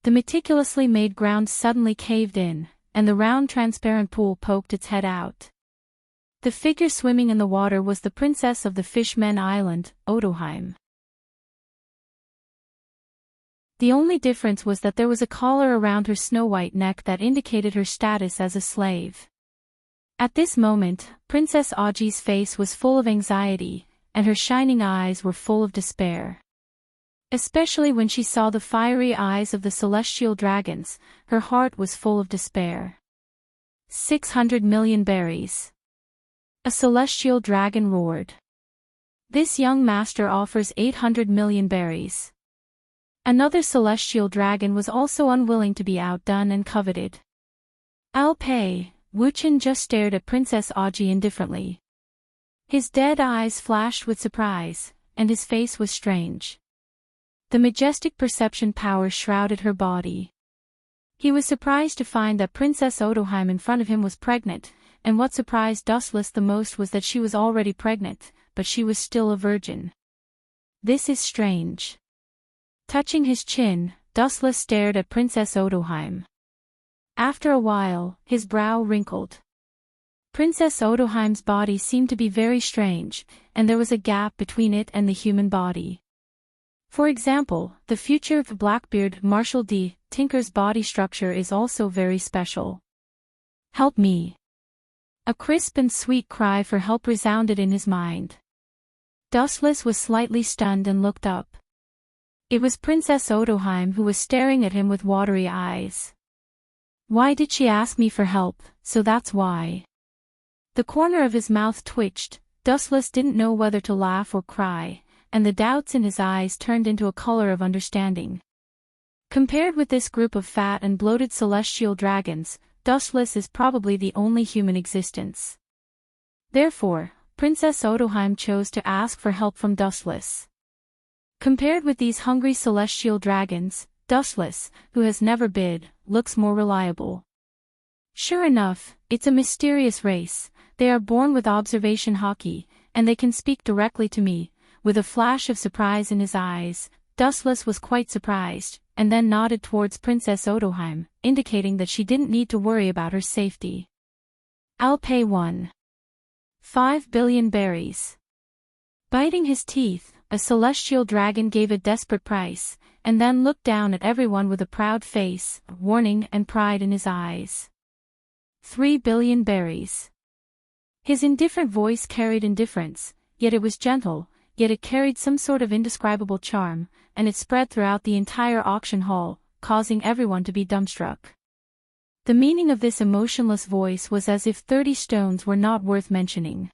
The meticulously made ground suddenly caved in, and the round transparent pool poked its head out. The figure swimming in the water was the princess of the Fishmen Island, Odoheim. The only difference was that there was a collar around her snow-white neck that indicated her status as a slave. At this moment, Princess Audrey's face was full of anxiety, and her shining eyes were full of despair. Especially when she saw the fiery eyes of the celestial dragons, her heart was full of despair. 600 million berries. A celestial dragon roared. This young master offers 800 million berries. Another celestial dragon was also unwilling to be outdone and coveted. I'll pay. Wuchen just stared at Princess Audrey indifferently. His dead eyes flashed with surprise, and his face was strange. The majestic perception power shrouded her body. He was surprised to find that Princess Odoheim in front of him was pregnant, and what surprised Dustless the most was that she was already pregnant, but she was still a virgin. This is strange. Touching his chin, Dustless stared at Princess Odoheim. After a while, his brow wrinkled. Princess Odoheim's body seemed to be very strange, and there was a gap between it and the human body. For example, the future of Blackbeard Marshall D. Tinker's body structure is also very special. Help me. A crisp and sweet cry for help resounded in his mind. Dustless was slightly stunned and looked up. It was Princess Odoheim who was staring at him with watery eyes. Why did she ask me for help? So that's why. The corner of his mouth twitched. Dustless didn't know whether to laugh or cry, and the doubts in his eyes turned into a color of understanding. Compared with this group of fat and bloated celestial dragons, Dustless is probably the only human existence. Therefore, Princess Odoheim chose to ask for help from Dustless. Compared with these hungry celestial dragons, Dustless, who has never bid, looks more reliable. Sure enough, it's a mysterious race. They are born with observation hockey, and they can speak directly to me. With a flash of surprise in his eyes, Dustless was quite surprised, and then nodded towards Princess Odoheim, indicating that she didn't need to worry about her safety. I'll pay 1.5 billion berries. Biting his teeth, a celestial dragon gave a desperate price, and then looked down at everyone with a proud face, warning and pride in his eyes. 3 billion berries. His indifferent voice carried indifference, yet it was gentle, yet it carried some sort of indescribable charm, and it spread throughout the entire auction hall, causing everyone to be dumbstruck. The meaning of this emotionless voice was as if 30 stones were not worth mentioning.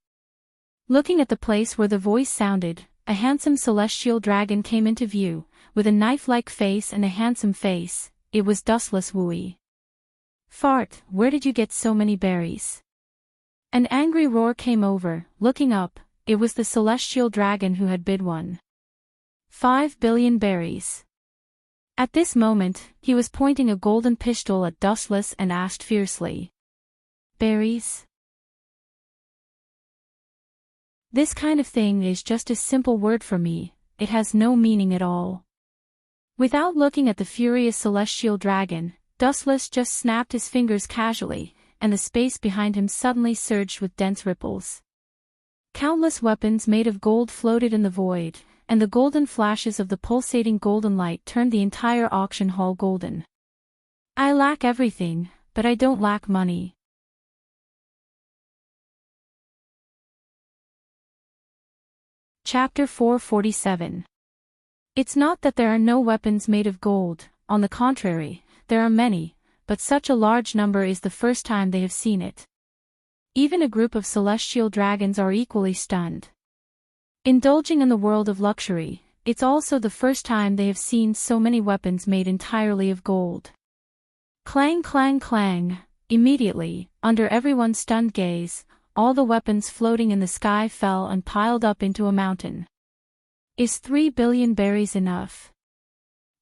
Looking at the place where the voice sounded, a handsome celestial dragon came into view, with a knife-like face and a handsome face. It was Dustless Wooey. Fart, where did you get so many berries? An angry roar came over. Looking up, it was the celestial dragon who had bid 1.5 billion berries. At this moment, he was pointing a golden pistol at Dustless and asked fiercely. Berries? This kind of thing is just a simple word for me, it has no meaning at all. Without looking at the furious celestial dragon, Dustless just snapped his fingers casually, and the space behind him suddenly surged with dense ripples. Countless weapons made of gold floated in the void, and the golden flashes of the pulsating golden light turned the entire auction hall golden. I lack everything, but I don't lack money. Chapter 447. It's not that there are no weapons made of gold, on the contrary, there are many, but such a large number is the first time they have seen it. Even a group of celestial dragons are equally stunned. Indulging in the world of luxury, it's also the first time they have seen so many weapons made entirely of gold. Clang clang clang, immediately, under everyone's stunned gaze, all the weapons floating in the sky fell and piled up into a mountain. Is 3 billion berries enough?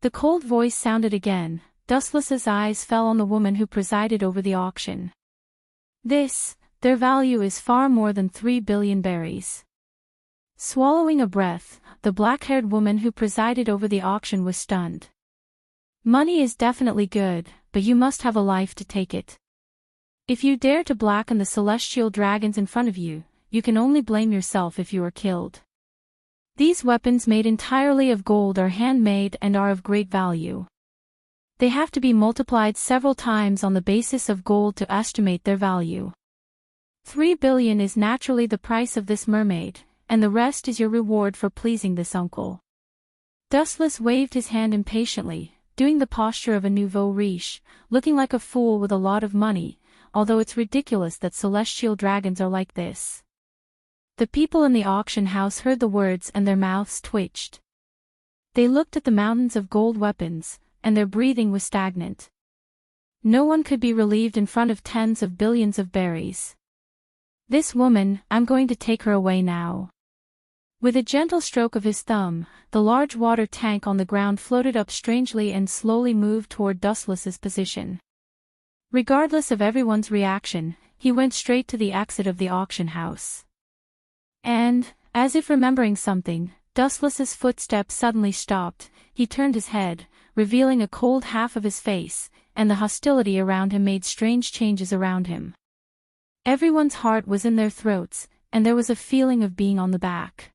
The cold voice sounded again. Dustless's eyes fell on the woman who presided over the auction. Their value is far more than 3 billion berries. Swallowing a breath, the black-haired woman who presided over the auction was stunned. Money is definitely good, but you must have a life to take it. If you dare to blacken the celestial dragons in front of you, you can only blame yourself if you are killed. These weapons made entirely of gold are handmade and are of great value. They have to be multiplied several times on the basis of gold to estimate their value. 3 billion is naturally the price of this mermaid, and the rest is your reward for pleasing this uncle. Dustless waved his hand impatiently, doing the posture of a nouveau riche, looking like a fool with a lot of money, although it's ridiculous that celestial dragons are like this. The people in the auction house heard the words and their mouths twitched. They looked at the mountains of gold weapons, and their breathing was stagnant. No one could be relieved in front of tens of billions of berries. This woman, I'm going to take her away now. With a gentle stroke of his thumb, the large water tank on the ground floated up strangely and slowly moved toward Dustless's position. Regardless of everyone's reaction, he went straight to the exit of the auction house. And, as if remembering something, Dustless's footsteps suddenly stopped. He turned his head, revealing a cold half of his face, and the hostility around him made strange changes around him. Everyone's heart was in their throats, and there was a feeling of being on the back.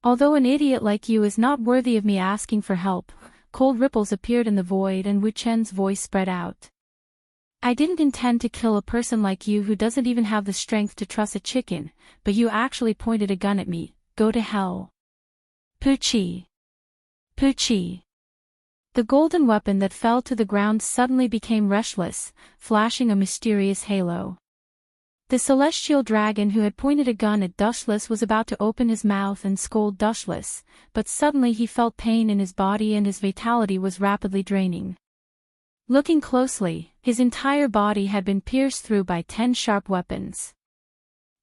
Although an idiot like you is not worthy of me asking for help, cold ripples appeared in the void and Wu Chen's voice spread out. I didn't intend to kill a person like you who doesn't even have the strength to truss a chicken, but you actually pointed a gun at me. Go to hell. Poochie. Poochie. The golden weapon that fell to the ground suddenly became restless, flashing a mysterious halo. The celestial dragon who had pointed a gun at Dustless was about to open his mouth and scold Dustless, but suddenly he felt pain in his body and his vitality was rapidly draining. Looking closely, his entire body had been pierced through by 10 sharp weapons.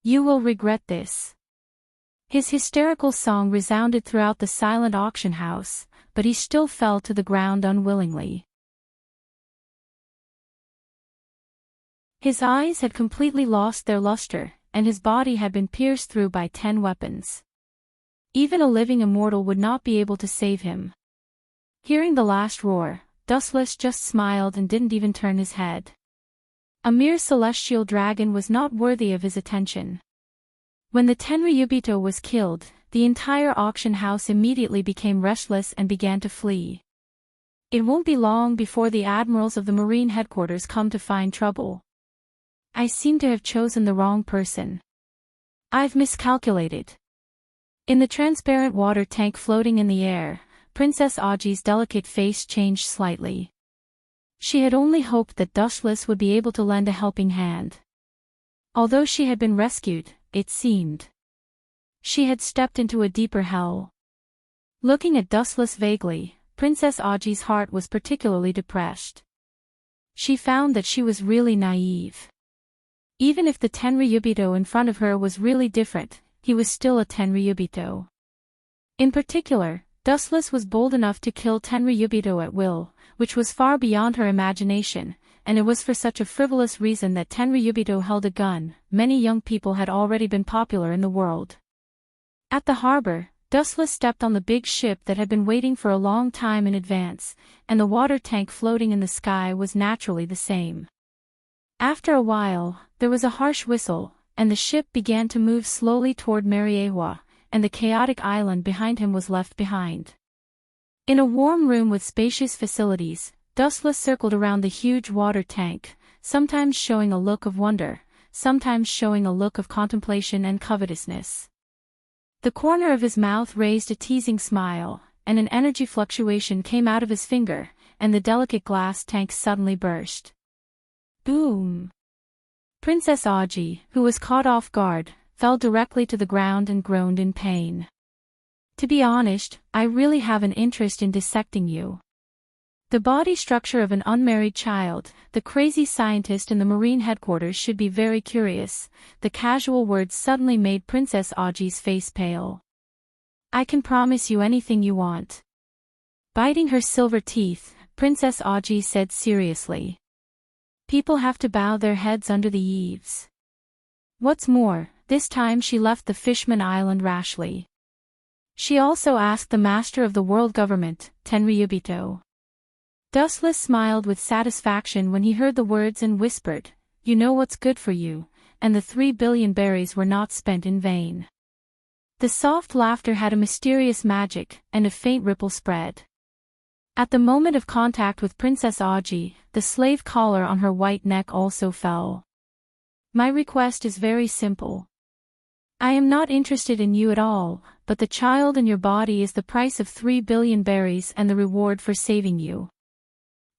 You will regret this. His hysterical song resounded throughout the silent auction house, but he still fell to the ground unwillingly. His eyes had completely lost their luster, and his body had been pierced through by 10 weapons. Even a living immortal would not be able to save him. Hearing the last roar, Dustless just smiled and didn't even turn his head. A mere celestial dragon was not worthy of his attention. When the Tenryubito was killed, the entire auction house immediately became restless and began to flee. It won't be long before the admirals of the Marine headquarters come to find trouble. I seem to have chosen the wrong person. I've miscalculated. In the transparent water tank floating in the air, Princess Aji's delicate face changed slightly. She had only hoped that Dustless would be able to lend a helping hand. Although she had been rescued, it seemed she had stepped into a deeper hell. Looking at Dustless vaguely, Princess Aji's heart was particularly depressed. She found that she was really naive. Even if the Tenryubito in front of her was really different, he was still a Tenryubito. In particular, Dustless was bold enough to kill Tenryubito at will, which was far beyond her imagination, and it was for such a frivolous reason that Tenryubito held a gun. Many young people had already been popular in the world. At the harbor, Dustless stepped on the big ship that had been waiting for a long time in advance, and the water tank floating in the sky was naturally the same. After a while, there was a harsh whistle, and the ship began to move slowly toward Mariewa, and the chaotic island behind him was left behind. In a warm room with spacious facilities, Dustless circled around the huge water tank, sometimes showing a look of wonder, sometimes showing a look of contemplation and covetousness. The corner of his mouth raised a teasing smile, and an energy fluctuation came out of his finger, and the delicate glass tank suddenly burst. Boom! Princess Audrey, who was caught off guard, fell directly to the ground and groaned in pain. To be honest, I really have an interest in dissecting you. The body structure of an unmarried child, the crazy scientist in the Marine headquarters should be very curious. The casual words suddenly made Princess Audrey's face pale. I can promise you anything you want. Biting her silver teeth, Princess Audrey said seriously. People have to bow their heads under the eaves. What's more, this time she left the Fishman Island rashly. She also asked the master of the world government, Tenryubito. Dustless smiled with satisfaction when he heard the words and whispered, "You know what's good for you," and the 3 billion berries were not spent in vain. The soft laughter had a mysterious magic, and a faint ripple spread. At the moment of contact with Princess Audrey, the slave collar on her white neck also fell. My request is very simple. I am not interested in you at all, but the child in your body is the price of 3 billion berries and the reward for saving you.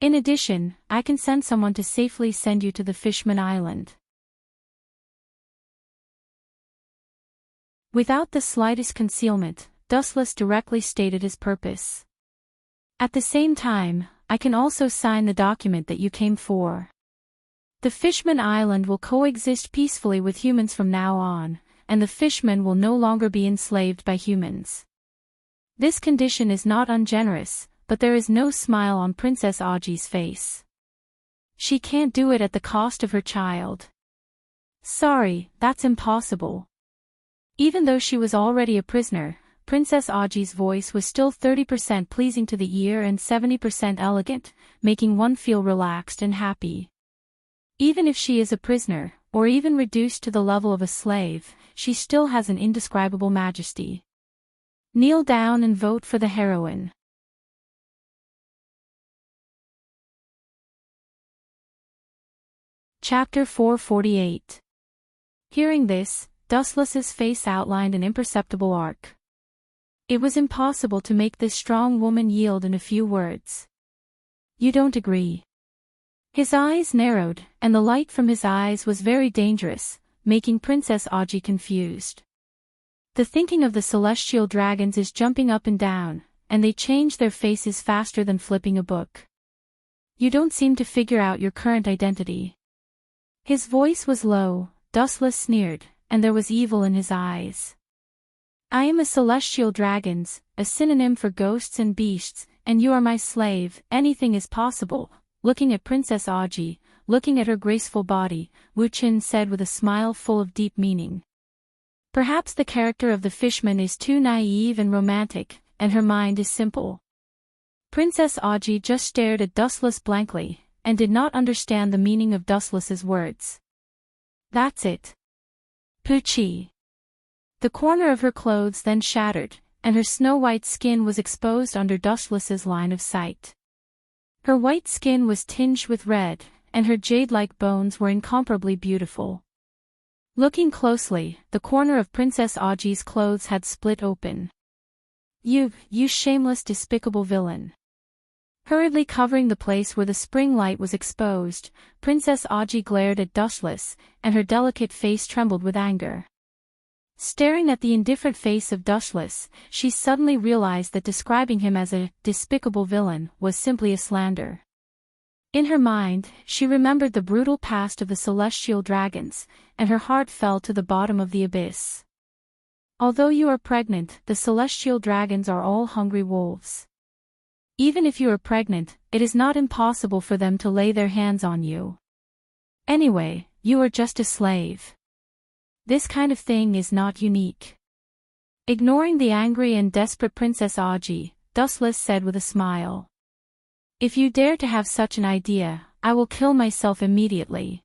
In addition, I can send someone to safely send you to the Fishman Island. Without the slightest concealment, Dustless directly stated his purpose. At the same time, I can also sign the document that you came for. The Fishman Island will coexist peacefully with humans from now on, and the fishmen will no longer be enslaved by humans. This condition is not ungenerous, but there is no smile on Princess Audrey's face. She can't do it at the cost of her child. Sorry, that's impossible. Even though she was already a prisoner, Princess Audrey's voice was still 30% pleasing to the ear and 70% elegant, making one feel relaxed and happy. Even if she is a prisoner, or even reduced to the level of a slave, she still has an indescribable majesty. Kneel down and vote for the heroine. Chapter 448. Hearing this, Dustless's face outlined an imperceptible arc. It was impossible to make this strong woman yield in a few words. You don't agree? His eyes narrowed, and the light from his eyes was very dangerous, making Princess Audrey confused. The thinking of the celestial dragons is jumping up and down, and they change their faces faster than flipping a book. You don't seem to figure out your current identity. His voice was low, Dustless sneered, and there was evil in his eyes. I am a celestial dragon, a synonym for ghosts and beasts, and you are my slave. Anything is possible. Looking at Princess Audrey, looking at her graceful body, Wu Qin said with a smile full of deep meaning. Perhaps the character of the fishman is too naive and romantic, and her mind is simple. Princess Audrey just stared at Dustless blankly, and did not understand the meaning of Dustless's words. That's it. Poochie. The corner of her clothes then shattered, and her snow-white skin was exposed under Dustless's line of sight. Her white skin was tinged with red, and her jade-like bones were incomparably beautiful. Looking closely, the corner of Princess Audrey's clothes had split open. You shameless, despicable villain. Hurriedly covering the place where the spring light was exposed, Princess Audrey glared at Dustless, and her delicate face trembled with anger. Staring at the indifferent face of Dustless, she suddenly realized that describing him as a despicable villain was simply a slander. In her mind, she remembered the brutal past of the celestial dragons, and her heart fell to the bottom of the abyss. Although you are pregnant, the celestial dragons are all hungry wolves. Even if you are pregnant, it is not impossible for them to lay their hands on you. Anyway, you are just a slave. This kind of thing is not unique. Ignoring the angry and desperate Princess Audrey, Dustless said with a smile. If you dare to have such an idea, I will kill myself immediately.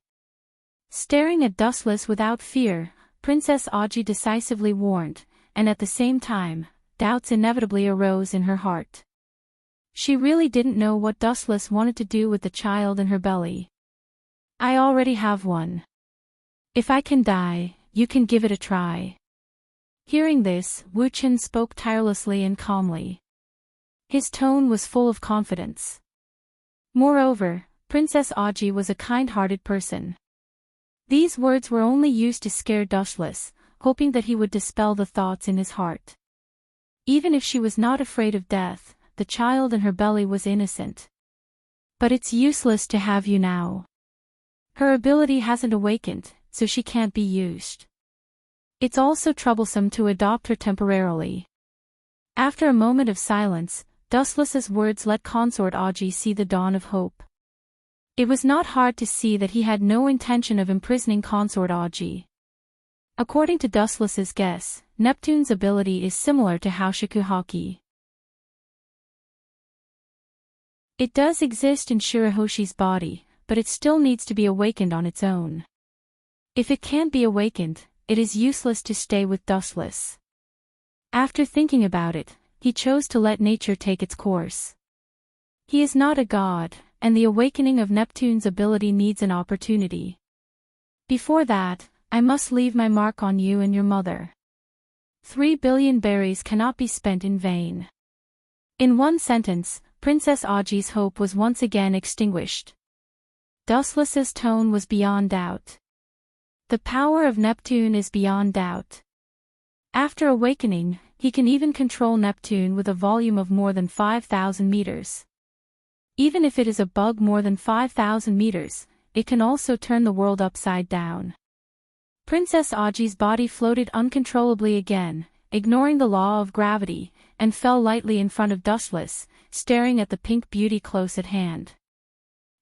Staring at Dustless without fear, Princess Audrey decisively warned, and at the same time, doubts inevitably arose in her heart. She really didn't know what Dustless wanted to do with the child in her belly. "I already have one. If I can die, you can give it a try." Hearing this, Wu Chen spoke tirelessly and calmly. His tone was full of confidence. Moreover, Princess Aji was a kind-hearted person. These words were only used to scare Dustless, hoping that he would dispel the thoughts in his heart. Even if she was not afraid of death, the child in her belly was innocent. "But it's useless to have you now. Her ability hasn't awakened, so she can't be used. It's also troublesome to adopt her temporarily." After a moment of silence, Dustless's words let Consort Aji see the dawn of hope. It was not hard to see that he had no intention of imprisoning Consort Aji. According to Dustless's guess, Neptune's ability is similar to Haoshiku Haki. It does exist in Shirahoshi's body, but it still needs to be awakened on its own. If it can't be awakened, it is useless to stay with Dustless. After thinking about it, he chose to let nature take its course. He is not a god, and the awakening of Neptune's ability needs an opportunity. Before that, I must leave my mark on you and your mother. 3 billion berries cannot be spent in vain. In one sentence, Princess Aji's hope was once again extinguished. Dustless's tone was beyond doubt. The power of Neptune is beyond doubt. After awakening, he can even control Neptune with a volume of more than 5,000 meters. Even if it is a bug more than 5,000 meters, it can also turn the world upside down. Princess Aji's body floated uncontrollably again, ignoring the law of gravity, and fell lightly in front of Dustless, staring at the pink beauty close at hand.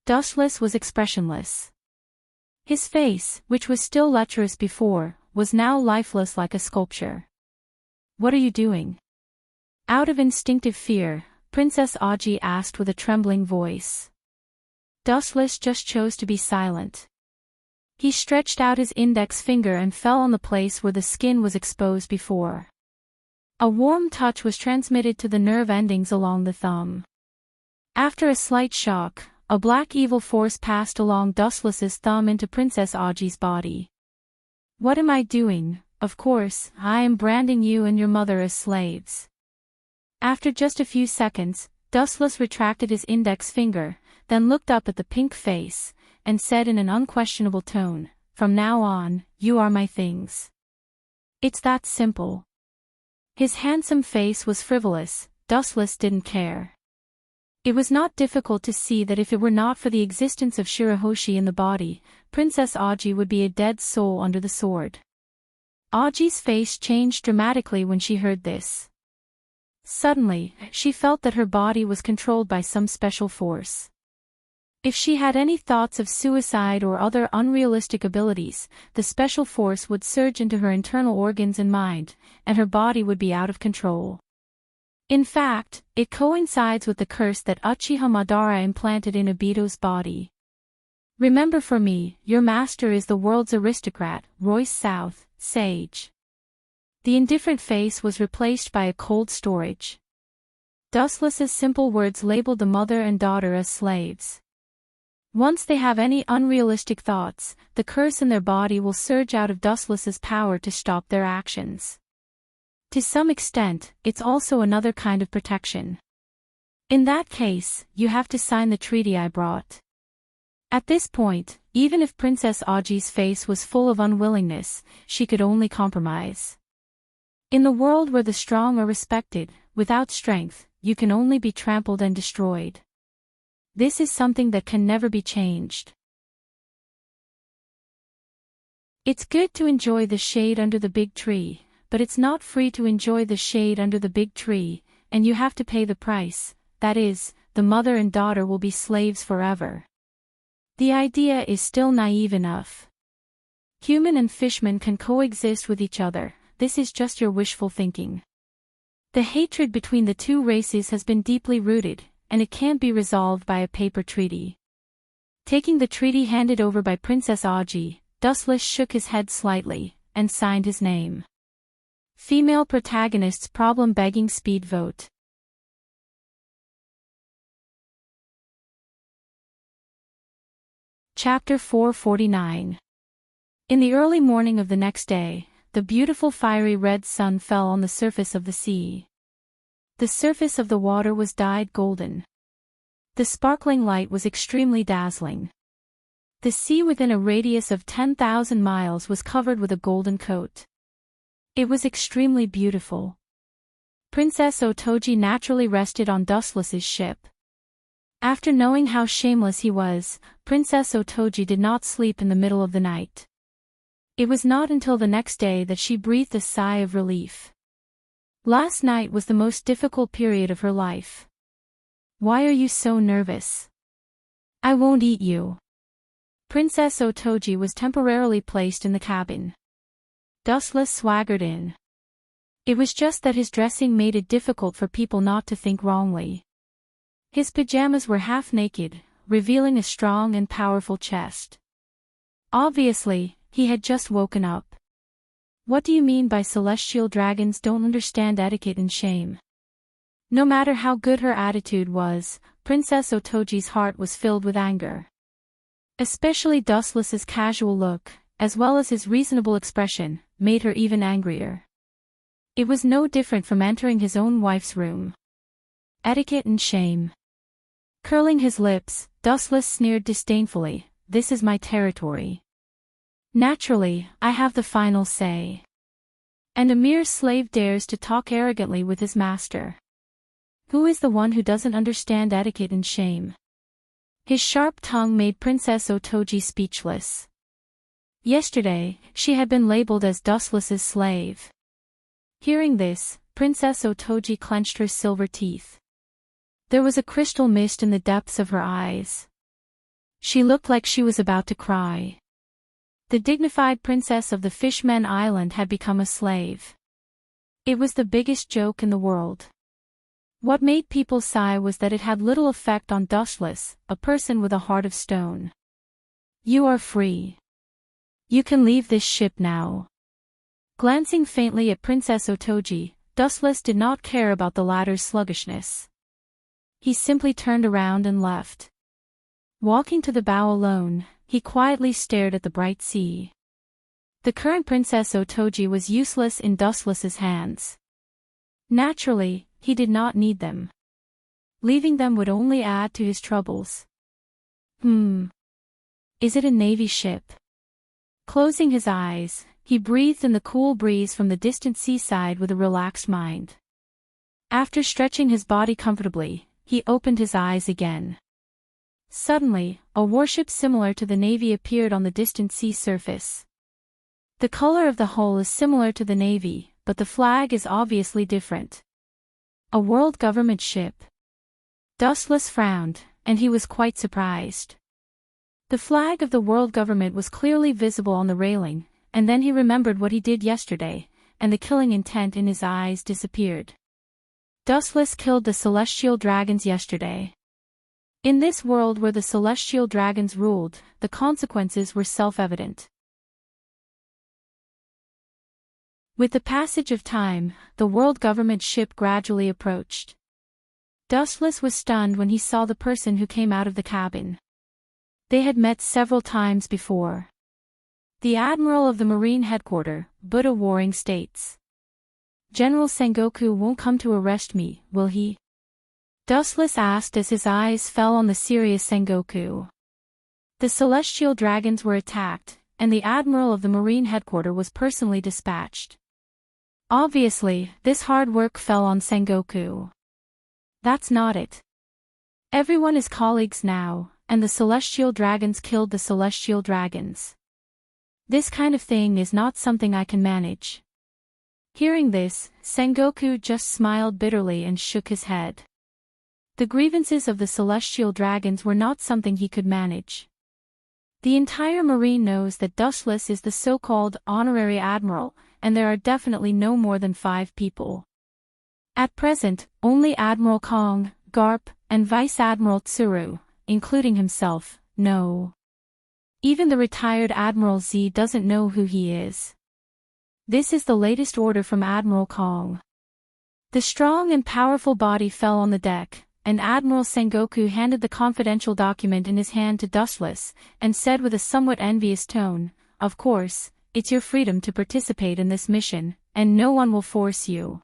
Dustless was expressionless. His face, which was still lecherous before, was now lifeless like a sculpture. "What are you doing?" Out of instinctive fear, Princess Aji asked with a trembling voice. Dustless just chose to be silent. He stretched out his index finger and fell on the place where the skin was exposed before. A warm touch was transmitted to the nerve endings along the thumb. After a slight shock, a black evil force passed along Dustless's thumb into Princess Aji's body. "What am I doing? Of course, I am branding you and your mother as slaves." After just a few seconds, Dustless retracted his index finger, then looked up at the pink face, and said in an unquestionable tone, "From now on, you are my things." It's that simple. His handsome face was frivolous, Dustless didn't care. It was not difficult to see that if it were not for the existence of Shirahoshi in the body, Princess Aji would be a dead soul under the sword. Aji's face changed dramatically when she heard this. Suddenly, she felt that her body was controlled by some special force. If she had any thoughts of suicide or other unrealistic abilities, the special force would surge into her internal organs and mind, and her body would be out of control. In fact, it coincides with the curse that Uchiha Madara implanted in Obito's body. "Remember, for me, your master is the world's aristocrat, Royce South, sage." The indifferent face was replaced by a cold storage. Dustless's simple words labeled the mother and daughter as slaves. Once they have any unrealistic thoughts, the curse in their body will surge out of Dustless's power to stop their actions. To some extent, it's also another kind of protection. In that case, you have to sign the treaty I brought. At this point, even if Princess Aji's face was full of unwillingness, she could only compromise. In the world where the strong are respected, without strength, you can only be trampled and destroyed. This is something that can never be changed. It's good to enjoy the shade under the big tree, but it's not free to enjoy the shade under the big tree, and you have to pay the price, that is, the mother and daughter will be slaves forever. The idea is still naive enough. Human and fishman can coexist with each other. This is just your wishful thinking. The hatred between the two races has been deeply rooted, and it can't be resolved by a paper treaty. Taking the treaty handed over by Princess Aji, Dustless shook his head slightly, and signed his name. Female protagonists problem-begging speed vote. Chapter 449. In the early morning of the next day, the beautiful fiery red sun fell on the surface of the sea. The surface of the water was dyed golden. The sparkling light was extremely dazzling. The sea within a radius of 10,000 miles was covered with a golden coat. It was extremely beautiful. Princess Otoji naturally rested on Dustless's ship. After knowing how shameless he was, Princess Otoji did not sleep in the middle of the night. It was not until the next day that she breathed a sigh of relief. Last night was the most difficult period of her life. Why are you so nervous? I won't eat you. Princess Otoji was temporarily placed in the cabin. Dustless swaggered in. It was just that his dressing made it difficult for people not to think wrongly. His pajamas were half naked, revealing a strong and powerful chest. Obviously, he had just woken up. What do you mean by celestial dragons don't understand etiquette and shame? No matter how good her attitude was, Princess Otoji's heart was filled with anger. Especially Dustless's casual look, as well as his reasonable expression, made her even angrier. It was no different from entering his own wife's room. Etiquette and shame. Curling his lips, Dustless sneered disdainfully, "This is my territory. Naturally, I have the final say. And a mere slave dares to talk arrogantly with his master. Who is the one who doesn't understand etiquette and shame?" His sharp tongue made Princess Otoji speechless. Yesterday, she had been labeled as Dustless's slave. Hearing this, Princess Otoji clenched her silver teeth. There was a crystal mist in the depths of her eyes. She looked like she was about to cry. The dignified princess of the Fishmen Island had become a slave. It was the biggest joke in the world. What made people sigh was that it had little effect on Dustless, a person with a heart of stone. "You are free. You can leave this ship now." Glancing faintly at Princess Otoji, Dustless did not care about the latter's sluggishness. He simply turned around and left. Walking to the bow alone, he quietly stared at the bright sea. The current Princess Otoji was useless in Dustless's hands. Naturally, he did not need them. Leaving them would only add to his troubles. Is it a Navy ship? Closing his eyes, he breathed in the cool breeze from the distant seaside with a relaxed mind. After stretching his body comfortably, he opened his eyes again. Suddenly, a warship similar to the Navy appeared on the distant sea surface. The color of the hull is similar to the Navy, but the flag is obviously different. A world government ship. Dustless frowned, and he was quite surprised. The flag of the world government was clearly visible on the railing, and then he remembered what he did yesterday, and the killing intent in his eyes disappeared. Dustless killed the celestial dragons yesterday. In this world where the celestial dragons ruled, the consequences were self-evident. With the passage of time, the world government ship gradually approached. Dustless was stunned when he saw the person who came out of the cabin. They had met several times before. The Admiral of the Marine Headquarters, Buddha Warring states. "General Sengoku won't come to arrest me, will he?" Dustless asked as his eyes fell on the serious Sengoku. The celestial dragons were attacked, and the Admiral of the Marine Headquarters was personally dispatched. Obviously, this hard work fell on Sengoku. That's not it. Everyone is colleagues now, and the celestial dragons killed the celestial dragons. This kind of thing is not something I can manage. Hearing this, Sengoku just smiled bitterly and shook his head. The grievances of the celestial dragons were not something he could manage. The entire marine knows that Dustless is the so-called honorary admiral, and there are definitely no more than 5 people. At present, only Admiral Kong, Garp, and Vice Admiral Tsuru, including himself, know. Even the retired Admiral Z doesn't know who he is. This is the latest order from Admiral Kong. The strong and powerful body fell on the deck, and Admiral Sengoku handed the confidential document in his hand to Dustless, and said with a somewhat envious tone, "Of course, it's your freedom to participate in this mission, and no one will force you."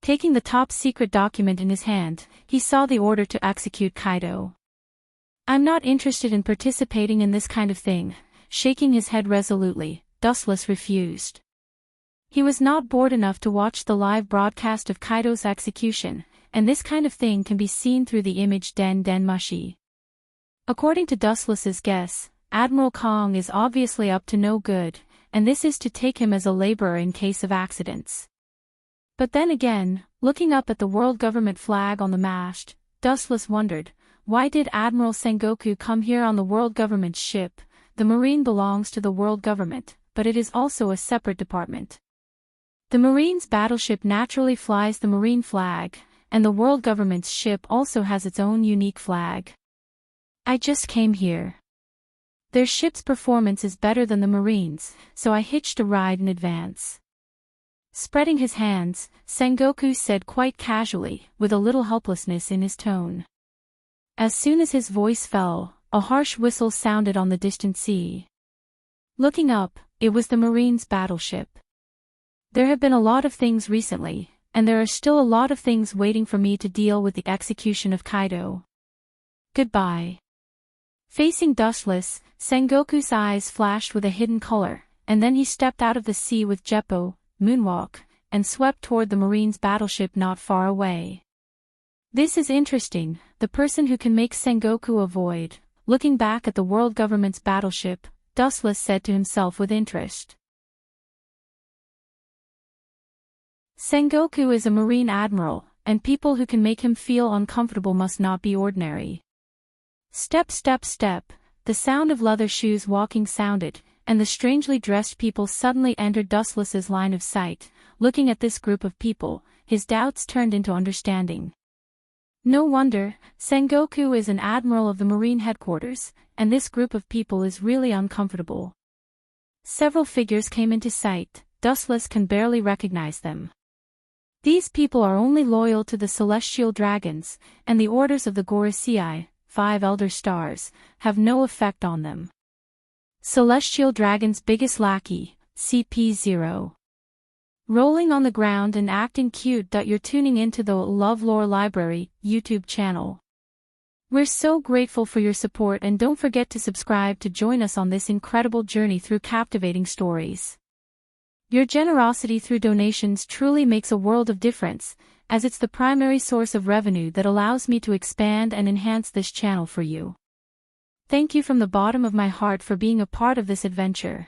Taking the top-secret document in his hand, he saw the order to execute Kaido. "I'm not interested in participating in this kind of thing," shaking his head resolutely, Dustless refused. He was not bored enough to watch the live broadcast of Kaido's execution, and this kind of thing can be seen through the image Den Den Mushi. According to Dustless's guess, Admiral Kong is obviously up to no good, and this is to take him as a laborer in case of accidents. But then again, looking up at the world government flag on the mast, Dustless wondered, why did Admiral Sengoku come here on the world government's ship? The Marine belongs to the world government, but it is also a separate department. The Marine's battleship naturally flies the Marine flag, and the world government's ship also has its own unique flag. I just came here. Their ship's performance is better than the Marine's, so I hitched a ride in advance. Spreading his hands, Sengoku said quite casually, with a little helplessness in his tone. As soon as his voice fell, a harsh whistle sounded on the distant sea. Looking up, it was the Marine's battleship. There have been a lot of things recently, and there are still a lot of things waiting for me to deal with the execution of Kaido. Goodbye. Facing Dustless, Sengoku's eyes flashed with a hidden color, and then he stepped out of the sea with Jeppo, moonwalk, and swept toward the Marine's battleship not far away. This is interesting, the person who can make Sengoku avoid, looking back at the world government's battleship, Dustless said to himself with interest. Sengoku is a Marine admiral, and people who can make him feel uncomfortable must not be ordinary. Step step step, the sound of leather shoes walking sounded, and the strangely dressed people suddenly entered Dustless's line of sight. Looking at this group of people, his doubts turned into understanding. No wonder, Sengoku is an admiral of the Marine headquarters, and this group of people is really uncomfortable. Several figures came into sight, Dustless can barely recognize them. These people are only loyal to the celestial dragons, and the orders of the Gorosei, 5 elder stars, have no effect on them. Celestial Dragon's biggest lackey, CP0. Rolling on the ground and acting cute. You're tuning into the LoveLore Library YouTube channel. We're so grateful for your support, and don't forget to subscribe to join us on this incredible journey through captivating stories. Your generosity through donations truly makes a world of difference, as it's the primary source of revenue that allows me to expand and enhance this channel for you. Thank you from the bottom of my heart for being a part of this adventure.